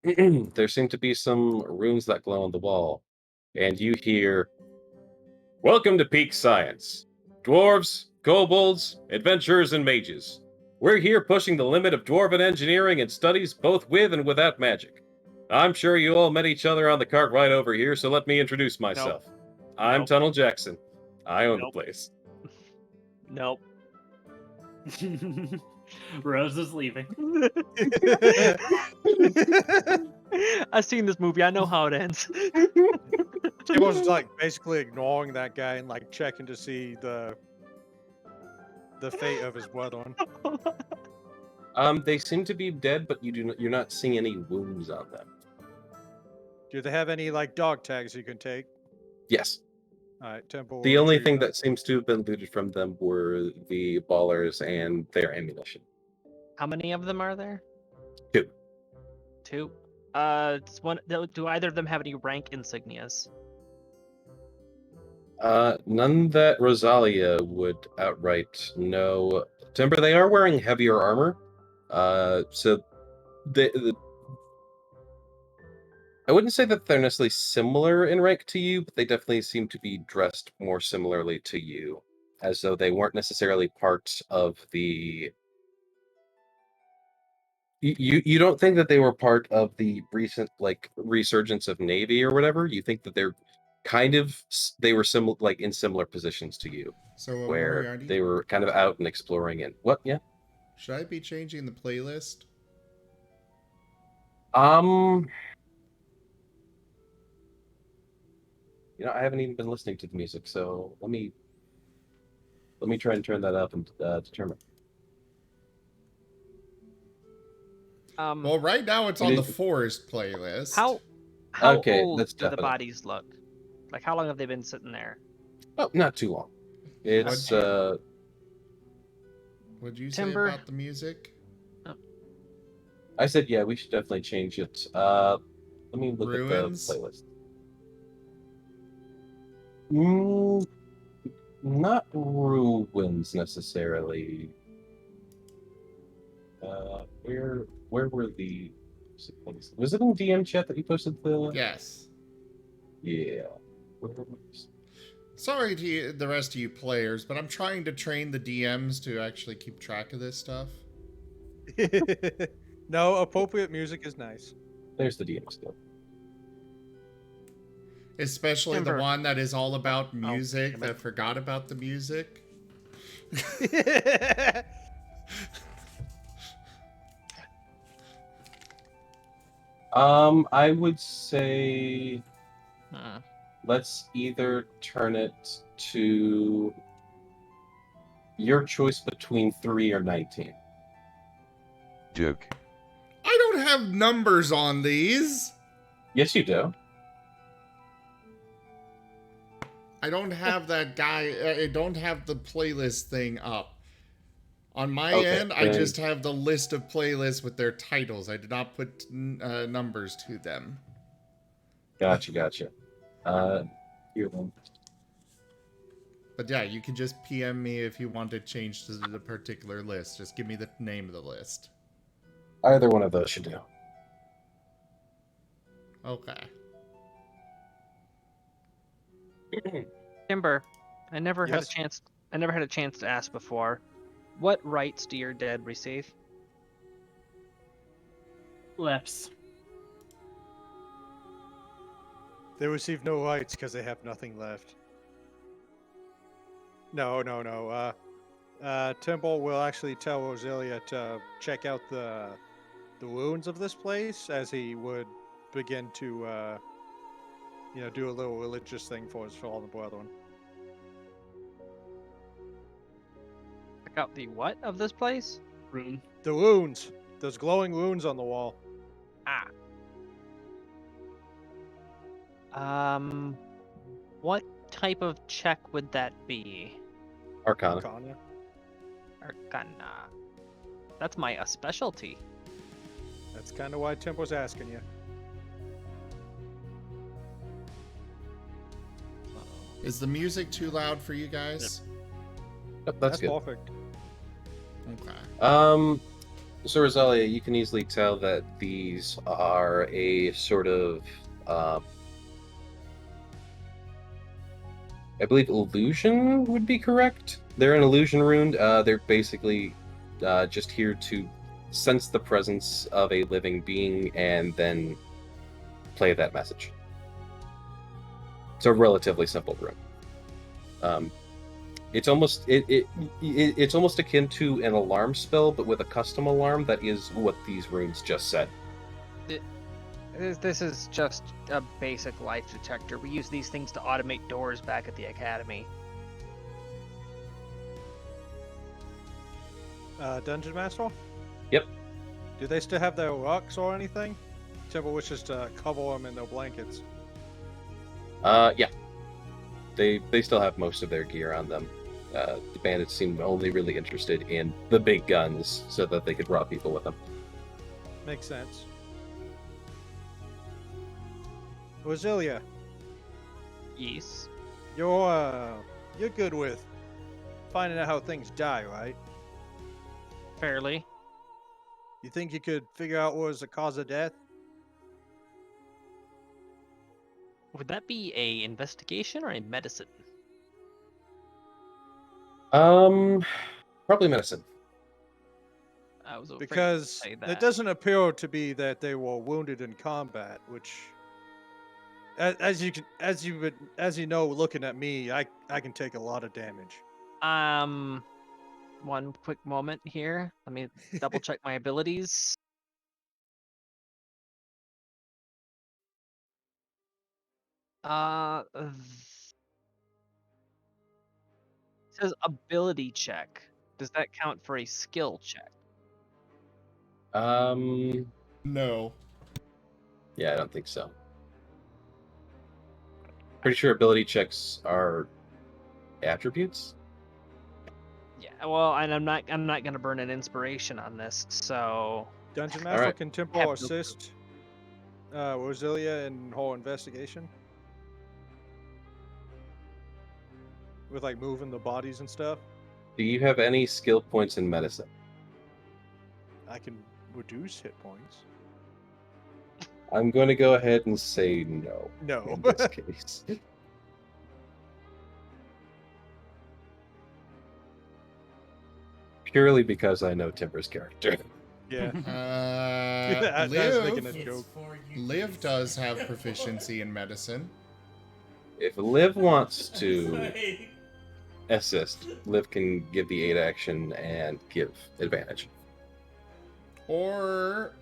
B: there seem to be some runes that glow on the wall, and you hear, "Welcome to Peak Science. Dwarves, kobolds, adventurers, and mages. We're here pushing the limit of dwarven engineering and studies both with and without magic. I'm sure you all met each other on the cart right over here, so let me introduce myself. I'm
D: Nope.
B: Tunnel Jackson. I own
D: Nope.
B: the place."
D: Nope.
E: Rose is leaving.
D: I've seen this movie. I know how it ends.
C: Timber's like basically ignoring that guy and like checking to see the fate of his brethren.
B: They seem to be dead, but you're not seeing any wounds on them.
C: Do they have any like dog tags you can take?
B: Yes.
C: All right, Temple.
B: The
C: will
B: only
C: retrieve
B: thing
C: that.
B: that seems to have been looted from them were the ballers and their ammunition.
D: How many of them are there?
B: 2.
D: 2. It's one. Do either of them have any rank insignias?
B: None that Rosalia would outright know. Timber, they are wearing heavier armor. So I wouldn't say that they're necessarily similar in rank to you, but they definitely seem to be dressed more similarly to you, as though they weren't necessarily part of the. You don't think that they were part of the recent like resurgence of Navy or whatever. You think that they're kind of they were similar, like in similar positions to you,
A: So,
B: where
A: Moriarty,
B: they were kind of out and exploring. And what? Yeah.
A: should I be changing the playlist?
B: I haven't even been listening to the music, so let me try and turn that up and determine.
A: Well, right now it's
B: It
A: on the
B: is-
A: forest playlist.
D: How
B: Okay,
D: old
B: that's
D: do the
B: definite.
D: bodies look? Like how long have they been sitting there?
B: Oh, not too long. It's
A: What'd you say
D: Timber.
A: about the music?
B: I said yeah, we should definitely change it. Let me look
A: Ruins?
B: at the playlist. Not ruins necessarily. Where were the? Was it in DM chat that you posted the?
A: Yes.
B: Yeah. Where was-
A: Sorry to the rest of you players, but I'm trying to train the DMs to actually keep track of this stuff.
C: No, appropriate music is nice.
B: There's the DM still.
A: Especially
D: Timber.
A: the one that is all about music
C: damn it.
A: that forgot about the music.
B: I would say
D: Hmm.
B: let's either turn it to your choice between 3 or 19.
H: Duke.
A: I don't have numbers on these.
B: Yes, you do.
A: I don't have that guy. I don't have the playlist thing up. On my
B: Okay,
A: end, I
B: then-
A: just have the list of playlists with their titles. I did not put numbers to them.
B: Gotcha. Here then.
A: But yeah, you can just PM me if you want to change to the particular list. Just give me the name of the list.
B: Either one of those should do.
A: Okay.
D: Timber, I never had a
C: Yes?
D: chance. I never had a chance to ask before. What rights do your dead receive?
E: Lips.
C: They receive no rights because they have nothing left. No. Temple will actually tell Roselia to check out the ruins of this place as he would begin to, do a little religious thing for his fallen brethren.
D: Check out the what of this place?
E: Rune.
C: The runes! Those glowing runes on the wall.
D: What type of check would that be?
B: Arcana.
C: Arcana.
D: Arcana. That's my specialty.
C: That's kind of why Temple's asking you.
A: Is the music too loud for you guys?
B: Yep, that's good.
C: perfect.
A: Okay.
B: So Rosalia, you can easily tell that these are a sort of, I believe illusion would be correct. They're an illusion rune. They're basically just here to sense the presence of a living being and then play that message. It's a relatively simple rune. It's almost it's almost akin to an alarm spell, but with a custom alarm. That is what these runes just said.
D: This is just a basic life detector. We use these things to automate doors back at the academy.
C: Dungeon Master?
B: Yep.
C: Do they still have their rucks or anything? Temple wishes to cover them in their blankets.
B: Yeah. They still have most of their gear on them. The bandits seem only really interested in the big guns so that they could rob people with them.
C: Makes sense. Roselia,
D: Yes.
C: you're good with finding out how things die, right?
D: Fairly.
C: You think you could figure out what was the cause of death?
D: Would that be a investigation or a medicine?
B: Probably medicine.
D: I was afraid to
C: Because
D: say
C: it
D: that.
C: doesn't appear to be that they were wounded in combat, which, as you know, looking at me, I can take a lot of damage.
D: One quick moment here. Let me double check my abilities. It says ability check. Does that count for a skill check?
A: No.
B: Yeah, I don't think so. Pretty sure ability checks are attributes.
D: Yeah. Well, and I'm not gonna burn an inspiration on this, so
C: Dungeon
B: All
C: Master,
B: right.
C: can
D: have
C: Temple
D: no clue.
C: assist Roselia in whole investigation? With like moving the bodies and stuff?
B: Do you have any skill points in medicine?
C: I can reduce hit points.
B: I'm going to go ahead and say no.
C: No.
B: In this case. Purely because I know Timber's character.
C: Yeah.
A: Uh,
C: I was making a
A: Liv,
C: joke.
A: Liv does have proficiency in medicine.
B: If Liv wants to assist, Liv can give the aid action and give advantage.
A: Or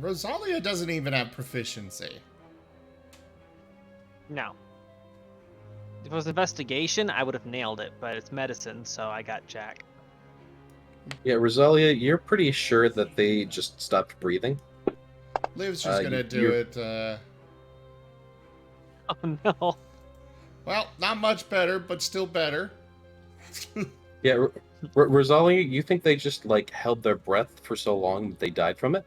A: Rosalia doesn't even have proficiency.
D: No. If it was investigation, I would have nailed it, but it's medicine, so I got Jack.
B: Yeah, Rosalia, you're pretty sure that they just stopped breathing.
A: Liv's just gonna do
B: you're-
A: it.
D: Oh no.
A: Well, not much better, but still better.
B: Yeah, Rosalia, you think they just like held their breath for so long that they died from it?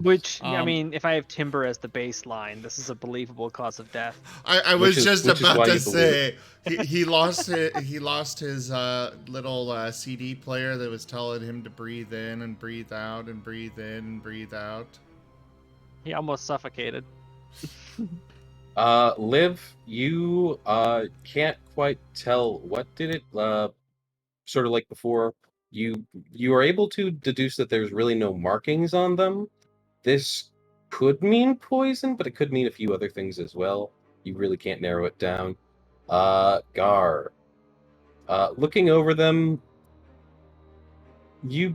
D: Which, I
A: Um,
D: mean, if I have timber as the baseline, this is a believable cause of death.
A: I
B: Which
A: was
B: is-
A: just
B: which is
A: about
B: why
A: to
B: you
A: say he lost it. He lost his little CD player that was telling him to breathe in and breathe out and breathe in and breathe out.
D: He almost suffocated.
B: Liv, you can't quite tell what did it sort of like before. You are able to deduce that there's really no markings on them. This could mean poison, but it could mean a few other things as well. You really can't narrow it down. Gar. Looking over them, you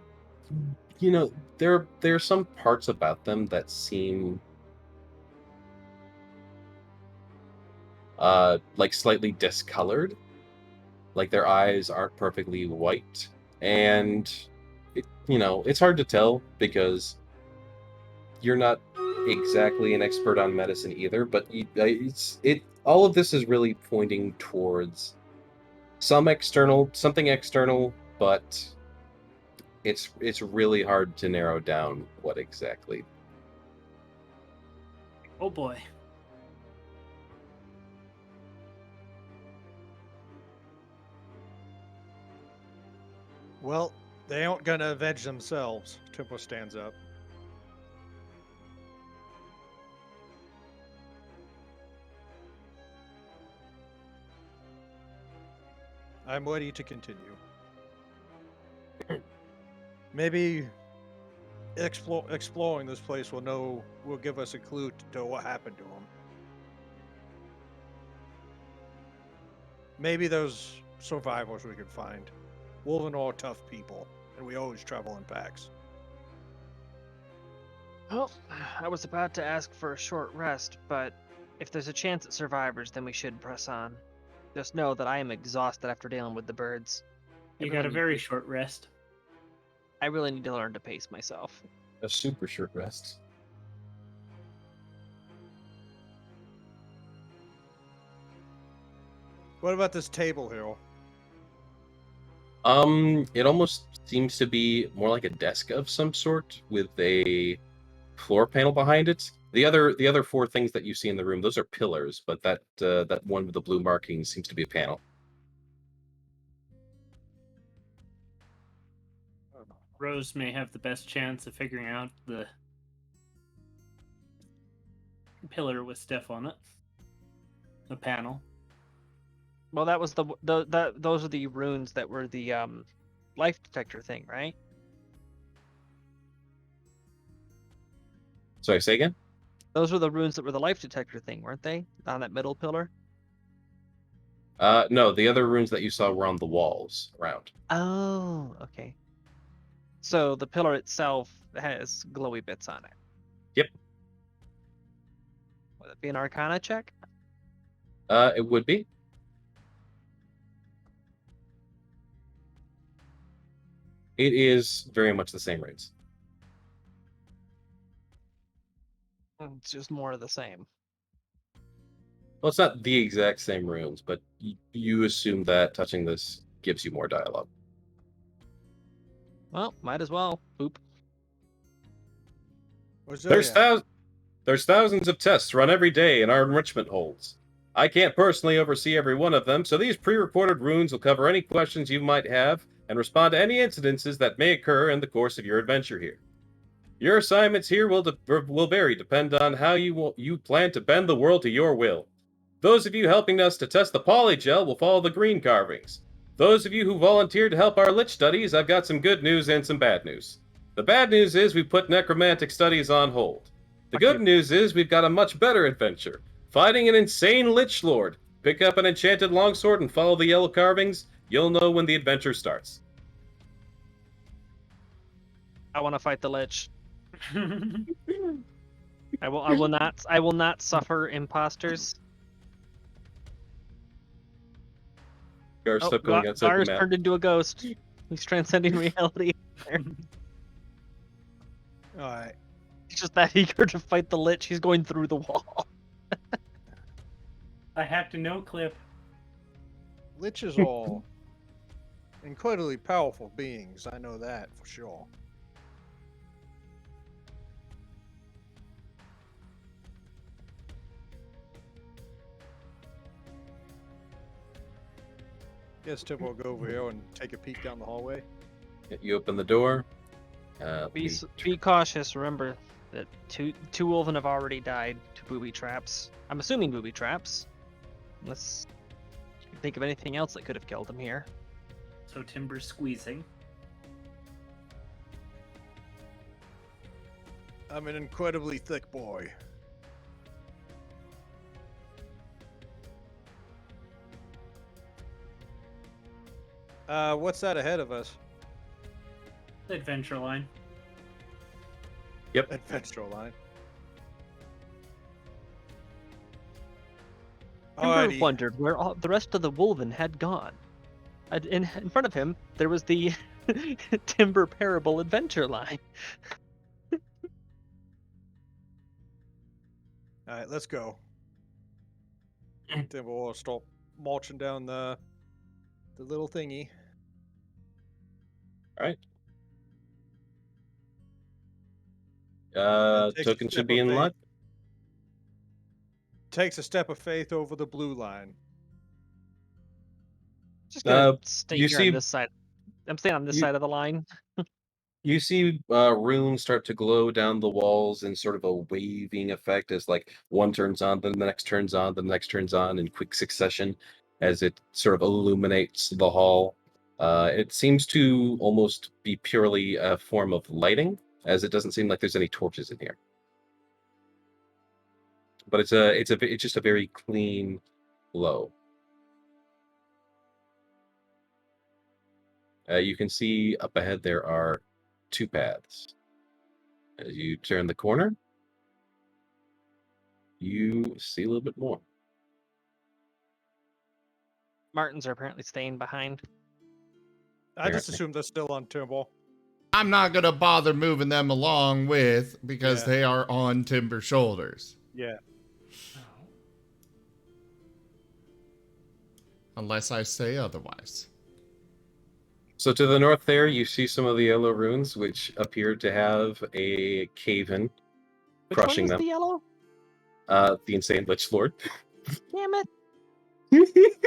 B: you know, there are some parts about them that seem like slightly discolored. Like their eyes aren't perfectly white, and it's hard to tell because you're not exactly an expert on medicine either. But all of this is really pointing towards something external, but it's really hard to narrow down what exactly.
E: Oh boy.
C: Well, they aren't gonna avenge themselves. Tempo stands up. I'm ready to continue. Maybe exploring this place will give us a clue to what happened to them. Maybe those survivors we could find. Wolven are tough people, and we always travel in packs.
D: Well, I was about to ask for a short rest, but if there's a chance at survivors, then we should press on. Just know that I am exhausted after dealing with the birds.
E: You got a very short rest.
D: I really need to learn to pace myself.
B: A super short rest.
C: What about this table here?
B: It almost seems to be more like a desk of some sort with a floor panel behind it. The other four things that you see in the room, those are pillars, but that one with the blue markings seems to be a panel.
E: Rose may have the best chance of figuring out the pillar with stuff on it. The panel.
D: Well, that was those are the runes that were the life detector thing, right?
B: Sorry, say again?
D: Those were the runes that were the life detector thing, weren't they? On that middle pillar?
B: No, the other runes that you saw were on the walls around.
D: Oh, okay. So the pillar itself has glowy bits on it.
B: Yep.
D: Would it be an Arcana check?
B: It would be. It is very much the same runes.
D: It's just more of the same.
B: Well, it's not the exact same runes, but you assume that touching this gives you more dialogue.
D: Well, might as well. Boop.
B: There's thousands of tests run every day in our enrichment holds. I can't personally oversee every one of them, so these pre-recorded runes will cover any questions you might have and respond to any incidences that may occur in the course of your adventure here. Your assignments here will vary, depend on how you plan to bend the world to your will. Those of you helping us to test the polygel will follow the green carvings. Those of you who volunteered to help our lich studies, I've got some good news and some bad news. The bad news is we put necromantic studies on hold. The good news is we've got a much better adventure. Fighting an insane lich lord. Pick up an enchanted longsword and follow the yellow carvings. You'll know when the adventure starts.
D: I want to fight the lich. I will not suffer imposters.
B: Gar's still going outside
D: Gar's
B: the map.
D: turned into a ghost. He's transcending reality.
C: Alright.
D: He's just that eager to fight the lich. He's going through the wall.
E: I have to no clip.
C: Liches are incredibly powerful beings. I know that for sure. Guess Tip will go over here and take a peek down the hallway.
B: You open the door.
D: Be cautious. Remember that two Wolven have already died. booby traps. I'm assuming booby traps. Unless you can think of anything else that could have killed him here.
E: So timber squeezing.
C: I'm an incredibly thick boy. What's that ahead of us?
E: The adventure line.
B: Yep.
C: Adventure line.
D: Timber
C: Alrighty.
D: wondered where all the rest of the Wolven had gone. In front of him, there was the Timber Parable adventure line.
C: Alright, let's go. Then we'll start marching down the little thingy.
B: All right.
C: Takes a
B: Token
C: step
B: should be
C: of
B: in
C: faith.
B: luck.
C: Takes a step of faith over the blue line.
D: Just gonna stay
B: you
D: here
B: see-
D: on this side. I'm staying on this
B: you-
D: side of the line.
B: You see runes start to glow down the walls in sort of a waving effect as like one turns on, then the next turns on, then the next turns on in quick succession as it sort of illuminates the hall. It seems to almost be purely a form of lighting, as it doesn't seem like there's any torches in here. But it's just a very clean glow. You can see up ahead there are two paths. As you turn the corner, you see a little bit more.
D: Martens are apparently staying behind.
C: I just
B: Apparently.
C: assumed they're still on Timber.
A: I'm not gonna bother moving them along with because
C: Yeah.
A: they are on Timber shoulders.
C: Yeah.
F: Oh.
A: Unless I say otherwise.
B: So to the north there, you see some of the yellow runes, which appear to have a cave-in
D: Which
B: crushing
D: one was
B: them.
D: the yellow?
B: The Insane Lich Lord.
D: Damn it!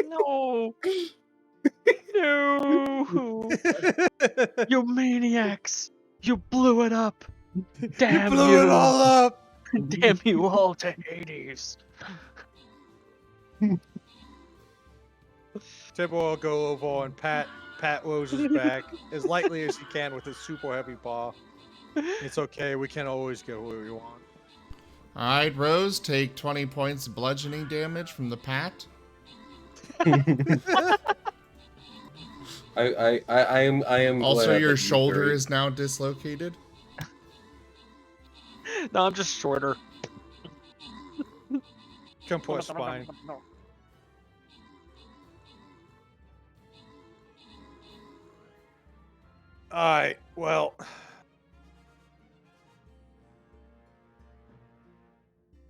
D: No! No! You maniacs! You blew it up! Damn
C: you blew it all up!
D: Damn you all to Hades!
C: Timber will go over and pat Rose's back as lightly as he can with his super heavy paw. It's okay, we can't always get what we want.
A: Alright, Rose, take 20 points bludgeoning damage from the pat.
B: I am
A: Also,
B: glad
A: your
B: that you
A: shoulder
B: very-
A: is now dislocated.
D: No, I'm just shorter.
C: Compressed spine. Alright, well.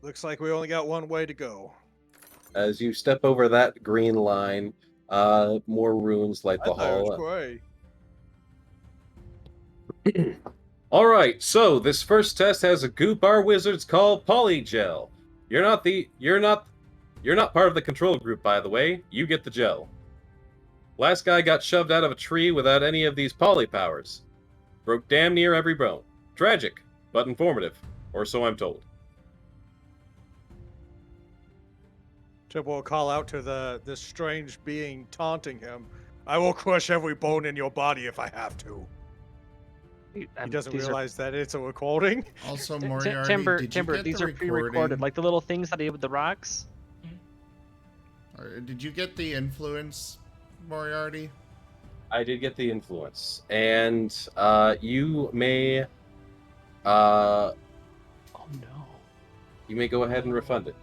C: Looks like we only got one way to go.
B: As you step over that green line, more runes light the
C: I thought it was
B: hall.
C: gray.
B: All right, so this first test has a goop our wizards call polygel. You're not part of the control group, by the way. You get the gel. Last guy got shoved out of a tree without any of these poly powers. Broke damn near every bone. Tragic, but informative, or so I'm told.
C: Timber will call out to this strange being taunting him. I will crush every bone in your body if I have to. He doesn't realize that it's a recording.
A: Also,
D: T-
A: Moriarty,
D: Timber,
A: did you
D: Timber,
A: get
D: these
A: the
D: are
A: recording?
D: pre-recorded, like the little things that I did with the rocks.
A: Or did you get the influence, Moriarty?
B: I did get the influence, and you may
D: Oh no.
B: you may go ahead and refund it.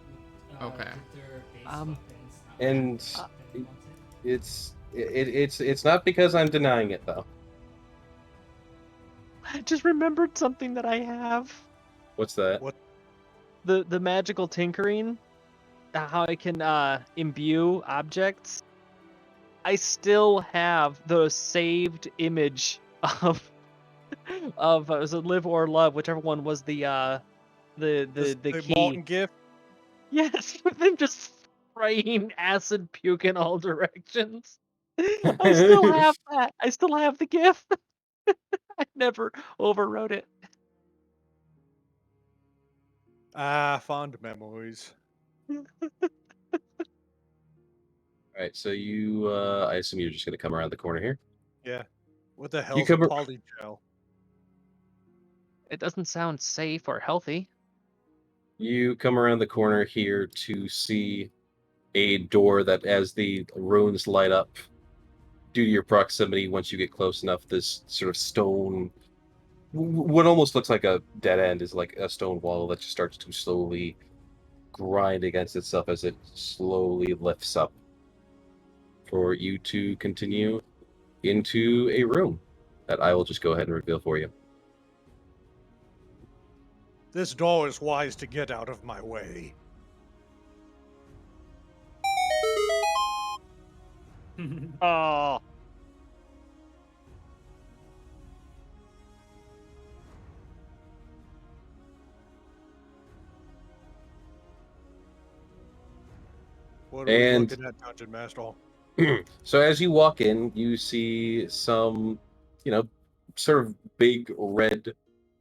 A: Okay.
F: Did their base
D: Um,
F: weapons not
B: and
F: have what they wanted?
B: It's not because I'm denying it though.
D: I just remembered something that I have.
B: What's that?
C: What?
D: The magical tinkering, how I can imbue objects. I still have the saved image of it was a live or love, whichever one was the key.
C: Marten gift.
D: Yes, with them just spraying acid puke in all directions. I still have that. I still have the gift. I never overwrote it.
C: Ah, fond memories.
B: All right, so you, I assume you're just going to come around the corner here.
C: Yeah. What the
B: You
C: hell's a
B: come.
C: polygel?
D: It doesn't sound safe or healthy.
B: You come around the corner here to see a door that, as the runes light up, due to your proximity, once you get close enough, this sort of stone, what almost looks like a dead end, is like a stone wall that just starts to slowly grind against itself as it slowly lifts up for you to continue into a room that I will just go ahead and reveal for you.
C: This door is wise to get out of my way.
D: Oh,
C: What are we
B: And
C: looking at, Dungeon Master?
B: so as you walk in, you see some, sort of big red.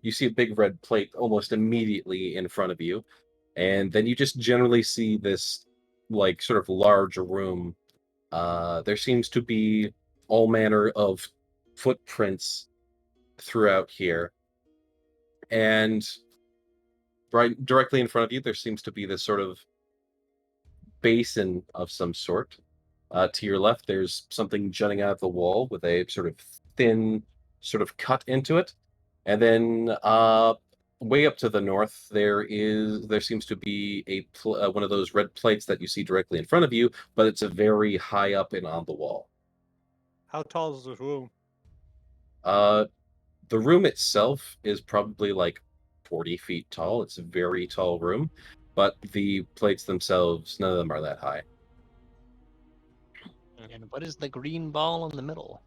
B: You see a big red plate almost immediately in front of you, and then you just generally see this, like, sort of large room. There seems to be all manner of footprints throughout here, and right directly in front of you, there seems to be this sort of basin of some sort. To your left, there's something jutting out of the wall with a sort of thin sort of cut into it. And then way up to the north, there seems to be one of those red plates that you see directly in front of you, but it's a very high up and on the wall.
C: How tall is this room?
B: Uh, the room itself is probably like 40 feet tall. It's a very tall room, but the plates themselves, none of them are that high.
D: and what is the green ball in the middle?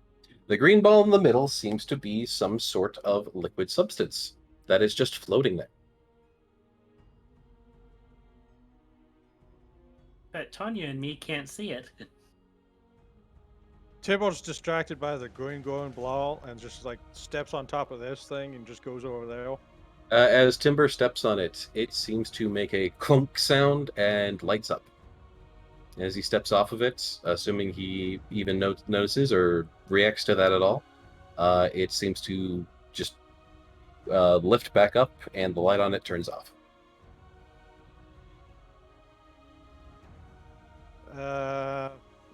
B: The green ball in the middle seems to be some sort of liquid substance that is just floating there.
E: But Tanya and me can't see it.
C: Timber's distracted by the green glowing ball and just like steps on top of this thing and just goes over there.
B: As Timber steps on it, it seems to make a clunk sound and lights up. As he steps off of it, assuming he even notices or reacts to that at all, it seems to just lift back up and the light on it turns off.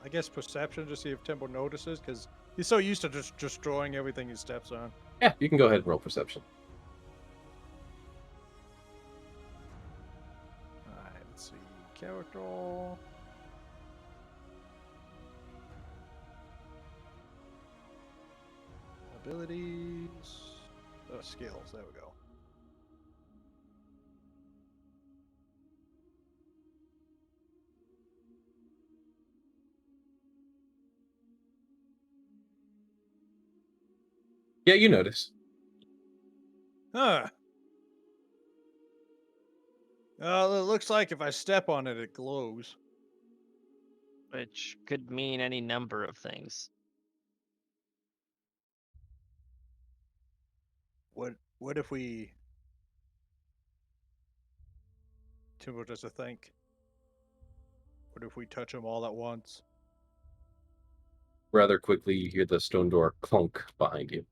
C: I guess perception to see if Timber notices, because he's so used to just destroying everything he steps on.
B: Yeah, you can go ahead and roll perception.
C: Alright, let's see. Character. Abilities. Skills. There we go.
B: Yeah, you notice.
C: Huh. It looks like if I step on it, it glows.
D: Which could mean any number of things.
C: What if we... Timber does a think. What if we touch them all at once?
B: Rather quickly, you hear the stone door clunk behind you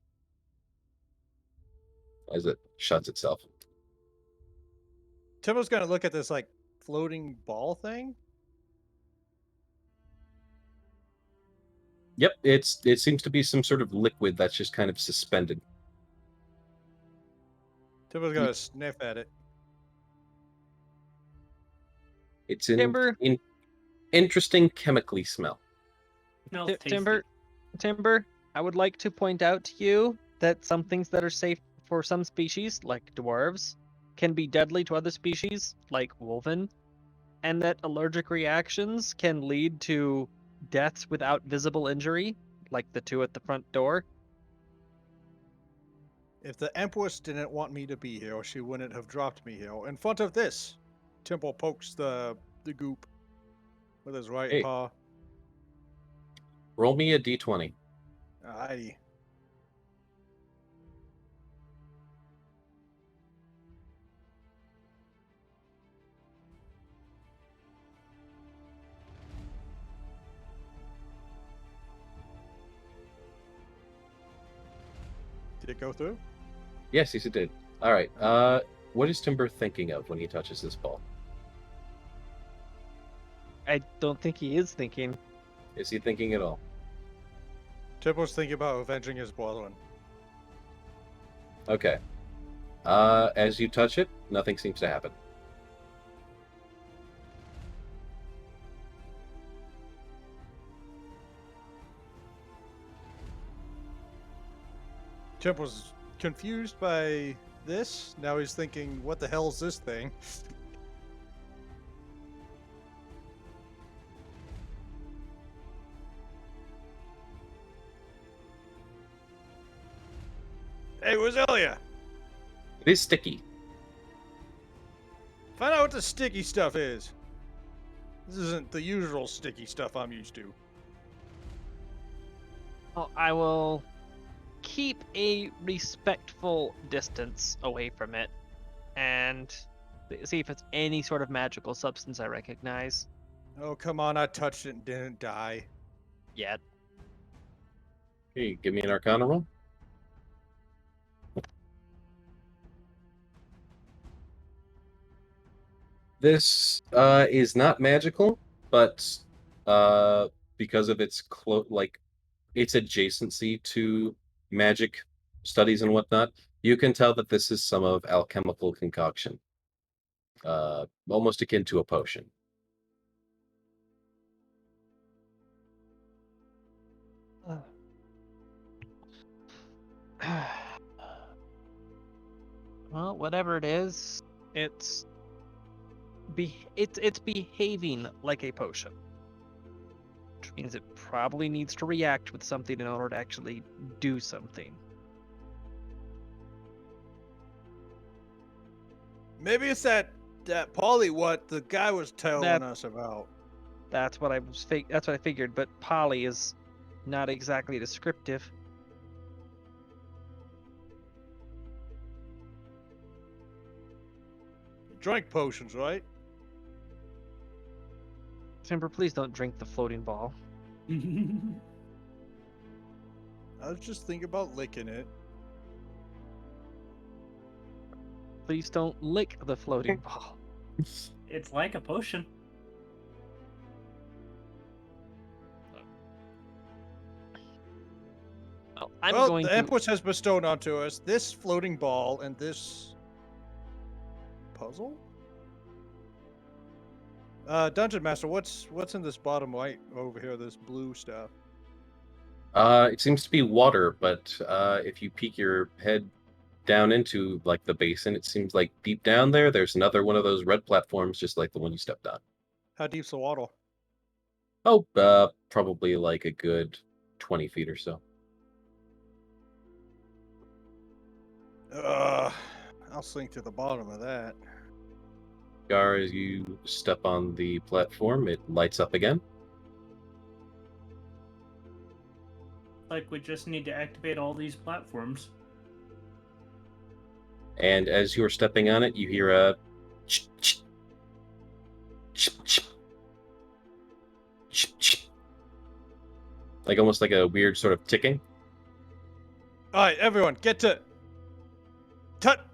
B: as it shuts itself.
C: Timber's gonna look at this like floating ball thing.
B: Yep, it seems to be some sort of liquid that's just kind of suspended.
C: Timber's gonna sniff at it.
B: It's an
D: Timber,
B: interesting chemically smell.
E: Smells tasty.
D: Timber, I would like to point out to you that some things that are safe for some species, like dwarves, can be deadly to other species, like wolven, and that allergic reactions can lead to deaths without visible injury, like the two at the front door.
C: If the Empress didn't want me to be here, she wouldn't have dropped me here. In front of this, Timber pokes the goop with his right
B: Hey.
C: paw.
B: Roll me a d20.
C: Aye. Did it go through?
B: Yes, it did. All right. What is Timber thinking of when he touches this ball?
D: I don't think he is thinking.
B: Is he thinking at all?
C: Timber's thinking about avenging his brethren.
B: Okay. As you touch it, nothing seems to happen.
C: Timp was confused by this. Now he's thinking, what the hell is this thing? Hey, where's Elia?
B: It is sticky.
C: Find out what the sticky stuff is. This isn't the usual sticky stuff I'm used to.
D: Well, I will keep a respectful distance away from it and see if it's any sort of magical substance I recognize.
C: Oh, come on, I touched it and didn't die.
D: Yet.
B: Hey, give me an Arcana roll. This is not magical, but because of its its adjacency to magic studies and whatnot, you can tell that this is some of alchemical concoction, almost akin to a potion.
D: Well, whatever it is, it's behaving like a potion, which means it probably needs to react with something in order to actually do something.
C: Maybe it's that Polly what the guy was telling
D: That-
C: us about.
D: That's what that's what I figured. But Polly is not exactly descriptive.
C: Drank potions, right?
D: Timber, please don't drink the floating ball.
C: I was just thinking about licking it.
D: Please don't lick the floating ball.
E: It's like a potion.
D: Well, I'm
C: well,
D: going
C: the
D: to.
C: Empress has bestowed onto us this floating ball and this puzzle. Dungeon Master, what's in this bottom right over here? This blue stuff.
B: It seems to be water, but if you peek your head down into like the basin, it seems like deep down there's another one of those red platforms, just like the one you stepped on.
C: How deep's the water?
B: Oh, probably like a good 20 feet or so.
C: I'll sink to the bottom of that.
B: Gar, as you step on the platform, it lights up again.
E: Like we just need to activate all these platforms.
B: And as you're stepping on it, you hear a ch ch ch ch ch ch, like almost like a weird sort of ticking.
C: All right, everyone, get to.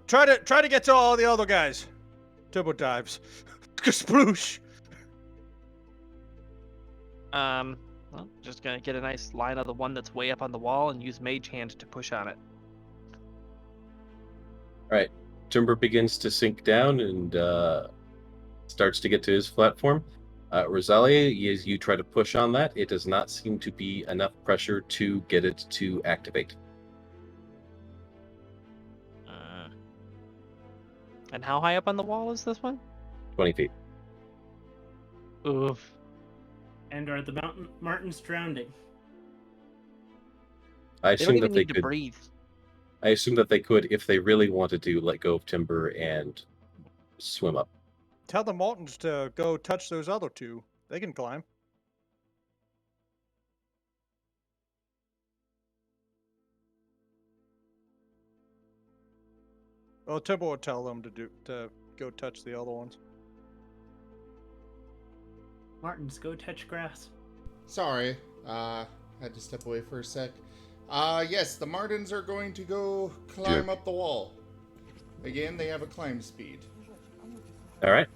C: Try to get to all the other guys. Turbo dives. Sploosh.
D: Well, just gonna get a nice line of the one that's way up on the wall and use Mage Hand to push on it.
B: Alright, Timber begins to sink down and starts to get to his platform. Rosalia, as you try to push on that, it does not seem to be enough pressure to get it to activate.
D: And how high up on the wall is this one?
B: 20 feet.
D: Oof.
E: And are the Martens drowning?
B: I
D: They don't
B: assume
D: even
B: that they
D: need to
B: could.
D: breathe.
B: I assume that they could, if they really wanted to, let go of Timber and swim up.
C: Tell the Martens to go touch those other two. They can climb. Well, Timber will tell them to go touch the other ones.
E: Martens, go touch grass.
A: Sorry, had to step away for a sec. Yes, the Martens are going to go climb
H: Duke.
A: up the wall. Again, they have a climb speed.
B: All right.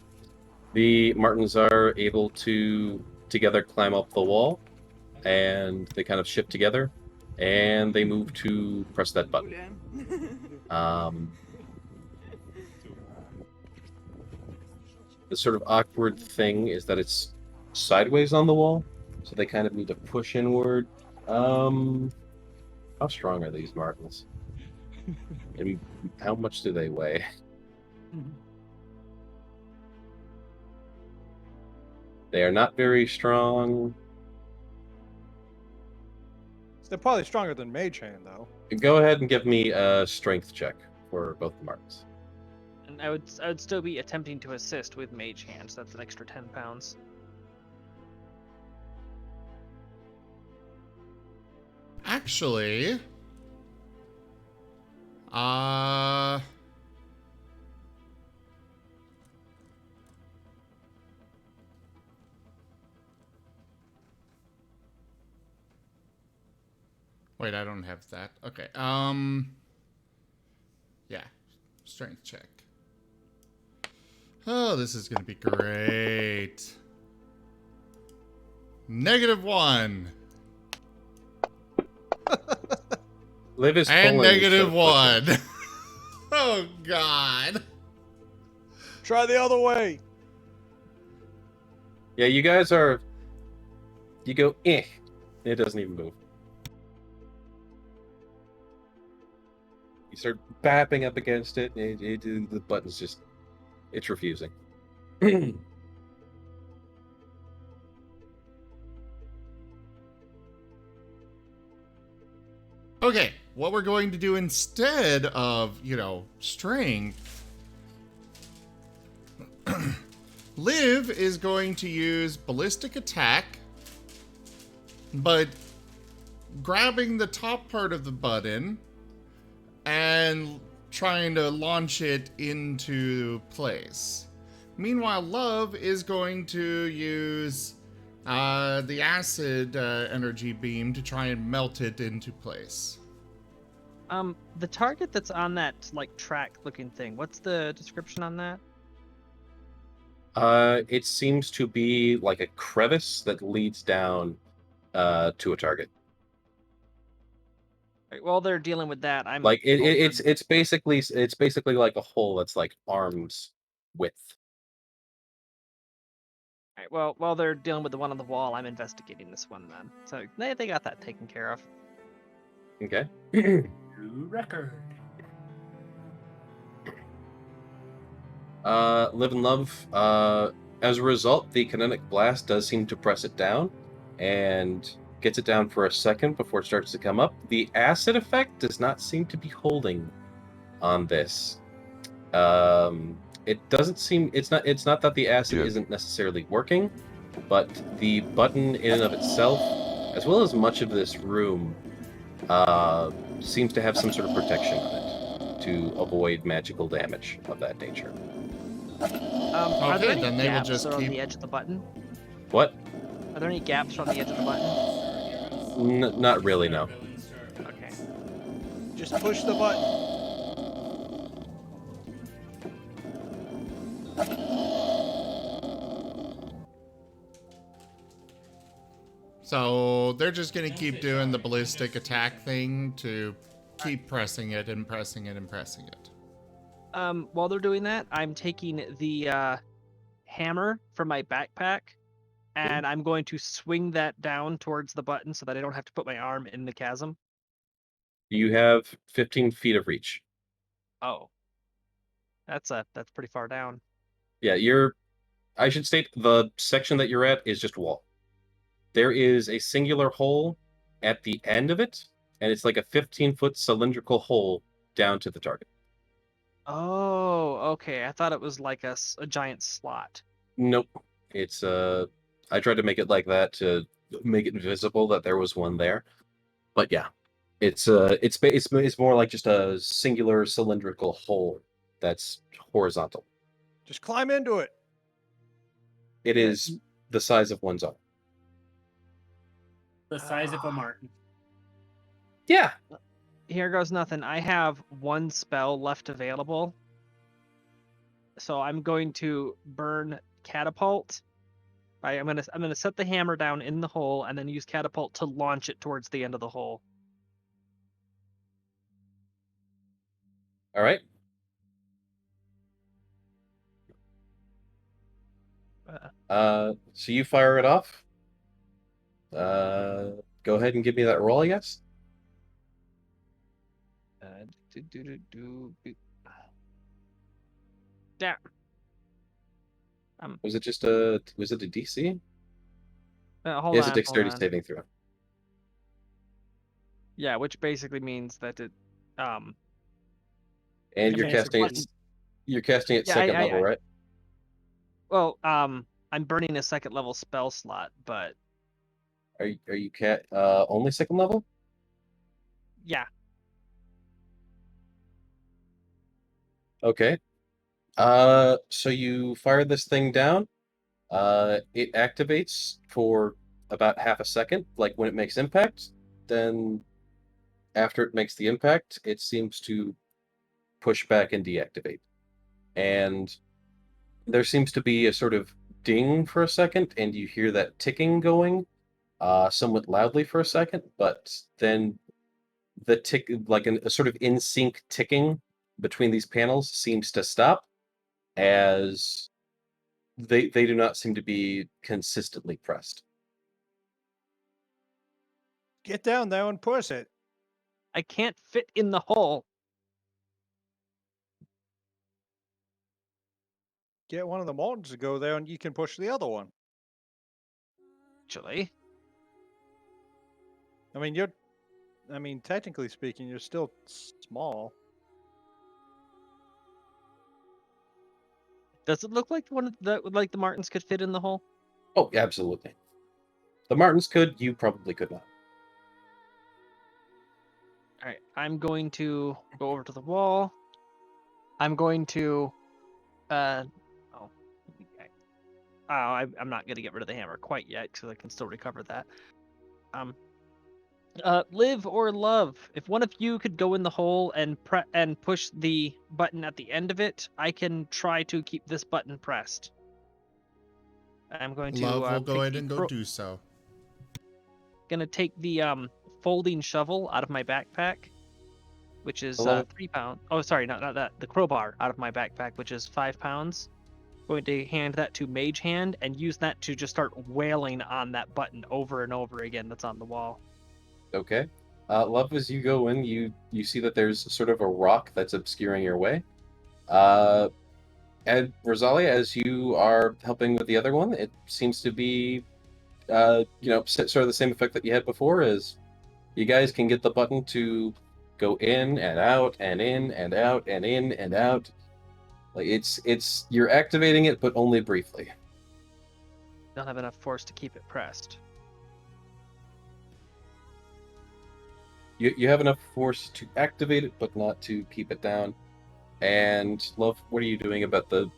B: The Martens are able to together climb up the wall, and they kind of shift together, and they move to press that button. The sort of awkward thing is that it's sideways on the wall, so they kind of need to push inward. How strong are these Martens? And how much do they weigh? They are not very strong.
C: They're probably stronger than Mage Hand, though.
B: Go ahead and give me a strength check for both the Martens.
D: And I would still be attempting to assist with Mage Hand, so that's an extra 10 pounds.
A: Actually, wait, I don't have that. Okay. Yeah. Strength check. Oh, this is going to be great. -1.
B: Liv is
A: And
B: pulling instead of pushing.
A: -1. Oh, God.
C: Try the other way.
B: Yeah, you guys are. You go, eh. It doesn't even move. You start bapping up against it, and the button's just. It's refusing.
A: Okay, what we're going to do instead of, straying, Liv is going to use ballistic attack, but grabbing the top part of the button and trying to launch it into place. Meanwhile, Love is going to use the acid energy beam to try and melt it into place.
D: The target that's on that track looking thing, what's the description on that?
B: It seems to be like a crevice that leads down to a target.
D: Right, while they're dealing with that, I'm
B: Like it's basically like a hole that's like arms width.
D: Right, well, while they're dealing with the one on the wall, I'm investigating this one then. So they got that taken care of.
B: Okay.
E: New record.
B: Live and love. As a result, the kinetic blast does seem to press it down, and gets it down for a second before it starts to come up. The acid effect does not seem to be holding on this. It doesn't seem. It's not that the acid isn't necessarily working, but the button in and of itself, as well as much of this room, seems to have some sort of protection on it to avoid magical damage of that nature.
D: Are there any
A: then they will
D: gaps
A: just
D: around
A: keep-
D: the edge of the button?
B: What?
D: Are there any gaps around the edge of the button?
B: Not really, no.
C: Okay. Just push the button.
A: So they're just going to keep doing the ballistic attack thing to keep pressing it and pressing it and pressing it.
D: While they're doing that, I'm taking the hammer from my backpack, and I'm going to swing that down towards the button so that I don't have to put my arm in the chasm.
B: You have 15 feet of reach.
D: Oh, that's pretty far down.
B: Yeah, I should state the section that you're at is just wall. There is a singular hole at the end of it, and it's like a 15-foot cylindrical hole down to the target.
D: Oh, okay. I thought it was like a giant slot.
B: Nope. It's I tried to make it like that to make it visible that there was one there. But yeah. It's more like just a singular cylindrical hole that's horizontal.
C: Just climb into it.
B: It is the size of one's arm.
E: The size of a Marten.
B: Yeah.
D: Here goes nothing. I have one spell left available. So I'm going to burn catapult. I'm gonna set the hammer down in the hole and then use catapult to launch it towards the end of the hole.
B: All right. So you fire it off. Go ahead and give me that roll, I guess.
D: Yeah.
B: Was it a DC?
D: Hold
B: It is a
D: on, hold
B: dexterity
D: on.
B: saving throw.
D: Yeah, which basically means that it
B: And
C: It
B: you're
C: means
B: casting
C: it-
B: it. You're casting it
D: Yeah,
B: second level, right?
D: well, I'm burning a second level spell slot, but
B: Are you only second level?
D: yeah.
B: Okay. So you fire this thing down. It activates for about half a second, like when it makes impact. Then, after it makes the impact, it seems to push back and deactivate. And there seems to be a sort of ding for a second, and you hear that ticking going, somewhat loudly for a second, but then the tick, like a sort of in sync ticking between these panels, seems to stop as they do not seem to be consistently pressed.
C: Get down there and push it.
D: I can't fit in the hole.
C: Get one of the Martens to go there, and you can push the other one.
D: Actually,
C: I mean, technically speaking, you're still small.
D: does it look like the Martens could fit in the hole?
B: Oh, absolutely. The Martens could, you probably could not.
D: All right, I'm going to go over to the wall. I'm going to, I'm not gonna get rid of the hammer quite yet because I can still recover that. Live or love. If one of you could go in the hole and push the button at the end of it, I can try to keep this button pressed. I'm going to
A: Love will go
D: take
A: ahead
D: the
A: and go do so.
D: gonna take the folding shovel out of my backpack, which is
B: Hello?
D: 3 pounds. Oh, sorry, not that. The crowbar out of my backpack, which is 5 pounds. Going to hand that to Mage Hand and use that to just start wailing on that button over and over again that's on the wall.
B: Okay. Love, as you go in, you see that there's sort of a rock that's obscuring your way. And Rosalia, as you are helping with the other one, it seems to be, sort of the same effect that you had before. Is you guys can get the button to go in and out and in and out and in and out. Like it's you're activating it, but only briefly.
D: Don't have enough force to keep it pressed.
B: You have enough force to activate it, but not to keep it down. And Love, what are you doing about the?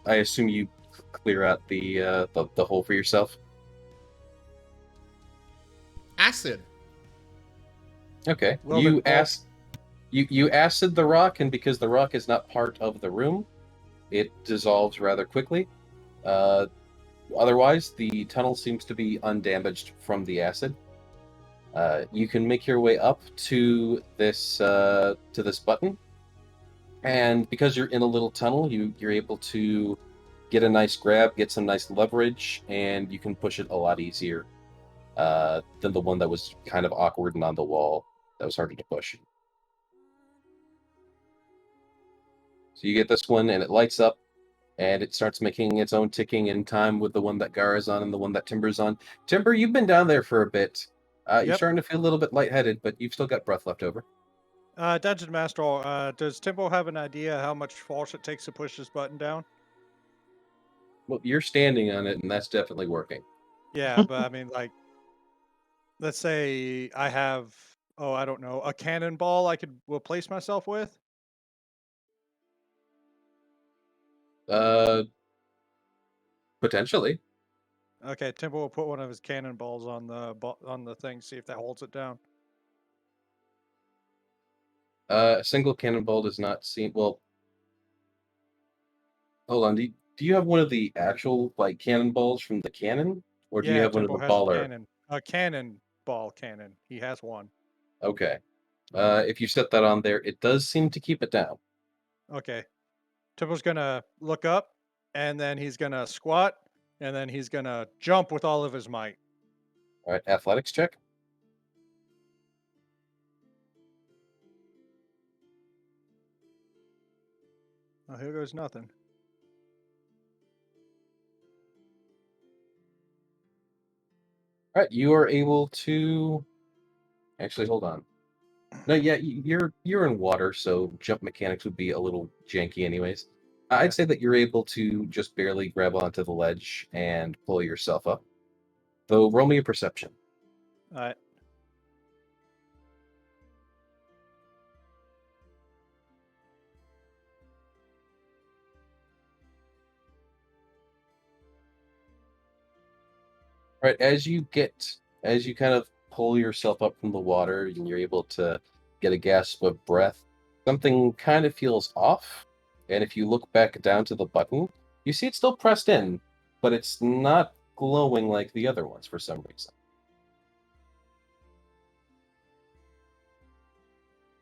B: I assume you clear out the hole for yourself.
A: Acid.
B: Okay.
C: Well,
B: you
C: then,
B: asked. You acid the rock, and because the rock is not part of the room, it dissolves rather quickly. Otherwise, the tunnel seems to be undamaged from the acid. You can make your way up to this button, and because you're in a little tunnel, you're able to get a nice grab, get some nice leverage, and you can push it a lot easier than the one that was kind of awkward and on the wall that was harder to push. So you get this one, and it lights up, and it starts making its own ticking in time with the one that Gar is on and the one that Timber's on. Timber, you've been down there for a bit. You're
C: Yep.
B: starting to feel a little bit lightheaded, but you've still got breath left over.
C: Dungeon Master, does Timbo have an idea how much force it takes to push this button down?
B: Well, you're standing on it, and that's definitely working.
C: Yeah, but I mean, like, let's say I have, I don't know, a cannonball I could replace myself with.
B: Potentially.
C: Okay, Timbo will put one of his cannonballs on the thing, see if that holds it down.
B: A single cannonball does not seem well. Hold on. Do you have one of the actual like cannonballs from the cannon, or do you
C: Yeah,
B: have one of the
C: Temple has a
B: baller?
C: cannon. A cannonball cannon. He has one.
B: Okay. If you set that on there, it does seem to keep it down.
C: Okay. Temple's gonna look up, and then he's gonna squat, and then he's gonna jump with all of his might.
B: All right. Athletics check.
C: Oh, here goes nothing.
B: All right. You are able to. Actually, hold on. No, yeah, you're in water, so jump mechanics would be a little janky, anyways.
C: Yeah.
B: I'd say that you're able to just barely grab onto the ledge and pull yourself up. Though, roll me a perception.
C: All right.
B: All right, as you kind of pull yourself up from the water and you're able to get a gasp of breath, something kind of feels off. And if you look back down to the button, you see it's still pressed in, but it's not glowing like the other ones for some reason.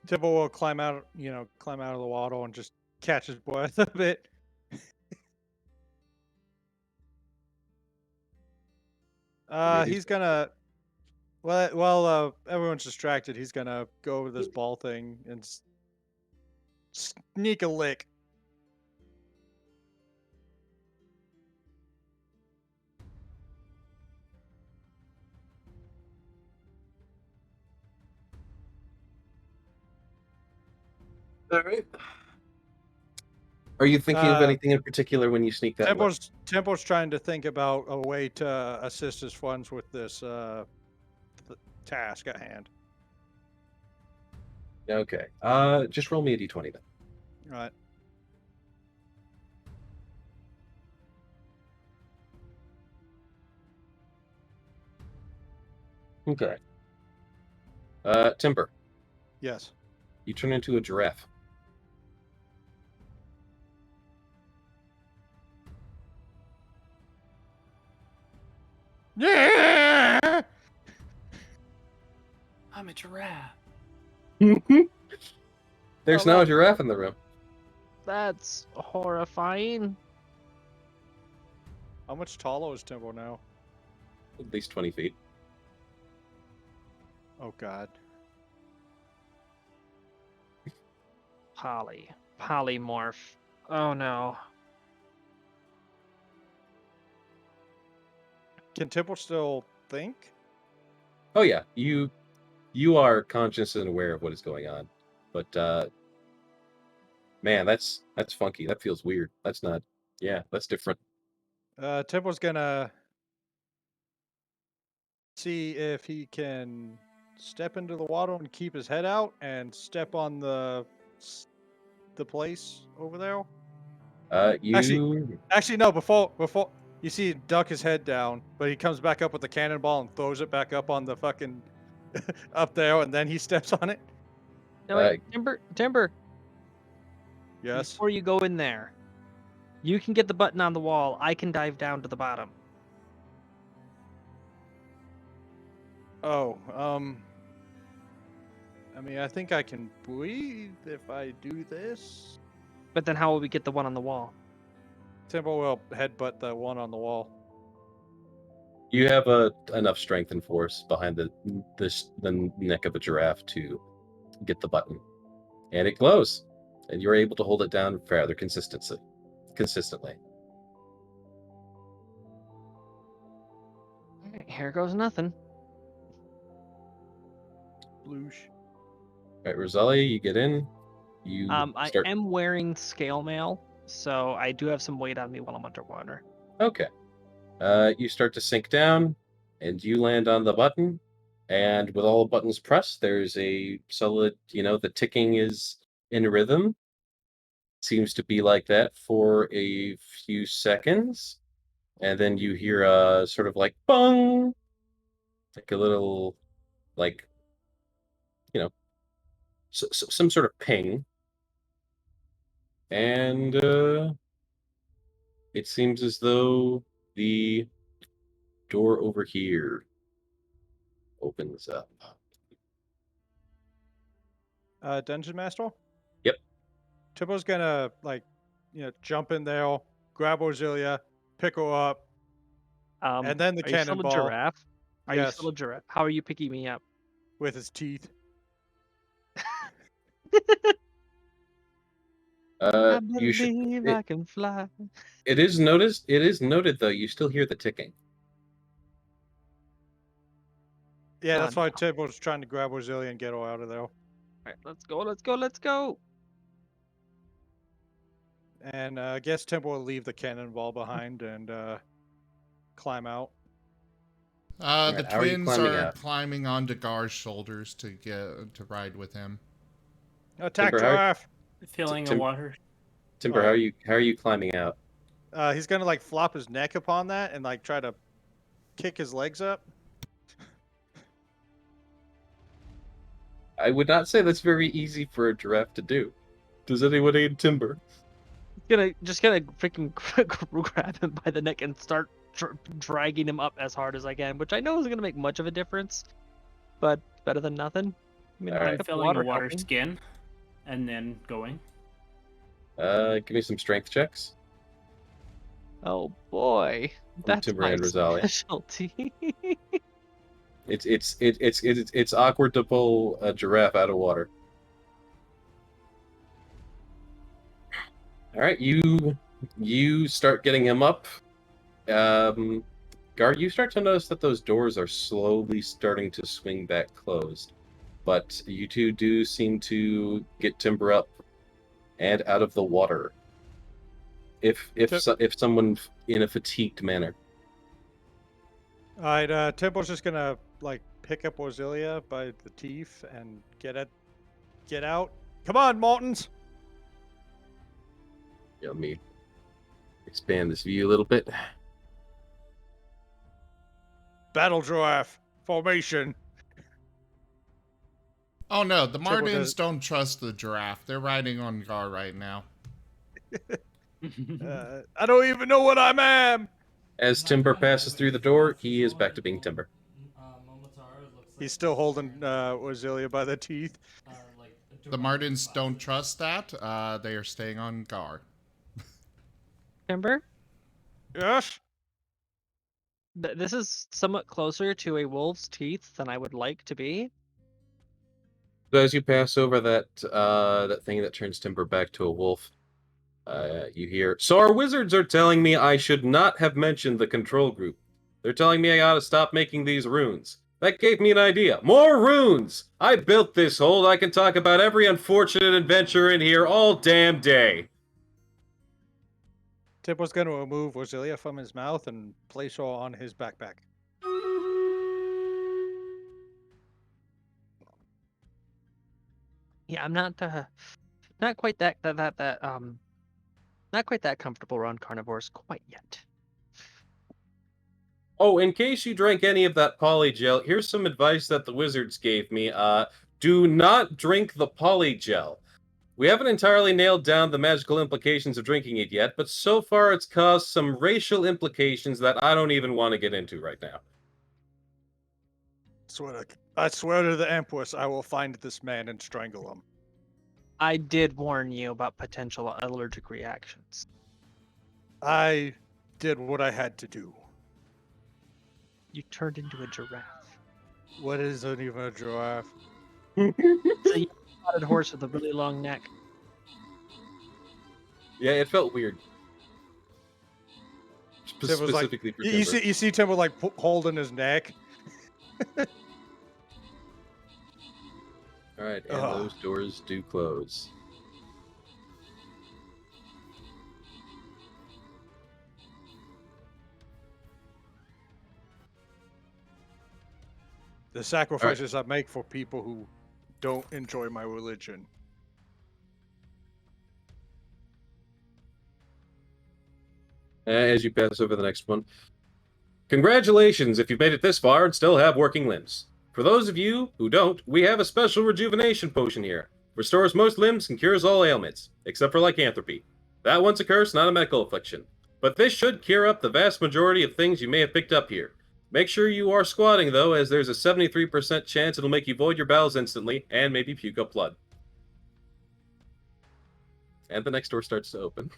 C: Temple will climb out of the water and just catch his breath a bit.
B: Maybe
C: He's gonna. Well, everyone's distracted. He's gonna go over this ball thing and sneak a lick.
B: All right. Are you thinking of
C: Uh,
B: anything in particular when you sneak that lick?
C: Temple's trying to think about a way to assist his friends with this task at hand.
B: Okay. Just roll me a d20 then.
C: All right.
B: Okay. Timber,
C: Yes.
B: you turn into a giraffe.
C: Yeah.
E: I'm a giraffe.
B: There's
D: Oh,
B: now
D: no.
B: a giraffe in the room.
D: That's horrifying.
C: How much taller is Temple now?
B: At least 20 feet.
C: Oh God.
D: Polymorph. Oh no.
C: Can Temple still think?
B: Oh yeah, you are conscious and aware of what is going on, but man, that's funky. That feels weird. That's not. Yeah, that's different.
C: Temple's gonna see if he can step into the water and keep his head out and step on the place over there.
B: You
C: Actually, no. Before you see him duck his head down, but he comes back up with the cannonball and throws it back up on the fucking up there, and then he steps on it.
D: No wait, Timber.
C: Yes.
D: Before you go in there, you can get the button on the wall. I can dive down to the bottom.
C: Oh, I mean, I think I can breathe if I do this.
D: But then how will we get the one on the wall?
C: Temple will headbutt the one on the wall.
B: you have enough strength and force behind the neck of a giraffe to get the button, and it glows, and you're able to hold it down rather consistently.
D: Alright, here goes nothing.
C: Bloosh.
B: All right, Rosalia, you get in. You
D: I
B: start.
D: am wearing scale mail, so I do have some weight on me while I'm underwater.
B: Okay. You start to sink down, and you land on the button. And with all the buttons pressed, there's a solid, the ticking is in rhythm. Seems to be like that for a few seconds. And then you hear a sort of like bung, like a little, like, you know, some sort of ping, and it seems as though the door over here opens up.
C: Dungeon Master?
B: Yep.
C: Timbo's gonna, like, jump in there, grab Osilia, pick her up, and then the
D: Are you still a
C: cannonball.
D: giraffe? Are you
C: Yes.
D: still a giraffe? How are you picking me up?
C: With his teeth.
D: I
B: You should.
D: believe I can fly.
B: It is noted though. You still hear the ticking.
C: Yeah,
D: Come
C: that's
D: on
C: why
D: now.
C: Timbo's trying to grab Osilia and get her out of there.
D: All right, let's go. Let's go. Let's go.
C: And I guess Timbo will leave the cannonball behind and climb out.
A: The
B: Alright, how are you
A: twins
B: climbing
A: are
B: out?
A: climbing onto Gar's shoulders to ride with him.
C: Attack
B: Timber, how-
C: giraffe!
E: Filling the
B: Tim-
E: water.
B: Timber, how are you climbing out?
C: He's gonna like flop his neck upon that and like try to kick his legs up.
B: I would not say that's very easy for a giraffe to do. Does anyone aid Timber?
D: Just gonna freaking grab him by the neck and start dragging him up as hard as I can, which I know isn't gonna make much of a difference, but better than nothing. I mean,
B: All right.
D: if the
E: Filling the water
D: helping.
E: skin. And then going.
B: Give me some strength checks.
D: Oh boy, that's
B: Timber
D: my
B: and Rosalia.
D: specialty.
B: It's awkward to pull a giraffe out of water. All right, you start getting him up. Gar, you start to notice that those doors are slowly starting to swing back closed, but you two do seem to get Timber up and out of the water. If someone in a fatigued manner.
C: Alright, Timbo's just gonna like pick up Osilia by the teeth and get out. Come on, Martens!
B: Yeah, let me expand this view a little bit.
C: Battle giraffe formation.
A: Oh no, the
C: Timber
A: Martens
C: does-
A: don't trust the giraffe. They're riding on Gar right now.
C: I don't even know what I am.
B: As Timber passes through the door, he is back to being Timber.
C: He's still holding Osilia by the teeth.
A: The Martens don't trust that. They are staying on Gar.
D: Timber,
C: Yes.
D: this is somewhat closer to a wolf's teeth than I would like to be.
B: So as you pass over that thing that turns Timber back to a wolf, you hear, "So our wizards are telling me I should not have mentioned the control group. They're telling me I ought to stop making these runes. That gave me an idea. More runes! I built this hold. I can talk about every unfortunate adventure in here all damn day."
C: Timbo's gonna remove Osilia from his mouth and place her on his backpack.
D: Yeah, I'm not quite not quite that comfortable around carnivores quite yet.
B: Oh, in case you drank any of that polygel, here's some advice that the wizards gave me. Do not drink the polygel. We haven't entirely nailed down the magical implications of drinking it yet, but so far it's caused some racial implications that I don't even want to get into right now.
C: I swear to the Empress, I will find this man and strangle him.
D: I did warn you about potential allergic reactions.
C: I did what I had to do.
D: You turned into a giraffe.
C: What isn't even a giraffe?
D: So you spotted horse with a really long neck.
B: Yeah, it felt weird.
C: Timber's like-
B: Specifically for
C: You
B: Timber.
C: see Timber like holding his neck.
B: All right, and
C: Ugh.
B: those doors do close.
C: The sacrifices I make for people who don't enjoy my religion.
B: As you pass over the next one. Congratulations if you've made it this far and still have working limbs. For those of you who don't, we have a special rejuvenation potion here. Restores most limbs and cures all ailments, except for lycanthropy. That one's a curse, not a medical affliction. But this should cure up the vast majority of things you may have picked up here. Make sure you are squatting, though, as there's a 73% chance it'll make you void your bowels instantly, and maybe puke up blood. And the next door starts to open.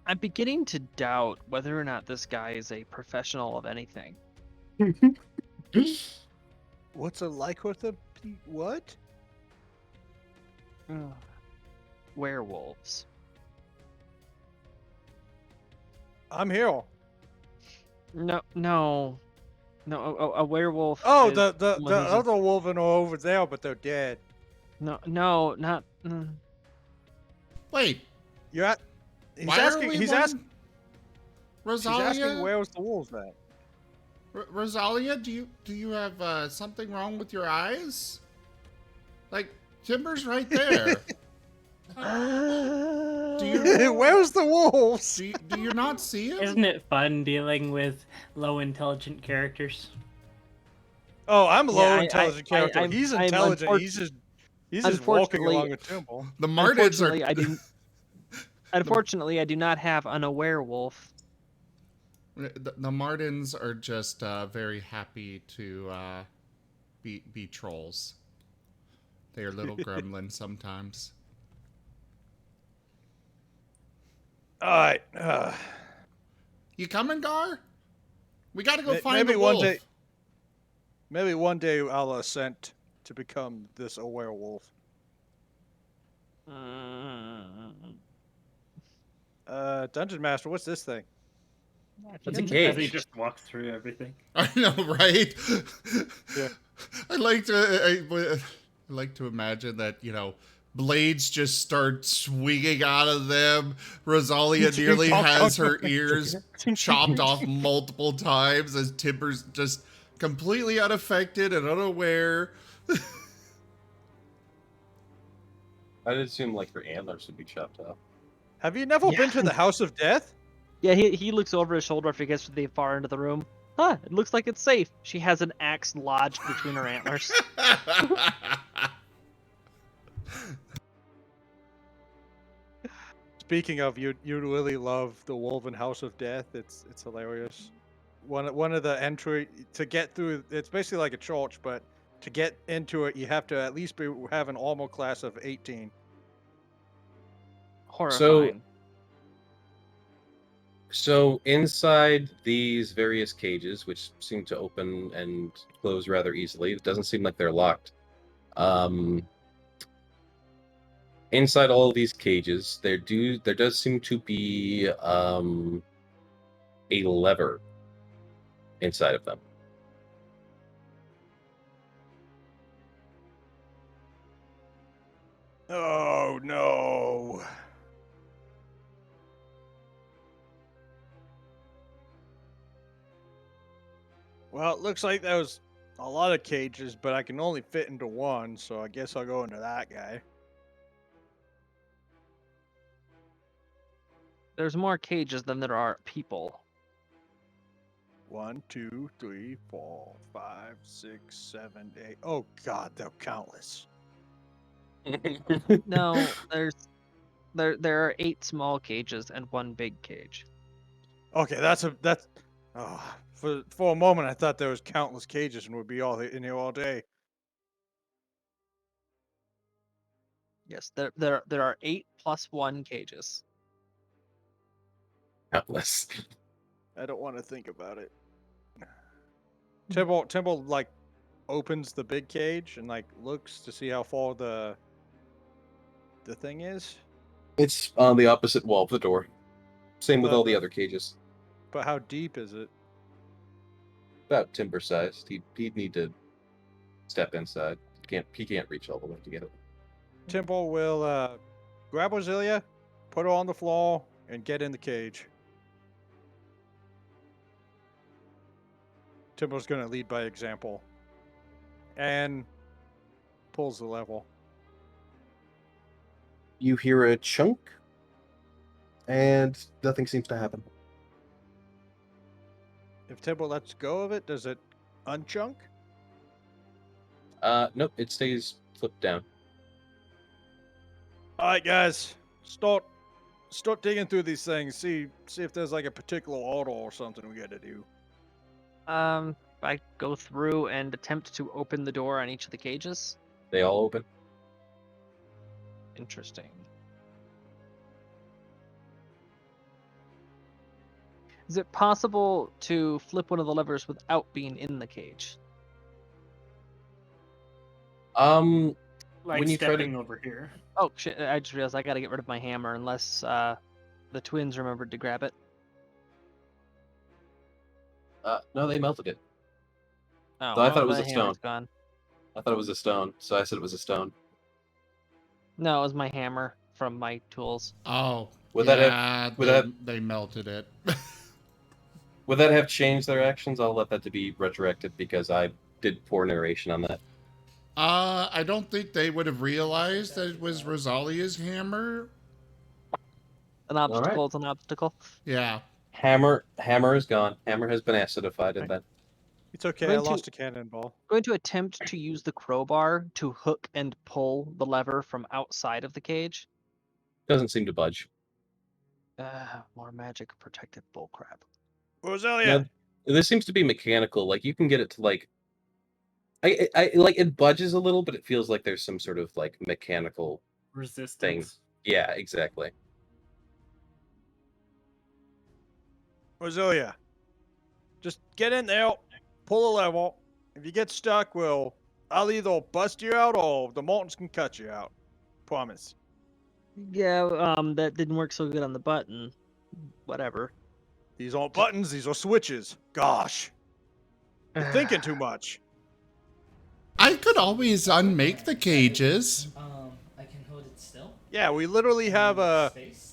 D: I'm beginning to doubt whether or not this guy is a professional of anything.
C: What's it like with a what?
D: Werewolves.
C: I'm here.
D: No. A werewolf.
C: Oh,
D: is
C: the
D: someone who's a-
C: other wolven are over there, but they're dead.
D: No, not.
A: Wait,
C: You're at. He's
A: why
C: asking.
A: are we
C: He's
A: one-
C: asking. He's asking
A: Rosalia?
C: where was the wolves at?
A: Rosalia, do you have something wrong with your eyes? Like, Timber's right there. Do you
C: Where's the wolves?
A: do you not see him?
E: Isn't it fun dealing with low intelligent characters?
C: Oh, I'm a
D: Yeah,
C: low intelligent character. He's
D: I'm
C: intelligent. He's just walking
D: unfortunately-
C: along with Timble.
A: The Martens are.
D: Unfortunately, I do not have an a werewolf.
A: The Martens are just very happy to be trolls. They are little gremlins sometimes.
C: All right.
A: You coming, Gar? We gotta go find
C: maybe
A: the
C: one
A: wolf.
C: day. Maybe one day I'll ascent to become this werewolf. Dungeon Master, what's this thing?
B: That's a
E: As he
B: cage.
E: just walks through everything.
A: I know, right?
C: Yeah.
A: I like to imagine that, blades just start swinging out of them. Rosalia nearly has her ears chopped off multiple times as Timber's just completely unaffected and unaware.
B: I'd assume like her antlers would be chopped off.
C: Have you never been to the House of Death?
D: Yeah, he looks over his shoulder if he gets to the far end of the room. Huh, it looks like it's safe. She has an axe lodged between her antlers.
C: Speaking of, you really love the Woven House of Death. It's hilarious. One of the entry to get through. It's basically like a church, but to get into it, you have to at least have an armor class of 18.
D: Horrifying.
B: So inside these various cages, which seem to open and close rather easily, it doesn't seem like they're locked. Inside all of these cages, there does seem to be a lever inside of them.
C: Oh no! Well, it looks like there was a lot of cages, but I can only fit into one, so I guess I'll go into that guy.
D: There's more cages than there are people.
C: 1, 2, 3, 4, 5, 6, 7, 8. Oh God, they're countless.
D: No, there are 8 small cages and 1 big cage.
C: Okay, that's. Oh, for a moment, I thought there was countless cages and would be all in here all day.
D: Yes, there are 8 plus 1 cages.
B: Countless.
C: I don't want to think about it. Timble like opens the big cage and like looks to see how far the thing is.
B: It's on the opposite wall of the door. Same with all the
C: Uh,
B: other cages.
C: But how deep is it?
B: About timber sized. He'd need to step inside. He can't reach all the way to get it.
C: Timble will grab Rosalia, put her on the floor, and get in the cage. Timble's gonna lead by example. And pulls the level.
B: You hear a chunk, and nothing seems to happen.
C: If Timble lets go of it, does it unchunk?
B: Nope, it stays flipped down.
C: All right, guys, start digging through these things. See if there's like a particular order or something we got to do.
D: I go through and attempt to open the door on each of the cages.
B: They all open.
D: Interesting. Is it possible to flip one of the levers without being in the cage?
B: When
E: Like
B: you try to
E: stepping over here.
D: Oh shit! I just realized I gotta get rid of my hammer unless the twins remembered to grab it.
B: no, they melted it.
D: Oh,
B: So I
D: well,
B: thought it was
D: the
B: a
D: hammer's
B: stone.
D: gone.
B: I thought it was a stone, so I said it was a stone.
D: No, it was my hammer from my tools.
A: Oh,
B: Would that have-
A: yeah,
B: would
A: they,
B: that-
A: they melted it.
B: Would that have changed their actions? I'll let that to be retroactive because I did poor narration on that.
A: I don't think they would have realized that it was Rosalia's hammer.
D: An obstacle is an obstacle.
A: Yeah.
B: Hammer is gone. Hammer has been acidified in that.
C: It's okay. I
D: Going to-
C: lost a cannonball.
D: Going to attempt to use the crowbar to hook and pull the lever from outside of the cage.
B: Doesn't seem to budge.
D: More magic protected bullcrap.
C: Rosalia,
B: Now, this seems to be mechanical. Like you can get it to like. I like it budges a little, but it feels like there's some sort of like mechanical.
E: Resistance.
B: Yeah, exactly.
C: Rosalia, just get in there, pull a lever. If you get stuck, I'll either bust you out or the Martens can cut you out. Promise.
D: Yeah, that didn't work so good on the button. Whatever.
C: These aren't buttons, these are switches. Gosh. You're thinking too much.
A: I could always unmake the cages.
F: I can hold it still.
C: Yeah, we literally have a.
F: Space.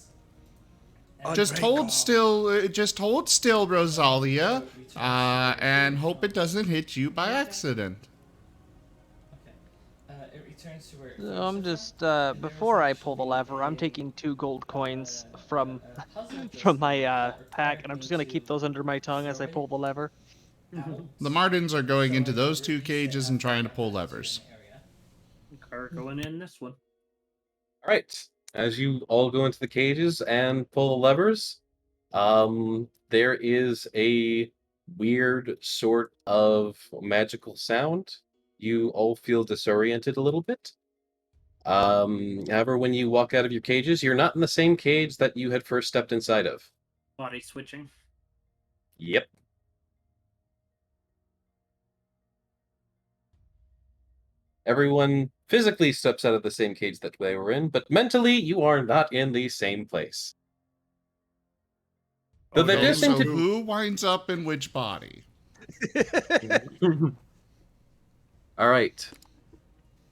A: Just hold still, Rosalia, and hope it doesn't hit you by accident.
F: Okay. It returns to where. It
D: So
F: came
D: I'm
F: from,
D: just
F: and there
D: before
F: was
D: I pull the
F: actually
D: lever, I'm
F: a-
D: taking 2 gold coins from
F: puzzle just
D: from my
F: that
D: pack,
F: required
D: and I'm
F: me
D: just gonna
F: to
D: keep those under my tongue as I
F: throw
D: pull
F: it
D: the lever.
F: out.
A: The Martens are going
F: So
A: into
F: in
A: those
F: order
A: 2
F: to
A: cages
F: set
A: and
F: up
A: trying to
F: a
A: pull
F: certain
A: levers.
F: area.
E: Car going in this one.
B: All right. As you all go into the cages and pull the levers, there is a weird sort of magical sound. You all feel disoriented a little bit. However, when you walk out of your cages, you're not in the same cage that you had first stepped inside of.
E: Body switching.
B: Yep. Everyone physically steps out of the same cage that they were in, but mentally, you are not in the same place. Though
C: Oh,
B: there
C: no,
B: does seem
A: So
B: to
A: who winds up in which body?
B: All right.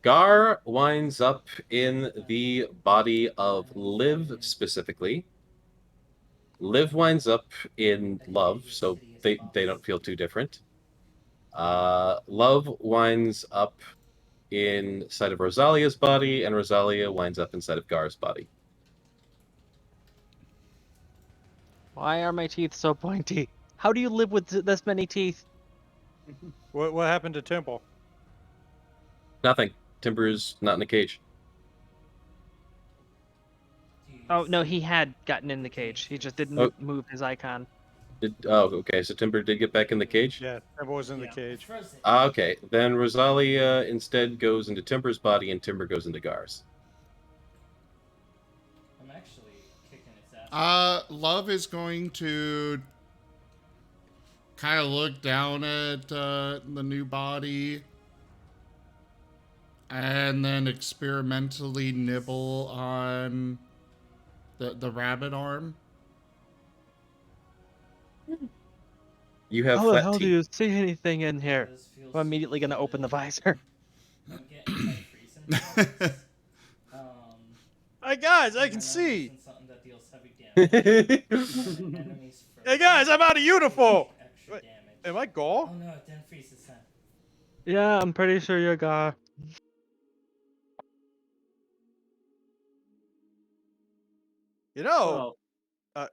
B: Gar winds up in the body of Liv specifically. Liv winds up in Love, so they don't feel too different. Love winds up inside of Rosalia's body, and Rosalia winds up inside of Gar's body.
D: Why are my teeth so pointy? How do you live with this many teeth?
C: What happened to Temple?
B: Nothing. Timber is not in a cage.
F: Do you
D: Oh no,
F: see-
D: he had gotten in the cage. He just didn't
B: Oh.
D: move his icon.
B: Okay, so Timber did get back in the cage?
C: Yeah, Temple was in the
F: Yeah,
C: cage.
F: frozen.
B: Okay, then Rosalia instead goes into Timber's body, and Timber goes into Gar's.
F: I'm actually kicking its ass.
A: Love is going to kind of look down at the new body and then experimentally nibble on the rabbit arm.
B: You have
D: How the
B: flat
D: hell do
B: teeth.
D: you see anything in here?
F: This feels
D: I'm immediately gonna open the visor.
F: I'm getting like freezing powers.
C: Hey guys, I
F: and
C: can
F: then I'm
C: see.
F: using something that deals heavy damage. And enemies for
C: Hey guys, I'm out of uniform.
F: extra
C: Wait,
F: damage.
C: Am I Gaul?
F: Oh no, it didn't freeze this time.
D: Yeah, I'm pretty sure you're Gar.
C: You know,
E: Well,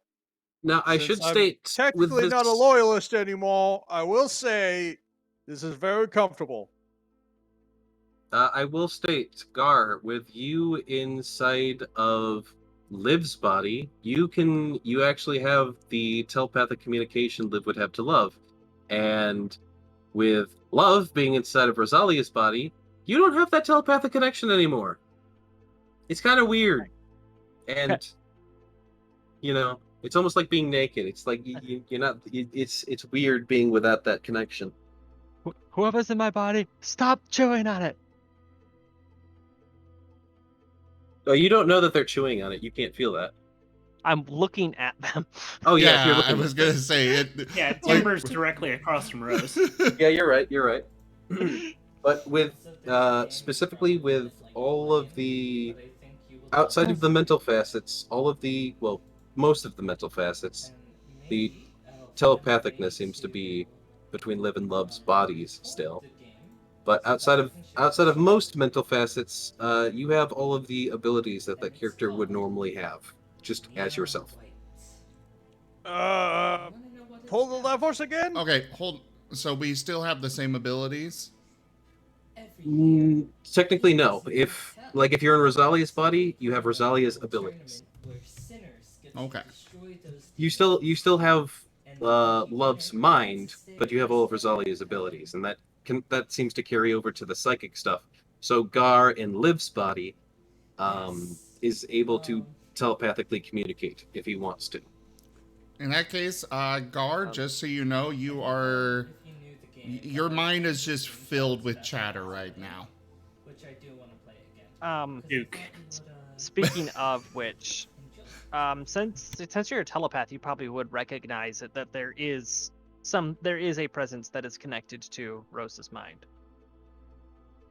B: Now, I
C: Since
B: should
C: I'm
B: state
C: technically
B: with
C: not a
B: this-
C: loyalist anymore, I will say this is very comfortable.
B: I will state, Gar, with you inside of Liv's body, you actually have the telepathic communication Liv would have to Love. And with Love being inside of Rosalia's body, you don't have that telepathic connection anymore. It's kind of weird. And it's almost like being naked. It's like you're not. It's weird being without that connection.
D: Whoever's in my body, stop chewing on it.
B: Oh, you don't know that they're chewing on it. You can't feel that.
D: I'm looking at them.
B: Oh yeah, if you're
A: Yeah,
B: looking
A: I was
B: at
A: gonna
B: them.
A: say it.
E: Yeah, Timber's directly across from Rose.
B: Yeah, you're right. But with specifically with all of the outside of the mental facets, most of the mental facets, the telepathicness seems to be between Liv and Love's bodies still. But outside of most mental facets, you have all of the abilities that that character would normally have, just as yourself.
C: Pull the levers again?
A: Okay, hold. So we still have the same abilities?
B: Technically, no. If you're in Rosalia's body, you have Rosalia's abilities.
A: Okay.
B: You still have Love's mind, but you have all of Rosalia's abilities, and that seems to carry over to the psychic stuff. So Gar in Liv's body is able to telepathically communicate if he wants to.
A: In that case, Gar, just so you know, your mind is just filled with chatter right now.
F: Which I do want to play again.
E: Duke.
D: Speaking of which, since you're a telepath, you probably would recognize it that there is a presence that is connected to Rose's mind.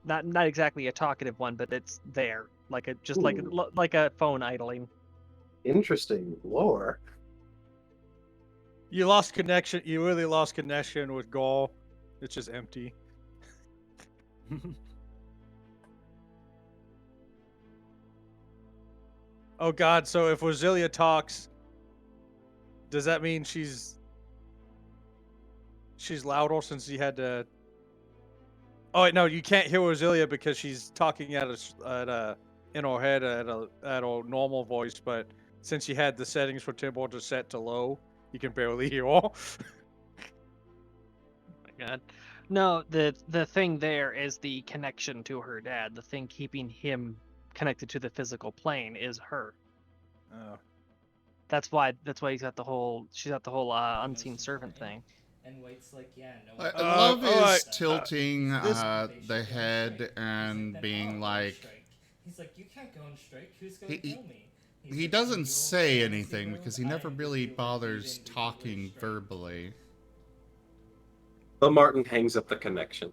D: Not exactly a talkative one, but it's there, like a phone idling.
B: Interesting lore.
C: You lost connection. You really lost connection with Gaul. It's just empty. Oh God! So if Rosalia talks, does that mean she's louder since you had to? Oh wait, no, you can't hear Rosalia because she's talking in her head at a normal voice. But since you had the settings for Timber to set to low, you can barely hear all.
D: God. No, the thing there is the connection to her dad. The thing keeping him connected to the physical plane is her.
C: Oh.
D: That's why she's got the whole unseen servant thing.
F: And White's like, yeah, no.
A: Love is
C: alright,
A: tilting
C: this-
A: the head and being like,
F: He's like, you can't go on strike. Who's going to kill me?
A: he doesn't say anything because he never really bothers talking verbally.
B: The Marten hangs up the connection.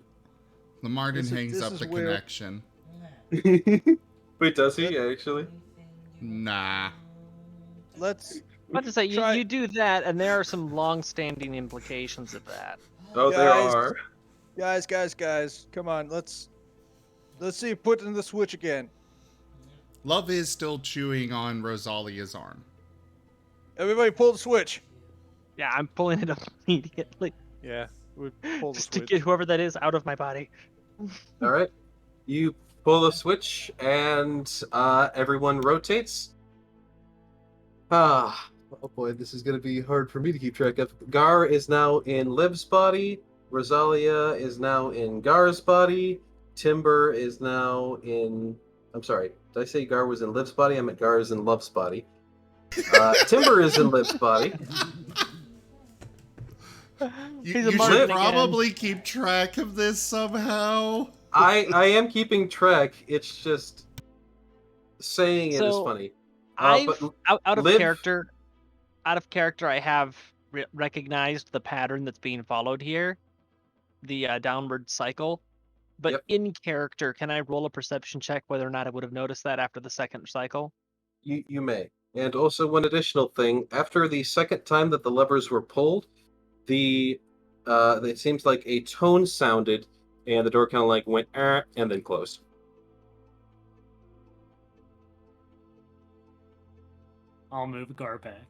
A: The Marten
C: This is-
A: hangs
C: this
A: up
C: is
A: the
C: weird.
A: connection.
B: Wait, does he actually?
A: Nah.
C: Let's
D: But to say
C: Try-
D: you do that, and there are some long-standing implications of that.
B: Oh, there
C: Guys.
B: are.
C: guys, come on. Let's see. Put in the switch again.
A: Love is still chewing on Rosalia's arm.
C: Everybody, pull the switch.
D: Yeah, I'm pulling it up immediately
C: Yeah, we pull the
D: just to
C: switch.
D: get whoever that is out of my body.
B: All right. You pull the switch, and everyone rotates. Oh boy, this is going to be hard for me to keep track of. Gar is now in Liv's body. Rosalia is now in Gar's body. Timber is now in... I'm sorry, did I say Gar was in Liv's body? I meant Gar is in Love's body. Timber is in Liv's body.
A: You
D: He's a
A: should
D: Marten
A: probably keep track of this somehow.
B: I am keeping track. It's just saying it is
D: So,
B: funny.
D: I've
B: But
D: out of
B: Liv-
D: character, I have recognized the pattern that's being followed here, the downward cycle. But
B: Yep.
D: in character, can I roll a perception check whether or not I would have noticed that after the second cycle?
B: You may. And also one additional thing, after the second time that the levers were pulled, it seems like a tone sounded, and the door kind of like went and then closed.
E: I'll move Gar back.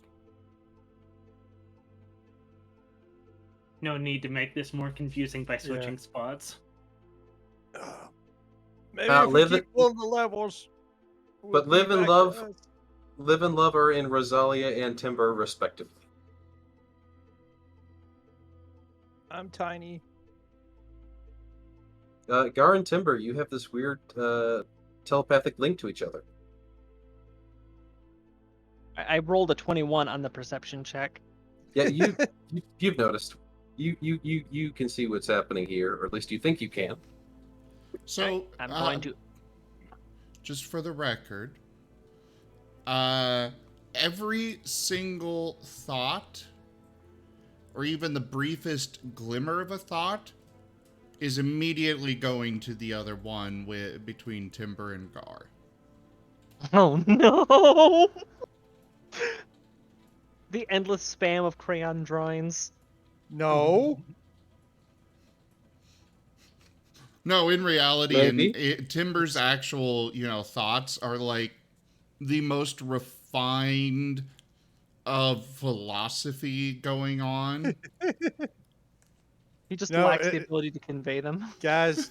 E: No need to make this more confusing by switching spots.
C: Maybe if we
B: live
C: keep
B: it-
C: pulling the levels.
B: But
C: we'll
B: live
C: be
B: and
C: back to
B: love.
C: us.
B: Live and love are in Rosalia and Timber, respectively.
C: I'm tiny.
B: Gar and Timber, you have this weird telepathic link to each other.
D: I rolled a 21 on the perception check.
B: Yeah, you've noticed. You can see what's happening here, or at least you think you can.
A: So
D: I'm going to.
A: just for the record, every single thought, or even the briefest glimmer of a thought, is immediately going to the other one between Timber and Gar.
D: Oh no! The endless spam of crayon drawings.
C: No.
A: No, in reality,
B: Maybe.
A: Timber's actual, thoughts are like the most refined of philosophy going on.
D: He just
C: No,
D: lacks the ability to convey them.
C: guys,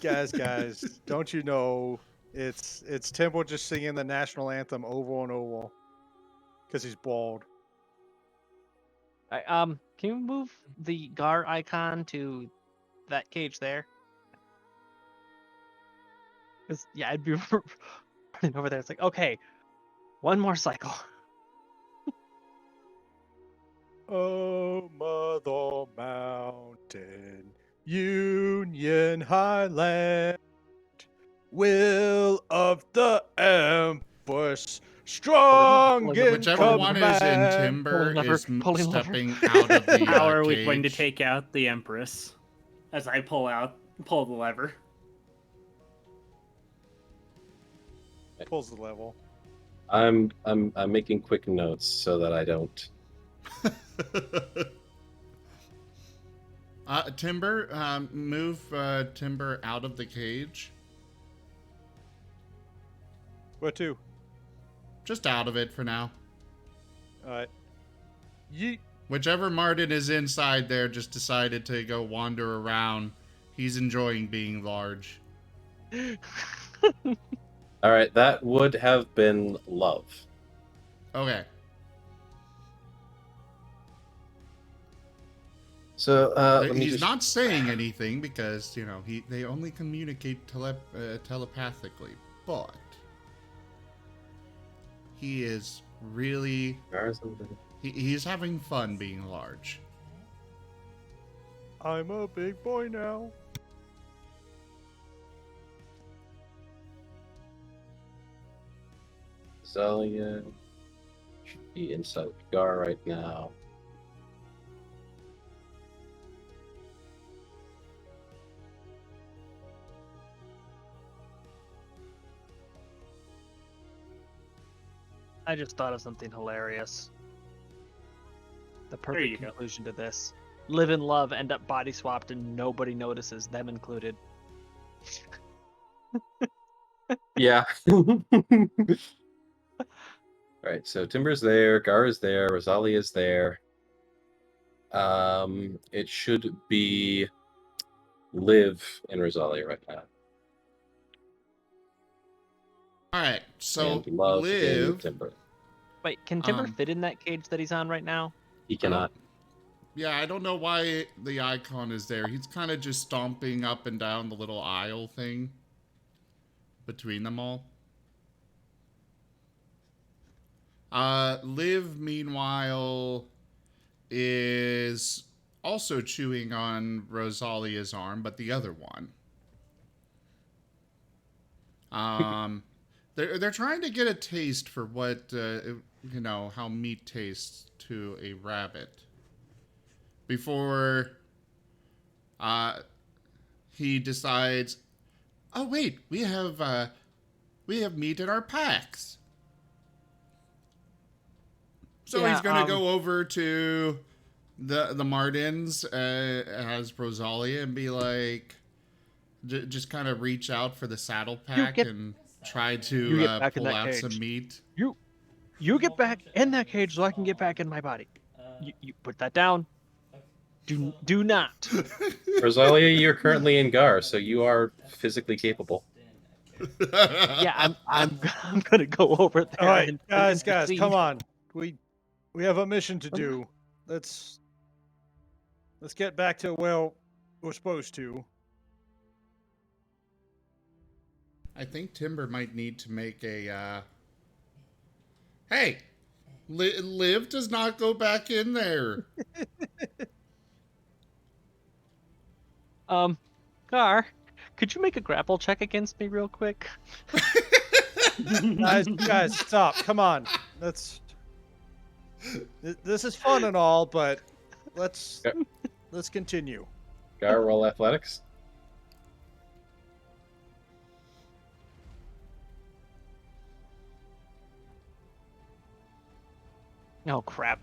C: don't you know it's Temple just singing the national anthem over and over because he's bald.
D: Can you move the Gar icon to that cage there? Because yeah, I'd be running over there. It's like, okay, one more cycle.
C: Oh, Mother Mountain, Union Highland, will of the Empress, strong in
A: Whichever one is in
C: command.
A: Timber
D: Pulling lever,
A: is
D: pulling lever.
A: stepping out of the
E: How are we going to
A: cage.
E: take out the Empress? As I pull the lever.
C: Pulls the level.
B: I'm making quick notes so that I don't.
A: Timber, move Timber out of the cage.
C: Where to?
A: Just out of it for now.
C: Alright. Yeet.
A: Whichever Marten is inside there just decided to go wander around. He's enjoying being large.
B: All right, that would have been love.
A: Okay.
B: So let me
A: He's
B: just...
A: not saying anything because, they only communicate telepathically. But he is really... He's having fun being large.
C: I'm a big boy now.
B: Zalia should be inside Gar right now.
D: I just thought of something hilarious. The
E: There you
D: perfect
E: go.
D: conclusion to this. Live and love end up body swapped and nobody notices, them included.
B: Yeah. Alright, so Timber's there, Gar is there, Rosalia is there. It should be Liv and Rosalia right now.
A: Alright, so
B: And Love in
A: Liv...
B: Timber.
D: Wait, can Timber fit in that cage that he's on right now?
B: He cannot.
A: Yeah, I don't know why the icon is there. He's kind of just stomping up and down the little aisle thing between them all. Liv, meanwhile, is also chewing on Rosalia's arm, but the other one. They're trying to get a taste for what, how meat tastes to a rabbit. Before he decides, oh wait, we have meat in our packs. So
D: Yeah,
A: he's gonna go over to the Martens as Rosalia and be like, just kind of reach out for the saddle pack and try to pull out some meat.
D: You get back in that cage so I can get back in my body. You put that down. Do not.
B: Rosalia, you're currently in Gar, so you are physically capable.
D: Yeah, I'm gonna go over there.
C: All right,
D: and
C: guys,
D: intercede.
C: come on. We have a mission to do. Let's get back to where we're supposed to.
A: I think Timber might need to make a. Hey, Liv does not go back in there.
D: Gar, could you make a grapple check against me real quick?
C: Guys, stop. Come on. This is fun and all, but let's continue.
B: Gar, roll athletics.
D: Oh crap!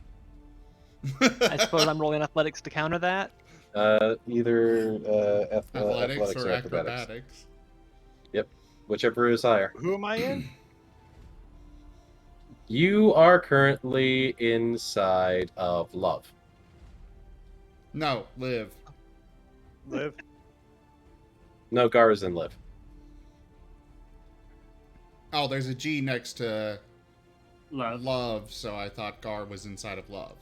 D: I suppose I'm rolling athletics to counter that.
B: Either
A: Athletics or acrobatics.
B: Yep, whichever is higher.
C: Who am I in?
B: You are currently inside of love.
A: No, Liv.
C: Liv.
B: No, Gar is in live.
A: Oh, there's a G next to
E: Love.
A: so I thought Gar was inside of love.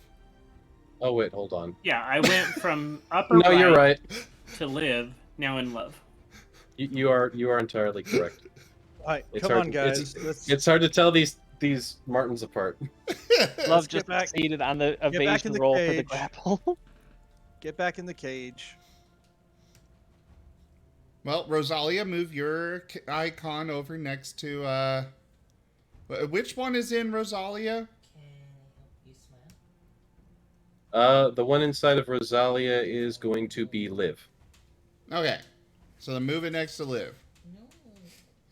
B: Oh wait, hold on.
E: Yeah, I went from upper
B: No, you're right.
E: to live, now in love.
B: You are entirely correct.
C: All right,
B: It's
C: come
B: hard
C: on,
B: to-
C: guys.
B: It's hard to tell these Martens apart.
D: Love
C: get
D: just
C: back-
D: succeeded on the
C: back in
D: evasion
C: the
D: roll for the
C: cage.
D: grapple.
C: Get back in the cage.
A: Well, Rosalia, move your icon over next to, which one is in Rosalia?
B: The one inside of Rosalia is going to be Liv.
A: Okay. So then move it next to Liv.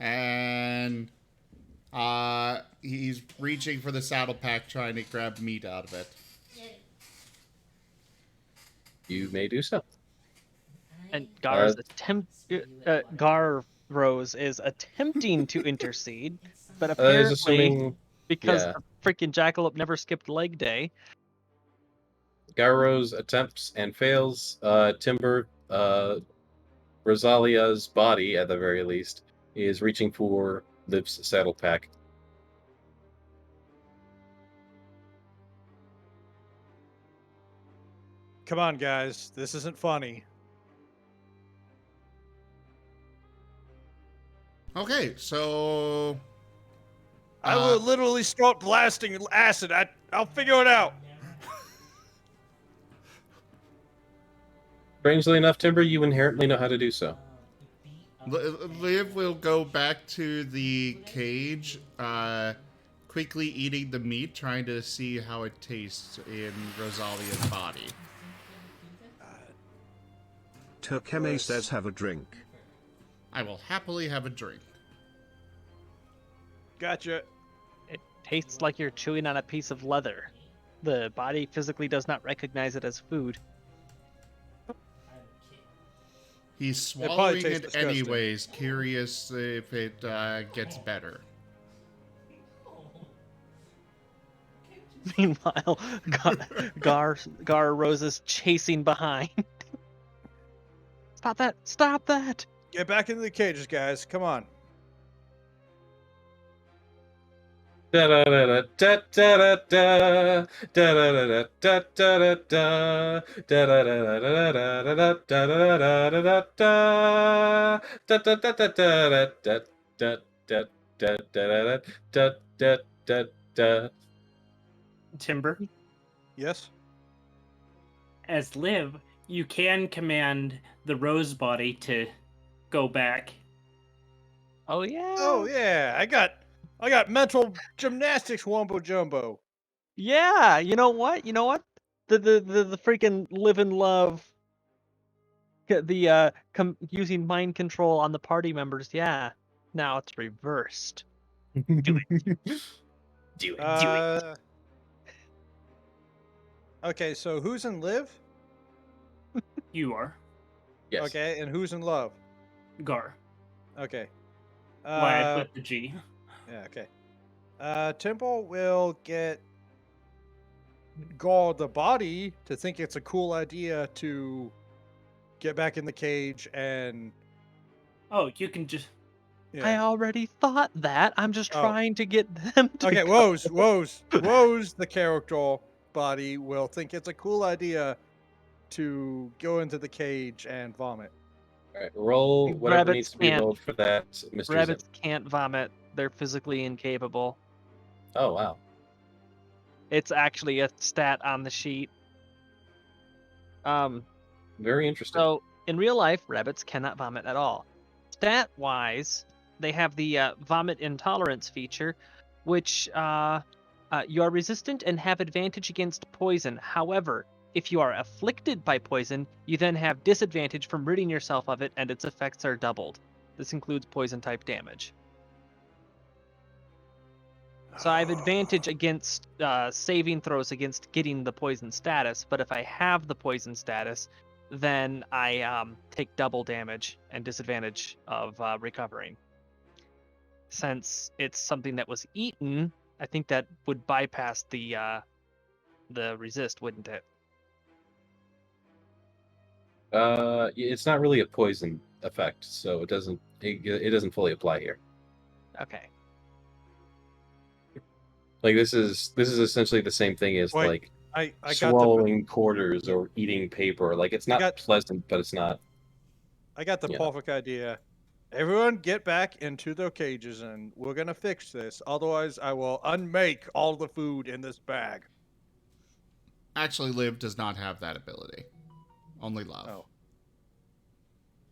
A: And, he's reaching for the saddle pack, trying to grab meat out of it.
B: You may do so.
D: And Gar Rose is attempting to intercede, but
B: He's
D: apparently
B: assuming
D: because
B: yeah.
D: the freaking Jackalope never skipped leg day.
B: Garro's attempts and fails. Timber, Rosalia's body, at the very least, is reaching for Liv's saddle pack.
C: Come on, guys. This isn't funny.
A: Okay, so...
C: I will literally start blasting acid. I'll figure it out.
B: Strangely enough, Timber, you inherently know how to do so.
A: Liv will go back to the cage, quickly eating the meat, trying to see how it tastes in Rosalia's body.
I: Tokeme says have a drink.
A: I will happily have a drink.
C: Gotcha.
D: It tastes like you're chewing on a piece of leather. The body physically does not recognize it as food.
A: He's
C: probably
A: swallowing
C: tastes
A: it
C: disgusting.
A: anyways, curious if it gets better.
D: Meanwhile, Gar Rose is chasing behind. Stop that! Stop that!
C: Get back into the cages, guys. Come on.
E: Timber,
C: Yes?
E: as Liv, you can command the rose body to go back.
D: Oh yeah!
C: Oh, yeah. I got mental gymnastics wombo jumbo.
D: Yeah! You know what? The freaking live and love. Using mind control on the party members. Yeah. Now it's reversed.
E: Do it.
C: Okay, so who's in live?
E: You are.
B: Yes.
C: Okay, and who's in love?
E: Gar.
C: Okay.
E: Why I put the G.
C: Yeah, okay. Temple will get Gar the body to think it's a cool idea to get back in the cage and
E: Oh, you can just
D: I
C: Yeah.
D: already thought that. I'm just
C: Oh.
D: trying to get them to
C: Okay,
D: go.
C: Woes, the character body will think it's a cool idea to go into the cage and vomit.
B: All right, roll whatever
D: Rabbits
B: needs to be
D: can't.
B: rolled for that, Mr. Zim.
D: Rabbits can't vomit. They're physically incapable.
B: Oh wow.
D: It's actually a stat on the sheet.
B: Very interesting.
D: So in real life, rabbits cannot vomit at all. Stat-wise, they have the vomit intolerance feature, which you are resistant and have advantage against poison. However, if you are afflicted by poison, you then have disadvantage from ridding yourself of it, and its effects are doubled. This includes poison-type damage. So I have advantage against saving throws against getting the poison status, but if I have the poison status, then I take double damage and disadvantage of recovering. Since it's something that was eaten, I think that would bypass the resist, wouldn't it?
B: It's not really a poison effect, so it doesn't fully apply here.
D: Okay.
B: Like this is essentially the same thing as
C: Wait,
B: like
C: I got the
B: swallowing quarters or eating paper. Like it's not
C: got-
B: pleasant, but it's not. Yeah.
C: perfect idea. Everyone get back into their cages and we're gonna fix this. Otherwise, I will unmake all the food in this bag.
A: Actually, Liv does not have that ability. Only Love.
C: Oh.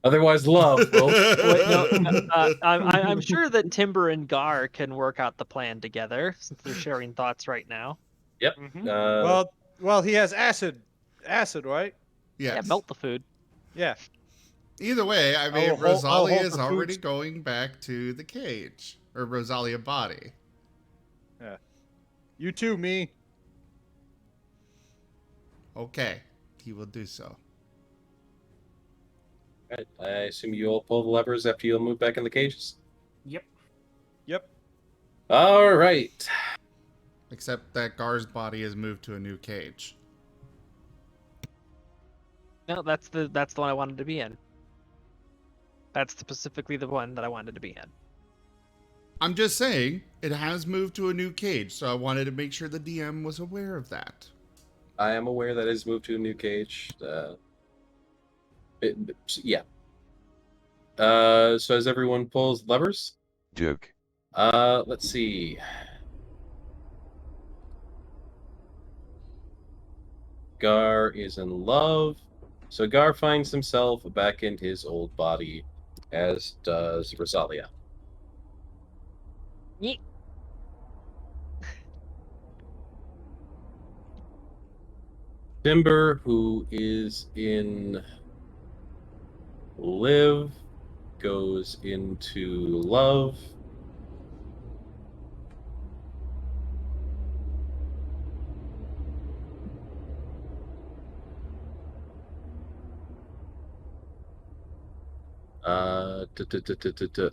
B: Otherwise, love. Will.
D: Wait, no, I'm sure that Timber and Gar can work out the plan together since they're sharing thoughts right now.
B: Yep.
C: Mhm. Well, he has acid, right?
A: Yes.
D: Yeah, melt the food.
C: Yeah.
A: Either way, I mean,
C: I'll
A: Rosalia
C: hold
A: is
C: the
A: already
C: foods.
A: going back to the cage. Or Rosalia body.
C: Yeah. You too, me.
A: Okay. He will do so.
B: Right. I assume you all pull the levers after you'll move back in the cages.
E: Yep.
C: Yep.
B: All right.
A: Except that Gar's body is moved to a new cage.
D: No, that's the one I wanted to be in. That's specifically the one that I wanted to be in.
A: I'm just saying, it has moved to a new cage, so I wanted to make sure the DM was aware of that.
B: I am aware that it's moved to a new cage. Yeah. So as everyone pulls levers,
H: Duke.
B: let's see. Gar is in love, so Gar finds himself back in his old body, as does Rosalia.
D: Yeet.
B: Timber, who is in live, goes into love.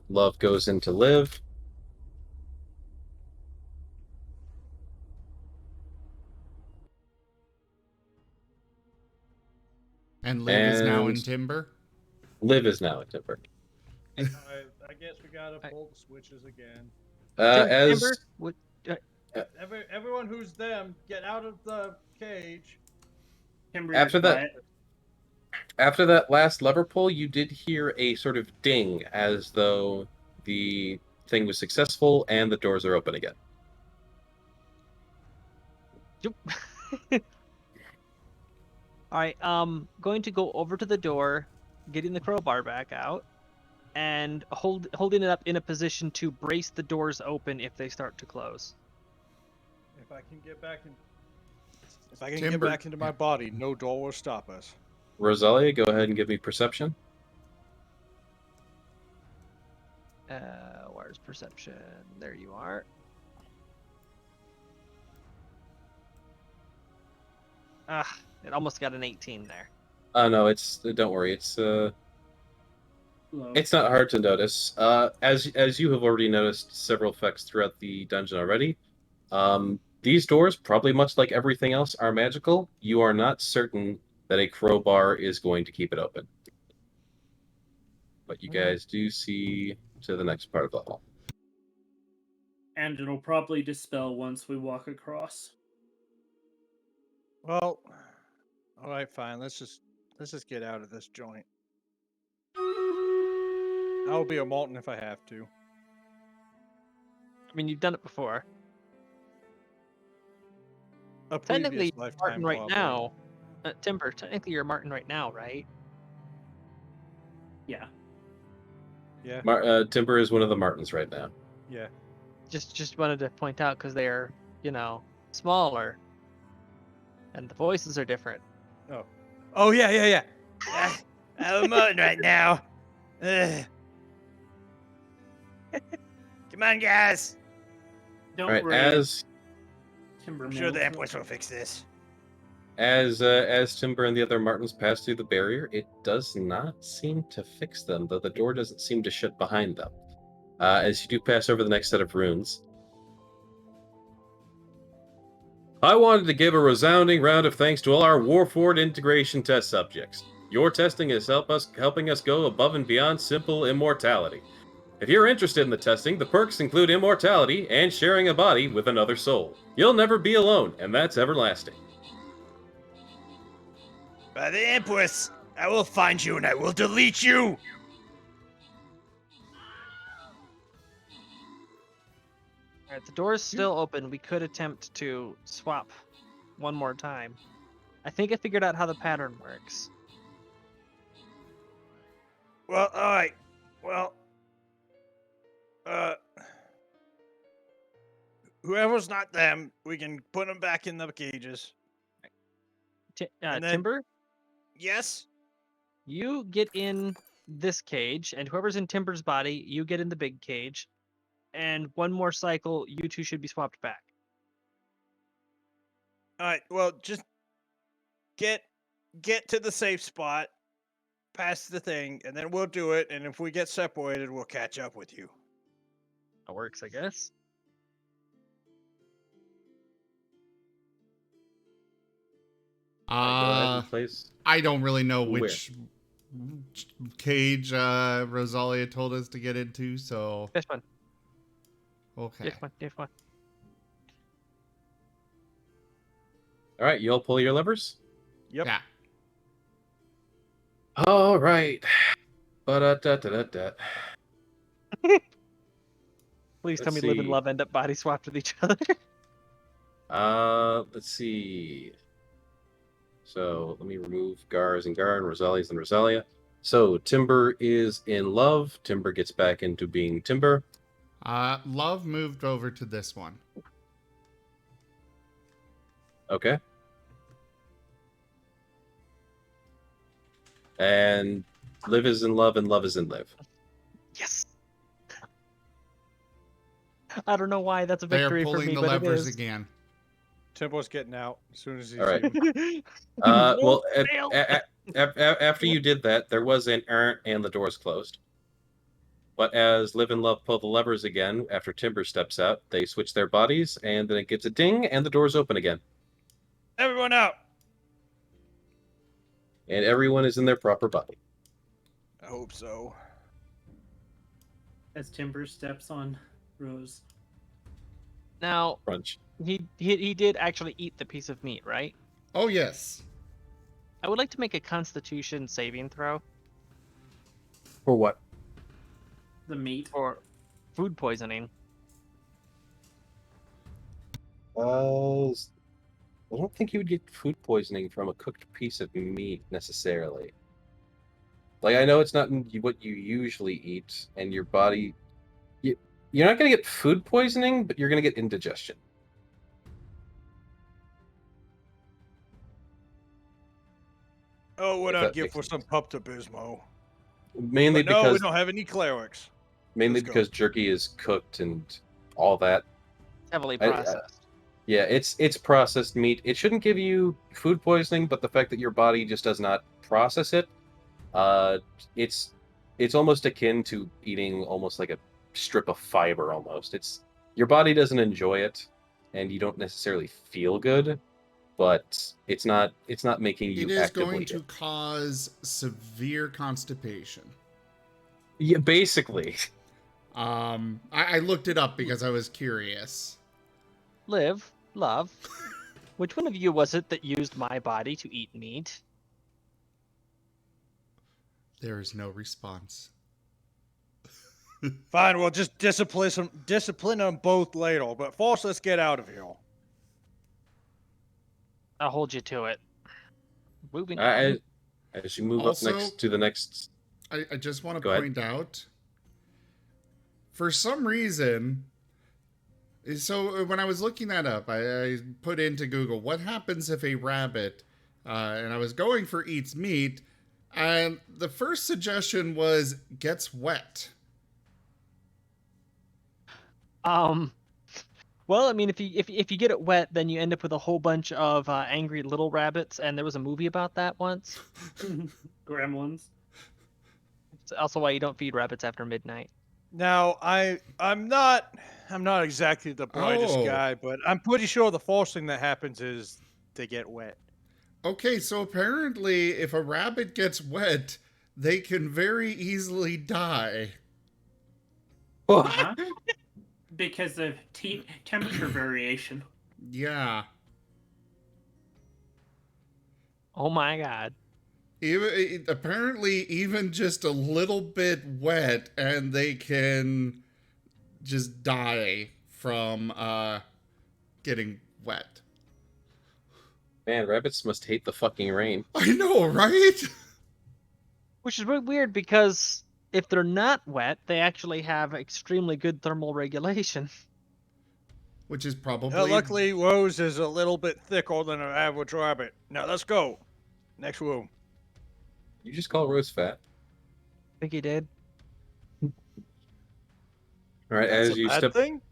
B: Love goes into live.
A: And Liv is now in
B: And-
A: Timber.
B: Liv is now in Timber.
C: I guess we gotta pull the switches again.
D: Timber,
C: Everyone who's them, get out of the cage.
E: Timber,
B: After
E: you're
B: that-
E: quiet.
B: After that last lever pull, you did hear a sort of ding as though the thing was successful and the doors are open again.
D: Alright, going to go over to the door, getting the crowbar back out, and holding it up in a position to brace the doors open if they start to close.
C: If I can get back
A: Timber.
C: into my body, no door will stop us.
B: Rosalia, go ahead and give me perception.
D: Where's perception? There you are. Ah, it almost got an 18 there.
B: Oh no, don't worry, it's
E: Low.
B: not hard to notice. As you have already noticed several effects throughout the dungeon already. These doors, probably much like everything else, are magical. You are not certain that a crowbar is going to keep it open. But you guys do see to the next part of the hall.
E: And it'll probably dispel once we walk across.
C: Well, all right, fine. Let's just get out of this joint. I'll be a Molten if I have to.
D: I mean, you've done it before.
C: A
D: Technically,
C: previous
D: you're
C: lifetime,
D: Marten right
C: probably.
D: now. Timber, technically you're Marten right now, right?
E: Yeah.
C: Yeah.
B: Timber is one of the Martens right now.
C: Yeah.
D: Just wanted to point out because they're, smaller. And the voices are different.
C: Oh yeah. I'm a Molten right now. Ugh. Come on, guys.
E: Don't
B: All right,
E: worry.
B: as
E: Timber
C: I'm sure the
E: Mills.
C: Empress will fix this.
B: as Timber and the other Martens pass through the barrier, it does not seem to fix them, though the door doesn't seem to shut behind them. As you do pass over the next set of runes, I wanted to give a resounding round of thanks to all our Warforged integration test subjects. Your testing is helping us go above and beyond simple immortality. If you're interested in the testing, the perks include immortality and sharing a body with another soul. You'll never be alone, and that's everlasting.
G: By the Empress, I will find you and I will delete you.
D: Alright, the door's still open. We could attempt to swap one more time. I think I figured out how the pattern works.
G: Well, all right. Well, whoever's not them, we can put them back in the cages. And then-
D: Timber,
G: Yes.
D: you get in this cage, and whoever's in Timber's body, you get in the big cage. And one more cycle, you two should be swapped back.
G: All right. Well, just get to the safe spot, past the thing, and then we'll do it. And if we get separated, we'll catch up with you.
D: That works, I guess.
B: Go ahead and place.
A: I don't really know
B: Where?
A: which cage Rosalia told us to get into, so
D: This one.
A: okay.
D: This one.
B: All right, you'll pull your levers.
C: Yep.
A: Yeah.
B: All right. Ba-da-da-da-da-da.
D: Please tell
B: Let's
D: me Live and
B: see.
D: Love end up body swapped with each other.
B: Let's see. So let me remove Gar's and Gar and Rosalia's and Rosalia. So Timber is in love. Timber gets back into being Timber.
A: Love moved over to this one.
B: Okay. And Live is in love and love is in live.
D: Yes. I don't know why that's a
A: They are
D: victory for
A: pulling
D: me,
A: the
D: but
A: levers
D: it is.
A: again.
C: Tempo's getting out as soon as he's
B: All right.
C: even.
B: Well,
D: fail.
B: after you did that, there was an and the doors closed. But as Live and Love pull the levers again, after Timber steps out, they switch their bodies, and then it gives a ding, and the doors open again.
G: Everyone out.
B: And everyone is in their proper body.
G: I hope so.
E: As Timber steps on Rose.
D: Now,
B: Crunch.
D: he did actually eat the piece of meat, right?
A: Oh yes.
D: I would like to make a Constitution saving throw
B: For what?
E: The meat.
D: for food poisoning.
B: I don't think you would get food poisoning from a cooked piece of meat necessarily. Like, I know it's not what you usually eat, and your body... You're not going to get food poisoning, but you're going to get indigestion.
G: Oh, what
B: If
G: I'd
B: that
G: give
B: makes
G: for some
B: sense.
G: Puptabismo.
B: Mainly
G: But no, we
B: because
G: don't have any clerics.
B: mainly
G: Let's go.
B: because jerky is cooked and all that.
D: Heavily
B: I-
D: processed.
B: Yeah, it's processed meat. It shouldn't give you food poisoning, but the fact that your body just does not process it, it's almost akin to eating almost like a strip of fiber almost. Your body doesn't enjoy it, and you don't necessarily feel good, but it's not making you
A: It is
B: actively
A: going
B: ill.
A: to cause severe constipation.
B: Yeah, basically.
A: I looked it up because I was curious.
D: Liv, love, which one of you was it that used my body to eat meat?
A: There is no response.
G: Fine, we'll just discipline them both later. But first, let's get out of here.
D: I'll hold you to it. Moving on.
B: As you move
A: Also-
B: up next to the next,
A: I just want to
B: Go ahead.
A: point out, for some reason, so when I was looking that up, I put into Google, what happens if a rabbit, and I was going for eats meat, and the first suggestion was gets wet.
D: Well, I mean, if you get it wet, then you end up with a whole bunch of angry little rabbits, and there was a movie about that once.
E: Gremlins.
D: It's also why you don't feed rabbits after midnight.
G: Now, I'm not exactly the brightest
A: Oh.
G: guy, but I'm pretty sure the first thing that happens is they get wet.
A: Okay, so apparently if a rabbit gets wet, they can very easily die.
E: Uh-huh. Because of temperature variation.
A: Yeah.
D: Oh my god.
A: Apparently even just a little bit wet and they can just die from getting wet.
B: man, rabbits must hate the fucking rain.
A: I know, right?
D: Which is really weird because if they're not wet, they actually have extremely good thermal regulation.
A: Which is probably
G: Luckily, Rose is a little bit thicker than an average rabbit. Now, let's go. Next room.
B: You just call Rose fat.
D: I think he did.
B: All right,
G: That's
B: as
G: a
B: you
G: bad
B: step
G: thing?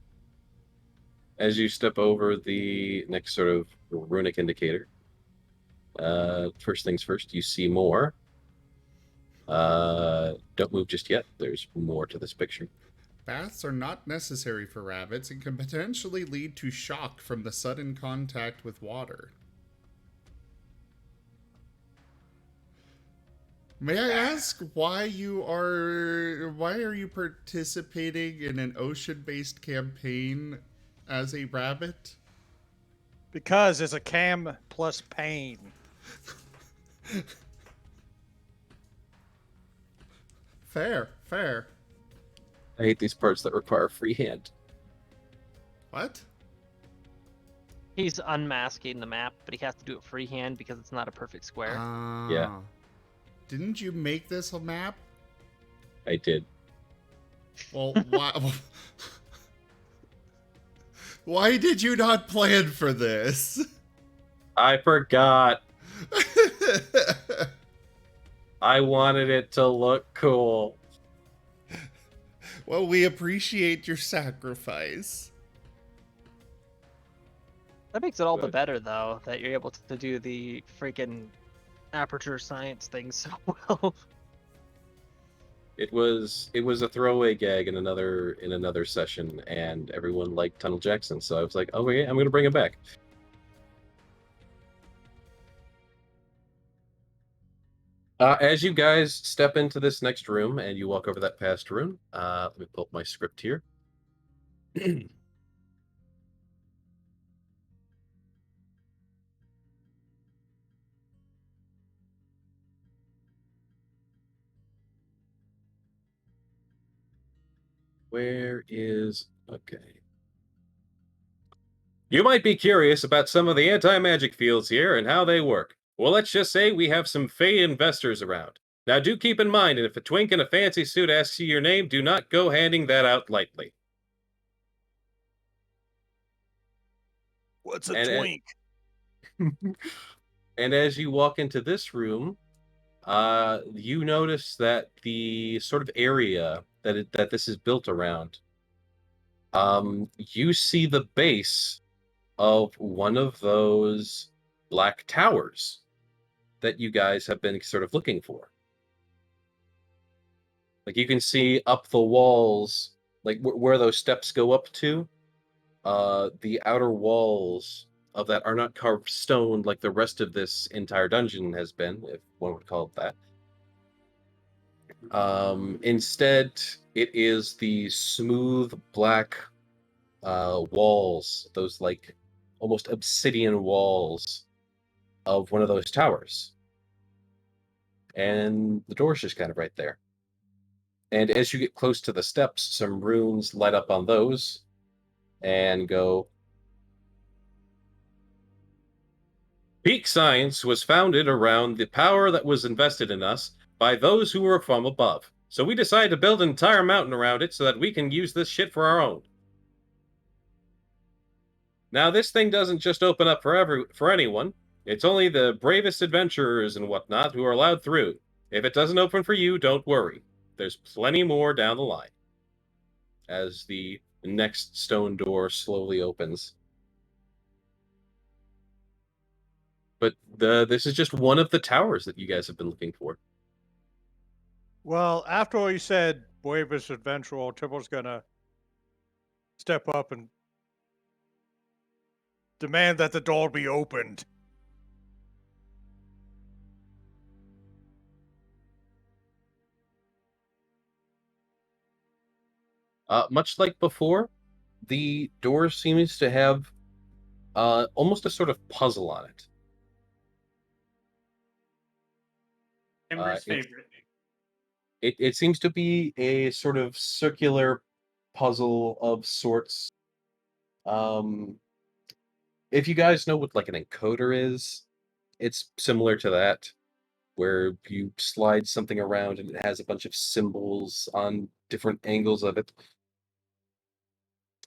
B: as you step over the next sort of runic indicator. First things first, you see more. Don't move just yet. There's more to this picture.
A: baths are not necessary for rabbits and can potentially lead to shock from the sudden contact with water. May I ask why are you participating in an ocean-based campaign as a rabbit?
G: Because it's a cam plus pain.
A: Fair.
B: I hate these parts that require freehand.
A: What?
D: He's unmasking the map, but he has to do it freehand because it's not a perfect square.
B: Yeah.
A: Didn't you make this a map?
B: I did.
A: Well, why? Why did you not plan for this?
B: I forgot. I wanted it to look cool.
A: Well, we appreciate your sacrifice.
D: That makes it all the
B: Good.
D: better, though, that you're able to do the freaking aperture science thing so well.
B: It was a throwaway gag in another session, and everyone liked Tunnel Jackson, so I was like, oh yeah, I'm gonna bring it back. As you guys step into this next room and you walk over that past room, let me pull up my script here. Where is... Okay. You might be curious about some of the anti-magic fields here and how they work. Well, let's just say we have some Fey investors around. Now, do keep in mind, if a twink in a fancy suit asks you your name, do not go handing that out lightly.
G: What's a
B: And-
G: twink?
B: And as you walk into this room, you notice that the sort of area that this is built around, you see the base of one of those black towers that you guys have been sort of looking for. Like you can see up the walls, like where those steps go up to, the outer walls of that are not carved stone like the rest of this entire dungeon has been, if one would call it that. Instead, it is the smooth black walls, those like almost obsidian walls of one of those towers. And the door's just kind of right there. And as you get close to the steps, some runes light up on those and go. Peak Science was founded around the power that was invested in us by those who were from above. So we decided to build an entire mountain around it so that we can use this shit for our own. Now, this thing doesn't just open up for anyone. It's only the bravest adventurers and whatnot who are allowed through. If it doesn't open for you, don't worry. There's plenty more down the line. As the next stone door slowly opens. But this is just one of the towers that you guys have been looking for.
C: Well, after all you said, bravest adventurer, Tibble's gonna step up and demand that the door be opened.
B: Much like before, the door seems to have almost a sort of puzzle on it.
E: Amber's favorite.
B: It seems to be a sort of circular puzzle of sorts. If you guys know what like an encoder is, it's similar to that, where you slide something around and it has a bunch of symbols on different angles of it.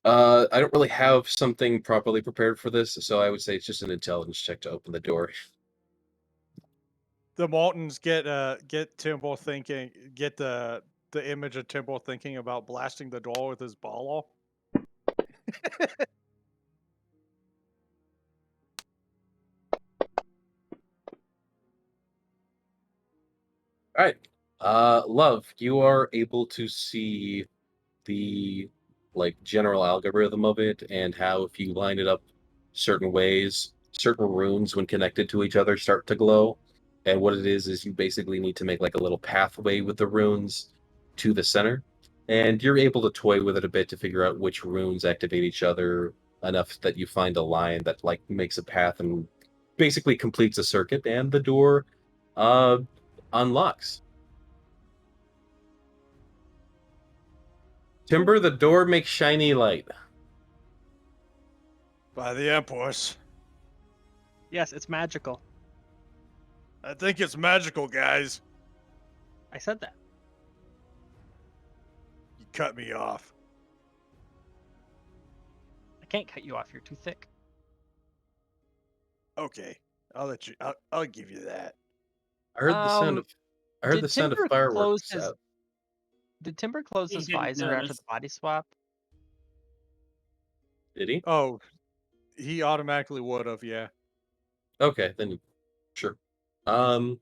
B: I don't really have something properly prepared for this, so I would say it's just an intelligence check to open the door.
C: The Maltons get Timble thinking, get the image of Timble thinking about blasting the door with his ball.
B: All right. Love, you are able to see the like general algorithm of it and how if you line it up certain ways, certain runes when connected to each other start to glow. And what it is you basically need to make like a little pathway with the runes to the center. And you're able to toy with it a bit to figure out which runes activate each other enough that you find a line that like makes a path and basically completes a circuit and the door unlocks. Timber, the door makes shiny light.
G: By the Empress.
D: Yes, it's magical.
G: I think it's magical, guys.
D: I said that.
G: You cut me off.
D: I can't cut you off. You're too thick.
G: Okay, I'll let you. I'll give you that.
B: I heard the sound of
D: Did
B: the sound of
D: Timber close
B: fireworks
D: his-
B: out.
D: Did Timber close
E: He
D: his
E: didn't
D: visor after
E: notice.
D: the body swap?
B: Did he?
C: Oh, he automatically would have, yeah.
B: Okay, then sure. I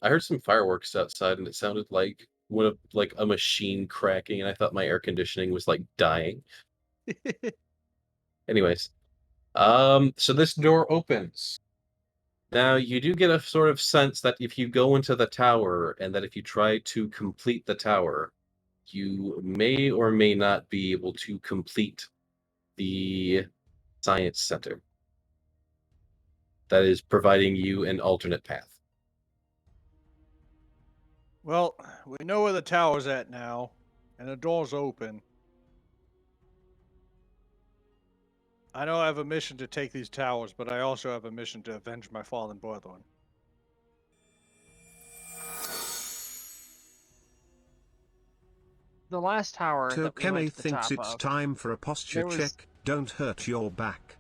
B: heard some fireworks outside and it sounded like one of like a machine cracking and I thought my air conditioning was like dying. Anyways, so this door opens. Now you do get a sort of sense that if you go into the tower and that if you try to complete the tower, you may or may not be able to complete the science center. That is providing you an alternate path.
C: Well, we know where the tower's at now, and the door's open. I know I have a mission to take these towers, but I also have a mission to avenge my fallen brethren.
D: The last tower that we
I: Tokeme
D: went to the
I: thinks
D: top
I: it's
D: of.
I: time for a posture
D: there was-
I: check. Don't hurt your back.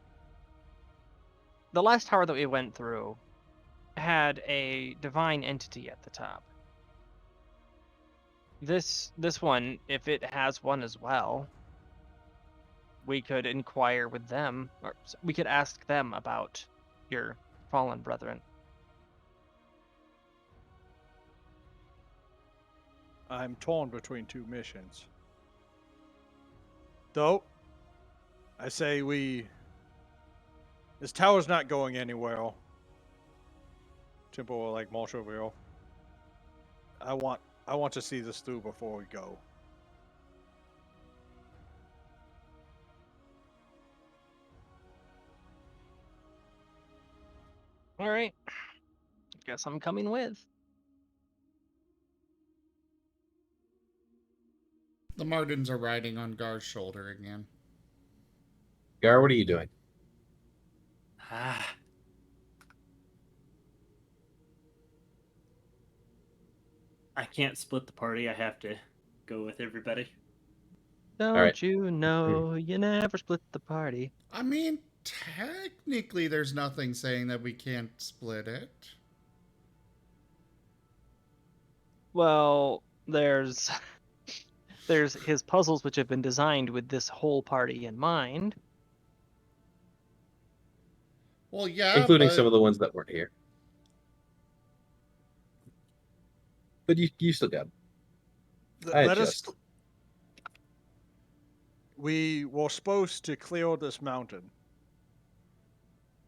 D: The last tower that we went through had a divine entity at the top. This one, if it has one as well, we could inquire with them, or we could ask them about your fallen brethren.
C: I'm torn between two missions. Though, I say this tower's not going anywhere. Temple like Marshallville. I want
G: I want to see this through before we go.
D: All right. Guess I'm coming with.
A: The Martens are riding on Gar's shoulder again.
B: Gar, what are you doing?
E: Ah. I can't split the party. I have to go with everybody.
D: Don't
B: right.
D: you know you never split the party?
A: I mean, technically, there's nothing saying that we can't split it.
D: Well, there's his puzzles which have been designed with this whole party in mind.
A: Well, yeah,
B: Including
A: but
B: some of the ones that weren't here. But you still got them. I
G: Let us.
B: adjust.
G: We were supposed to clear this mountain.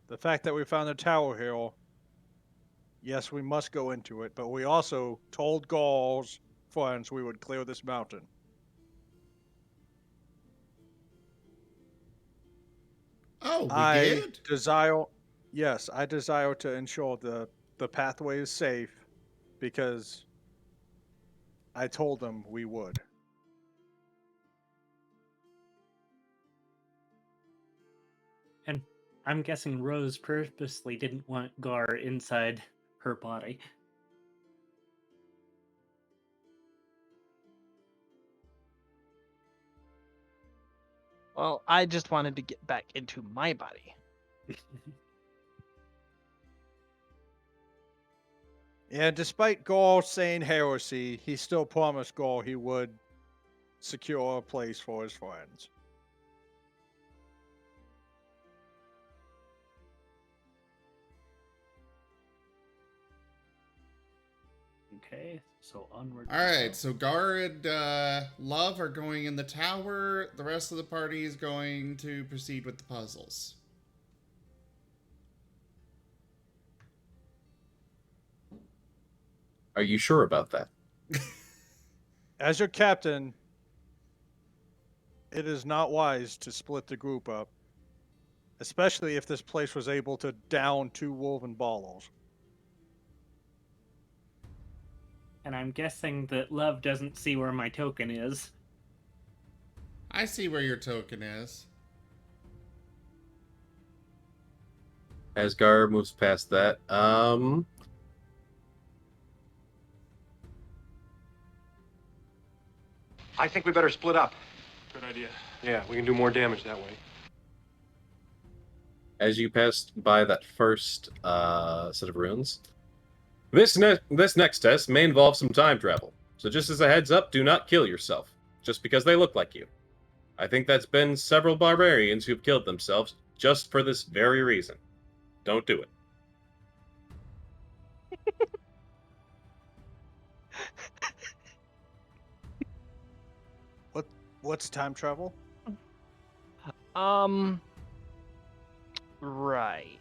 G: The fact that we found the tower here, yes, we must go into it, but we also told Gaul's friends we would clear this mountain.
A: oh, we
G: I
A: did?
G: desire, yes, I desire to ensure the pathway is safe because I told them we would.
E: And I'm guessing Rose purposely didn't want Gar inside her body.
D: Well, I just wanted to get back into my body.
G: And despite Gaul saying heresy, he still promised Gaul he would secure a place for his friends.
E: Okay, so onward.
A: All right, so Gar and Love are going in the tower. The rest of the party is going to proceed with the puzzles.
B: Are you sure about that?
G: As your captain, it is not wise to split the group up, especially if this place was able to down 2 wolven ballers.
E: And I'm guessing that Love doesn't see where my token is.
A: I see where your token is.
B: As Gar moves past that,
J: I think we better split up.
K: Good idea.
J: Yeah, we can do more damage that way.
B: as you pass by that first set of runes, this next test may involve some time travel. So just as a heads up, do not kill yourself, just because they look like you. I think that's been several barbarians who've killed themselves just for this very reason. Don't do it.
G: What's time travel?
D: Right.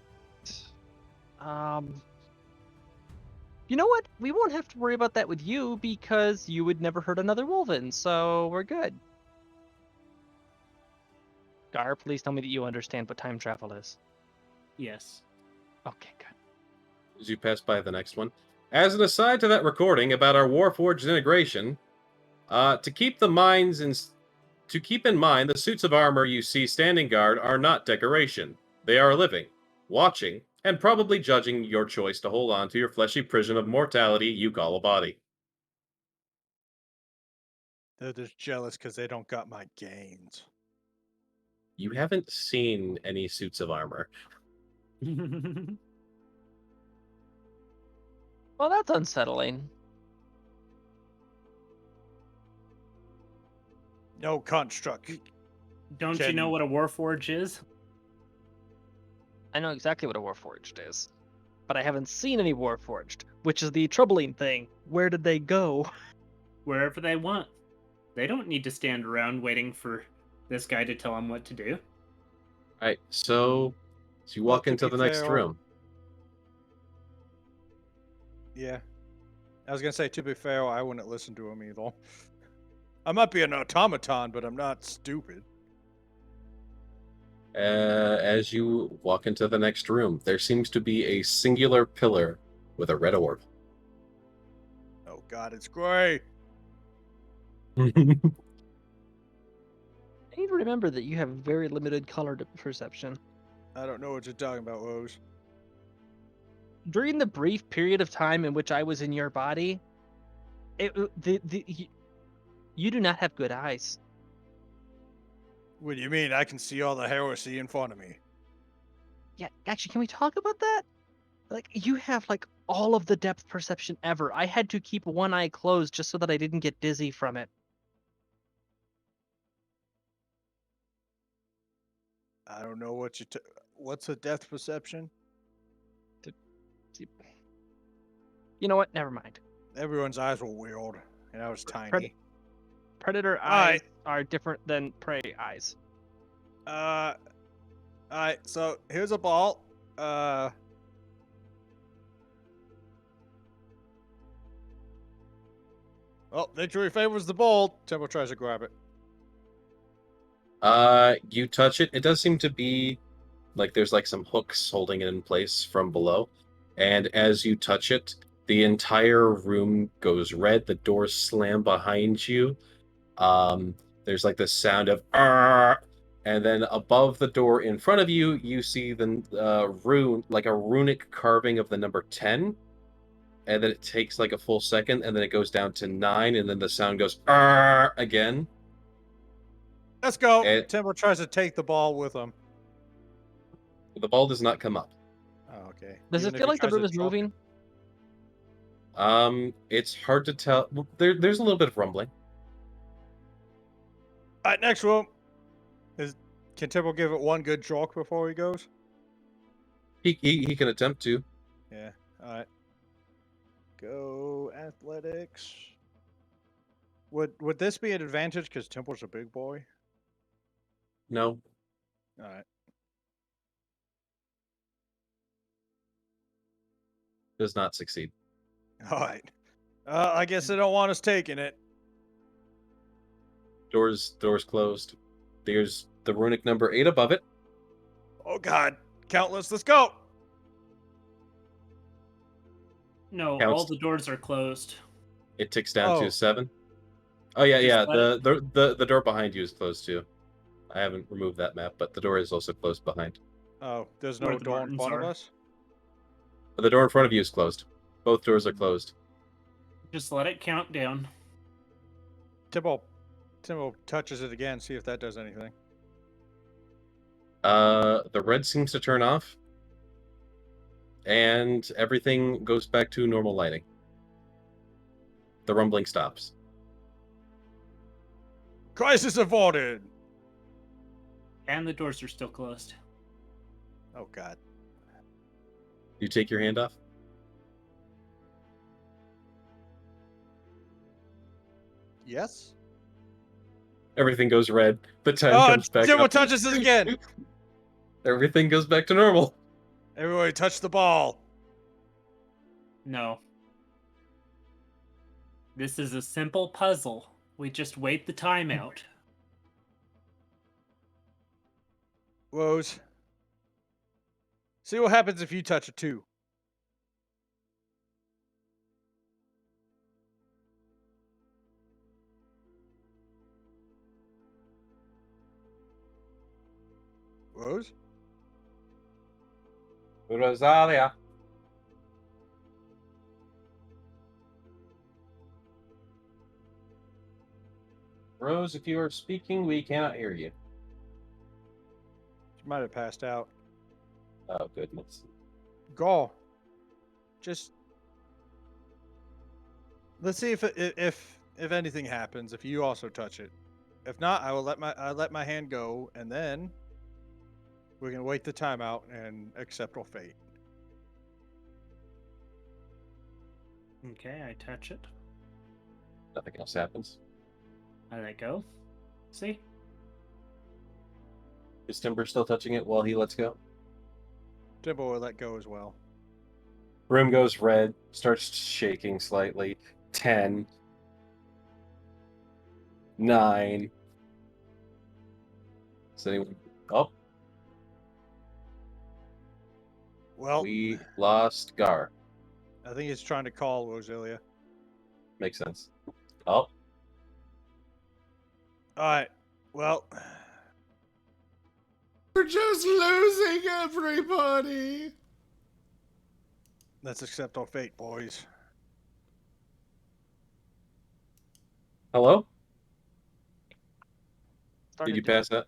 D: You know what? We won't have to worry about that with you because you would never hurt another Wolven, so we're good. Gar, please tell me that you understand what time travel is.
E: Yes.
D: Okay, good.
B: As you pass by the next one. As an aside to that recording about our Warforged integration, to keep in mind, the suits of armor you see standing guard are not decoration. They are living, watching, and probably judging your choice to hold on to your fleshy prison of mortality you call a body.
G: They're just jealous because they don't got my gains.
B: You haven't seen any suits of armor.
D: Well, that's unsettling.
G: No construct.
E: Don't you know what a Warforge is?
D: I know exactly what a Warforged is, but I haven't seen any Warforged, which is the troubling thing. Where did they go?
E: Wherever they want. They don't need to stand around waiting for this guy to tell them what to do.
B: Alright, so you walk
G: to
B: into
G: be
B: the next
G: fair,
B: room.
G: Yeah. I was gonna say, to be fair, I wouldn't listen to him either. I might be an automaton, but I'm not stupid.
B: As you walk into the next room, there seems to be a singular pillar with a red orb.
G: Oh god, it's gray.
D: I need to remember that you have very limited color perception.
G: I don't know what you're talking about, Rose.
D: During the brief period of time in which I was in your body, you do not have good eyes.
G: What do you mean? I can see all the heresy in front of me.
D: Yeah, actually, can we talk about that? Like, you have like all of the depth perception ever. I had to keep one eye closed just so that I didn't get dizzy from it.
G: I don't know what what's a depth perception?
D: You know what? Never mind.
G: Everyone's eyes were weird, and I was tiny.
D: Predator eyes are different than prey eyes.
G: Alright, so here's a ball. Oh, victory favors the bold. Temple tries to grab it.
B: You touch it. It does seem to be like there's like some hooks holding it in place from below. And as you touch it, the entire room goes red. The doors slam behind you. There's like the sound of "Arr!" And then above the door in front of you, you see the rune, like a runic carving of the number 10. And then it takes like a full second, and then it goes down to 9, and then the sound goes "Arr!" again.
G: Let's go.
B: And
G: Temple tries to take the ball with him.
B: the ball does not come up.
G: Oh, okay.
D: Does
G: Even
D: it
G: if
D: feel
G: he
D: like the
G: tries to
D: room is
G: drop it?
D: moving?
B: It's hard to tell. There's a little bit of rumbling.
G: Alright, next room. Can Temple give it one good chalk before he goes?
B: He can attempt to.
G: Yeah. Alright. Go athletics. Would this be an advantage because Temple's a big boy?
B: No.
G: Alright.
B: Does not succeed.
G: Alright. I guess they don't want us taking it.
B: Doors closed. There's the runic number 8 above it.
G: Oh god. Countless, let's go!
E: No,
B: Counts.
E: all the doors are closed.
B: It ticks down
G: Oh.
B: to 7. Oh yeah,
E: Just
B: yeah.
E: let
B: The door behind you is closed too. I haven't removed that map, but the door is also closed behind.
G: Oh, there's
E: Where
G: no
E: the
G: door in
E: Martens
G: front of
E: are.
G: us?
B: But the door in front of you is closed. Both doors are closed.
E: Just let it count down.
G: Temple touches it again, see if that does anything.
B: The red seems to turn off, and everything goes back to normal lighting. The rumbling stops.
G: Crisis avoided!
E: And the doors are still closed.
G: Oh god.
B: You take your hand off?
G: Yes?
B: Everything goes red. The 10
G: Oh,
B: comes back
G: Temple
B: up.
G: touches it again!
B: Everything goes back to normal.
G: Everybody touch the ball!
E: No. This is a simple puzzle. We just wait the time out.
G: Rose. See what happens if you touch it too. Rose?
B: Rosalia. Rose, if you are speaking, we cannot hear you.
G: She might have passed out.
B: Oh, goodness.
G: Go. Just let's see if anything happens. If you also touch it, if not, I will let my hand go, and then we can wait the timeout and accept our fate.
E: Okay, I touch it.
B: Nothing else happens.
E: I let go. See?
B: Is Timber still touching it while he lets go?
G: Timber will let go as well.
B: Room goes red, starts shaking slightly. 10, 9. Is anyone? Oh,
G: Well,
B: we lost Gar.
G: I think he's trying to call Roselia.
B: Makes sense. Oh,
G: Alright. Well,
A: We're just losing everybody.
G: let's accept our fate, boys.
B: hello?
D: Started
B: Did you
D: to
B: pass that?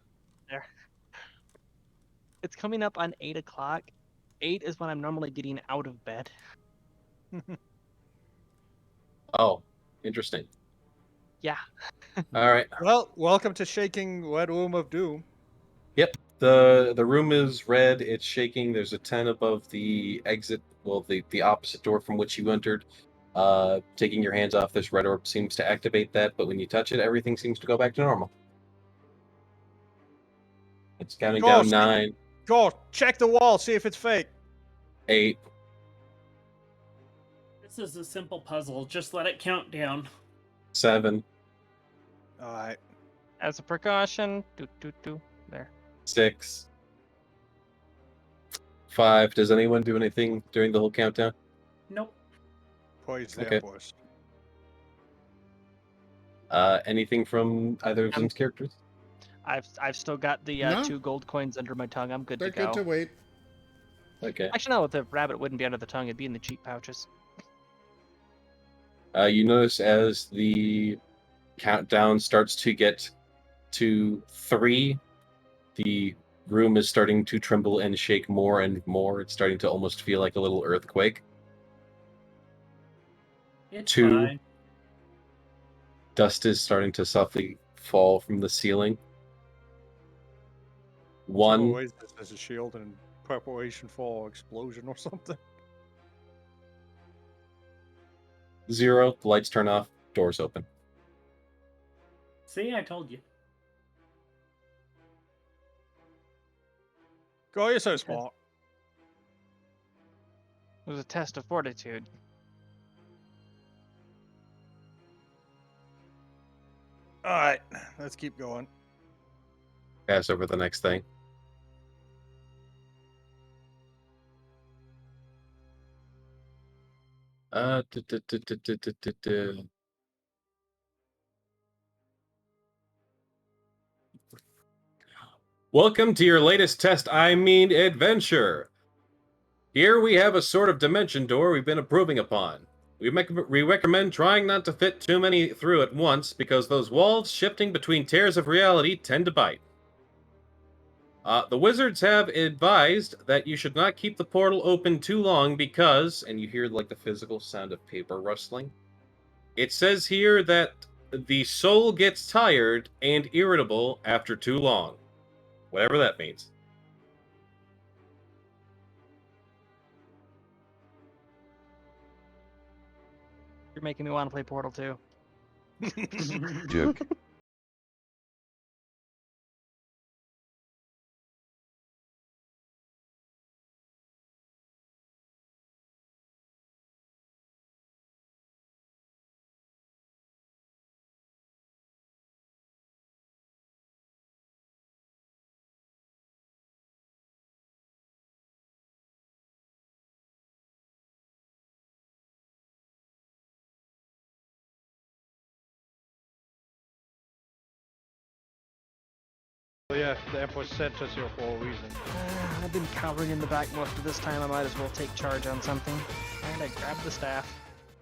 D: there. It's coming up on 8 o'clock. 8 is when I'm normally getting out of bed.
B: Oh, interesting.
D: Yeah.
B: All right.
G: Well, welcome to Shaking Red Room of Doom.
B: Yep. The room is red. It's shaking. There's a 10 above the exit. Well, the opposite door from which you entered. Taking your hands off this red orb seems to activate that, but when you touch it, everything seems to go back to normal. It's counting down. 9,
G: Go, check the wall, see if it's fake.
B: 8.
E: This is a simple puzzle. Just let it count down.
B: 7,
G: Alright.
D: As a precaution, there.
B: 6, 5. Does anyone do anything during the whole countdown?
E: Nope.
G: Poise there,
B: Okay.
G: boys.
B: Anything from either of Zin's characters?
D: I've still got the
A: No.
D: 2 gold coins under my tongue. I'm good
A: They're
D: to go.
A: good to wait.
B: Okay.
D: Actually, no, the rabbit wouldn't be under the tongue. It'd be in the cheek pouches.
B: You notice as the countdown starts to get to 3, the room is starting to tremble and shake more and more. It's starting to almost feel like a little earthquake.
E: It's
B: 2,
E: fine.
B: dust is starting to softly fall from the ceiling. 1,
G: Raise this as a shield in preparation for explosion or something.
B: 0, the lights turn off, doors open.
E: See, I told you.
G: Go, you're so smart.
D: It was a test of fortitude.
G: Alright, let's keep going.
B: Pass over the next thing. Uh, duh, duh, duh, duh, duh, duh, duh, duh. Welcome to your latest test, adventure. Here we have a sort of dimension door we've been improving upon. We recommend trying not to fit too many through at once because those walls shifting between tears of reality tend to bite. The wizards have advised that you should not keep the portal open too long because, and you hear like the physical sound of paper rustling. It says here that the soul gets tired and irritable after too long. Whatever that means.
D: You're making me want to play Portal 2.
H: Jug.
G: Well, yeah, the Emperor sent us here for a reason.
D: I've been cowering in the back most of this time. I might as well take charge on something. And I grab the staff.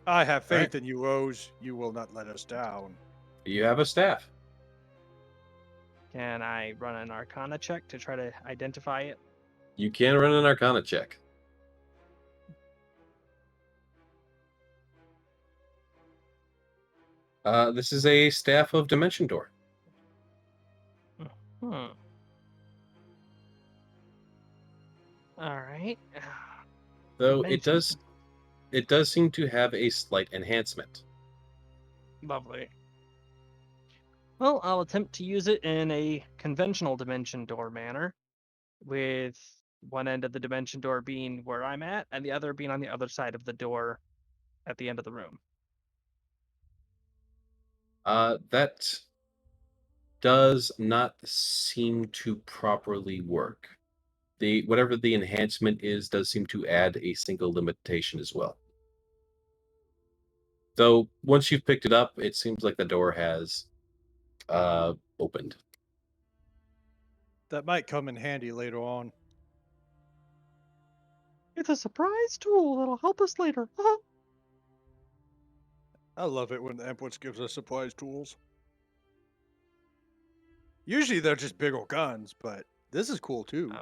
G: I have faith
B: Alright.
G: in you, Rose. You will not let us down.
B: You have a staff.
D: Can I run an Arcana check to try to identify it?
B: You can run an Arcana check. This is a Staff of Dimension Door.
D: Hmm. All right.
B: Though
D: Dimension.
B: it does seem to have a slight enhancement.
D: Lovely. Well, I'll attempt to use it in a conventional dimension door manner with one end of the dimension door being where I'm at, and the other being on the other side of the door at the end of the room.
B: That does not seem to properly work. Whatever the enhancement is does seem to add a single limitation as well. Though once you've picked it up, it seems like the door has opened.
G: That might come in handy later on.
D: It's a surprise tool that'll help us later.
G: I love it when the Empress gives us surprise tools. Usually they're just big old guns, but this is cool too.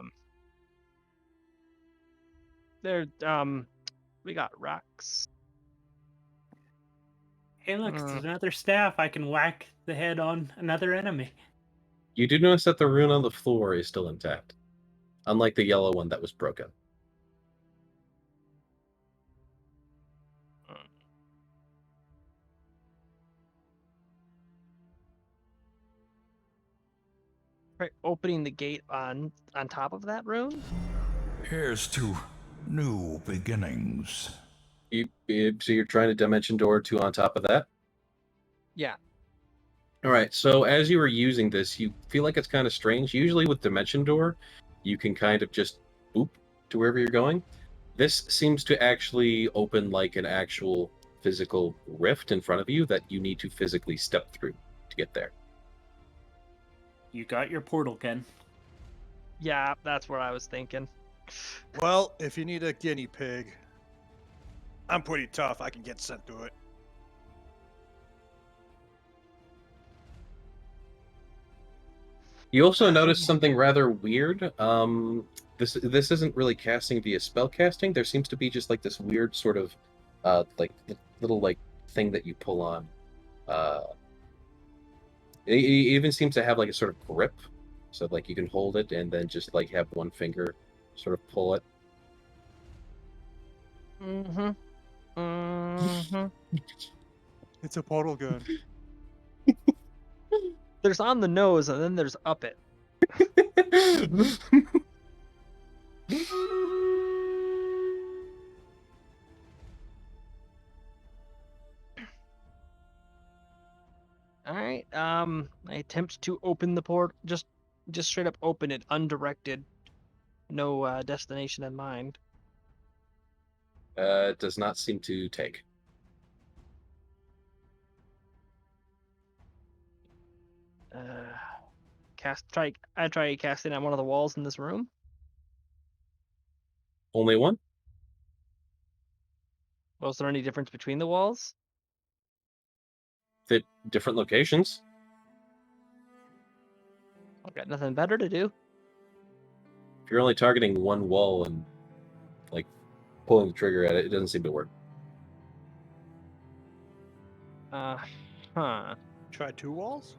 D: We got rocks.
E: Hey, look, it's another staff. I can whack the head on another enemy.
B: You do notice that the rune on the floor is still intact, unlike the yellow one that was broken.
D: Right, opening the gate on top of that rune.
K: Here's to new beginnings.
B: So you're trying to dimension door 2 on top of that?
D: Yeah.
B: All right, so as you were using this, you feel like it's kind of strange. Usually with dimension door, you can kind of just boop to wherever you're going. This seems to actually open like an actual physical rift in front of you that you need to physically step through to get there.
E: You got your portal, Ken.
D: Yeah, that's what I was thinking.
G: Well, if you need a guinea pig, I'm pretty tough. I can get sent through it.
B: You also notice something rather weird. This isn't really casting via spell casting. There seems to be just like this weird sort of like little like thing that you pull on. It even seems to have like a sort of grip, so like you can hold it and then just like have one finger sort of pull it.
G: It's a portal gun.
D: There's on the nose, and then there's up it. All right. I attempt to open the port. Just straight up open it, undirected, no destination in mind.
B: It does not seem to take.
D: I try casting on one of the walls in this room.
B: Only one?
D: Was there any difference between the walls?
B: Fit different locations.
D: I've got nothing better to do.
B: If you're only targeting one wall and like pulling the trigger at it, it doesn't seem to work.
G: Try 2 walls?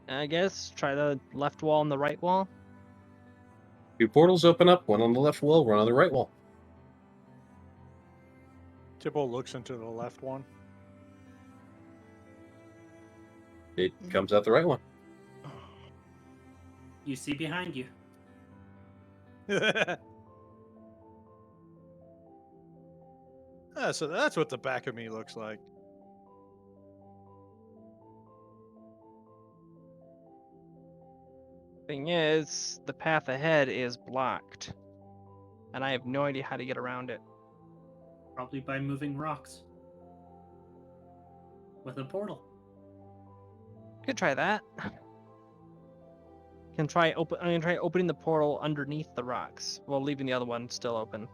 D: I guess try the left wall and the right wall.
B: 2 portals open up, one on the left wall, one on the right wall.
G: Tibble looks into the left one.
B: It comes out the right one.
E: You see behind you.
G: So that's what the back of me looks like.
D: Thing is, the path ahead is blocked, and I have no idea how to get around it.
E: Probably by moving rocks. With a portal.
D: Could try that. I'm gonna try opening the portal underneath the rocks while leaving the other one still open.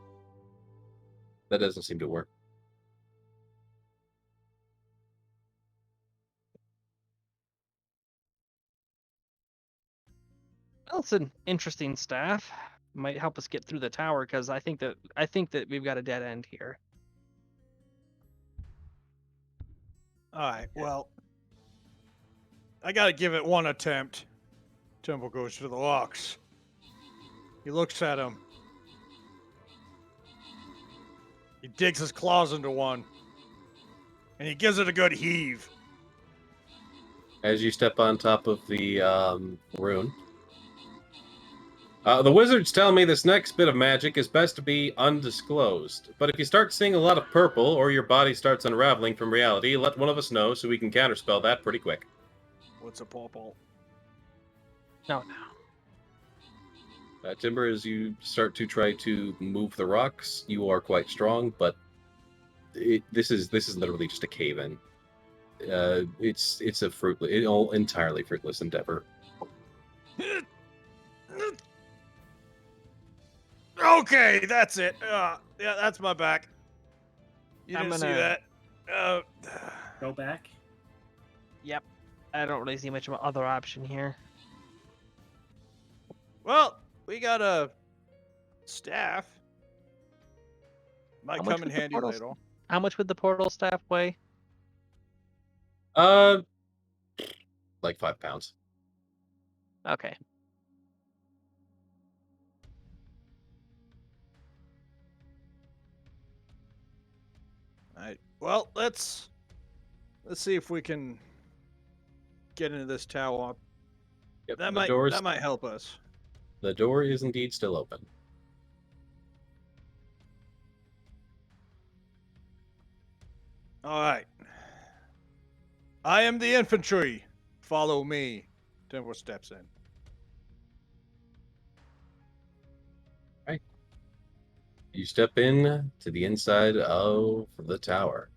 B: That doesn't seem to work.
D: Well, it's an interesting staff. Might help us get through the tower because I think that we've got a dead end here.
G: All right. Well, I gotta give it one attempt. Temple goes to the rocks. He looks at him. He digs his claws into one, and he gives it a good heave.
B: As you step on top of the rune, The wizards tell me this next bit of magic is best to be undisclosed. But if you start seeing a lot of purple, or your body starts unraveling from reality, let one of us know so we can counterspell that pretty quick.
G: What's a purple?
D: No.
B: Timber, as you start to try to move the rocks, you are quite strong, but this is literally just a cave-in. It's entirely fruitless endeavor.
G: Okay, that's it. Yeah, that's my back. You
D: I'm
G: didn't see
D: gonna-
G: that?
E: Go back.
D: Yep. I don't really see much of an other option here.
G: Well, we got a staff. Might
D: How much
G: come in
D: would the
G: handy
D: portals-
G: later.
D: How much would the portal staff weigh?
B: Like 5 pounds.
D: Okay.
G: All right. Well, let's see if we can get into this tower.
B: Yep,
G: That
B: the
G: might help us.
B: The door is indeed still open.
G: All right. I am the infantry. Follow me. Timber steps in.
B: You step in to the inside of the tower.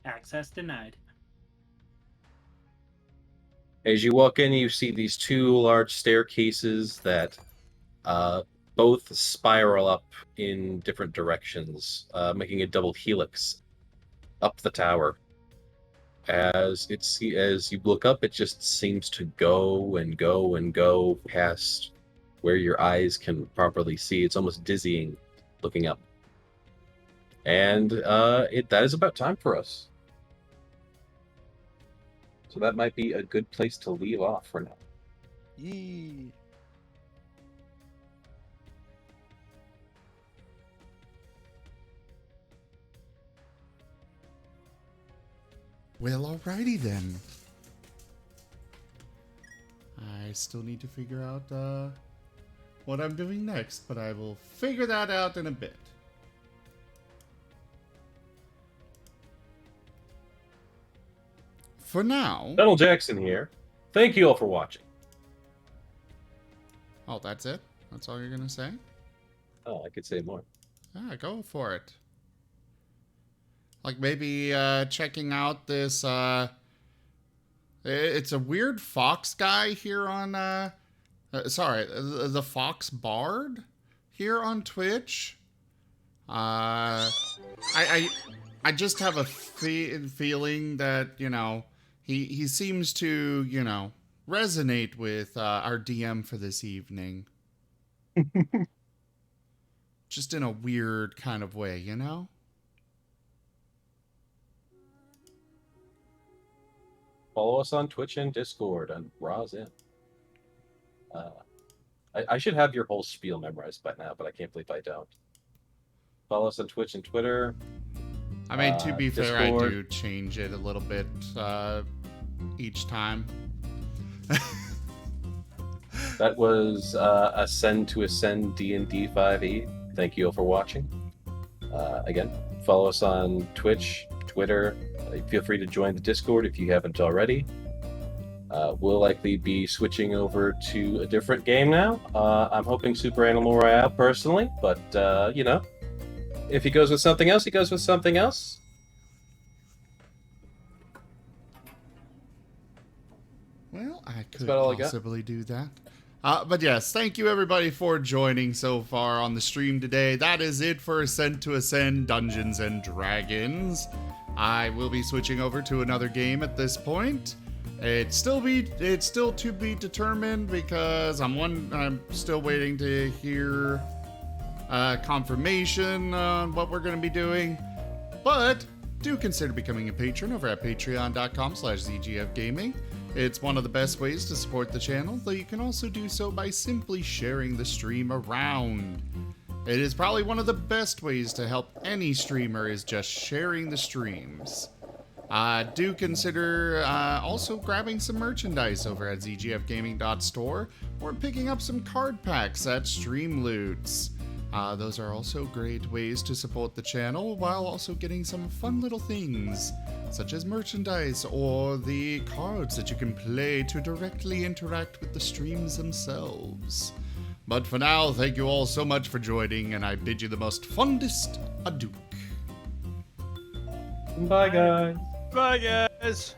E: Access denied.
B: As you walk in, you see these 2 large staircases that both spiral up in different directions, making a double helix up the tower. As you look up, it just seems to go and go and go past where your eyes can properly see. It's almost dizzying looking up. And that is about time for us. So that might be a good place to leave off for now.
G: Yee.
A: Well, alrighty then. I still need to figure out what I'm doing next, but I will figure that out in a bit. For now...
B: Donald Jackson here. Thank you all for watching.
A: Oh, that's it? That's all you're gonna say?
B: Oh, I could say more.
A: Ah, go for it. Like maybe checking out this it's a weird fox guy here on sorry, the Fox Bard here on Twitch. I just have a feeling that, you know, he seems to, you know, resonate with our DM for this evening. Just in a weird kind of way, you know?
B: Follow us on Twitch and Discord and Ra's in. I should have your whole spiel memorized by now, but I can't believe I don't. Follow us on Twitch and Twitter.
A: I mean, to be fair, I
B: Discord.
A: do change it a little bit each time.
B: That was Ascend to Ascend D&D 5e. Thank you all for watching. Again, follow us on Twitch, Twitter. Feel free to join the Discord if you haven't already. We'll likely be switching over to a different game now. I'm hoping Super Animal Royale personally, but you know, if he goes with something else, he goes with something else.
A: Well, I could
B: about all I got.
A: possibly do that. But yes, thank you everybody for joining so far on the stream today. That is it for Ascent to Ascend Dungeons and Dragons. I will be switching over to another game at this point. It's still to be determined because I'm still waiting to hear confirmation on what we're going to be doing. But do consider becoming a patron over at patreon.com/ZGFgaming. It's one of the best ways to support the channel, though you can also do so by simply sharing the stream around. It is probably one of the best ways to help any streamer is just sharing the streams. Do consider also grabbing some merchandise over at zgfgaming.store or picking up some card packs at Streamloots. Those are also great ways to support the channel while also getting some fun little things, such as merchandise or the cards that you can play to directly interact with the streams themselves. But for now, thank you all so much for joining, and I bid you the most fondest adieu.
B: Bye, guys.
G: Bye, guys.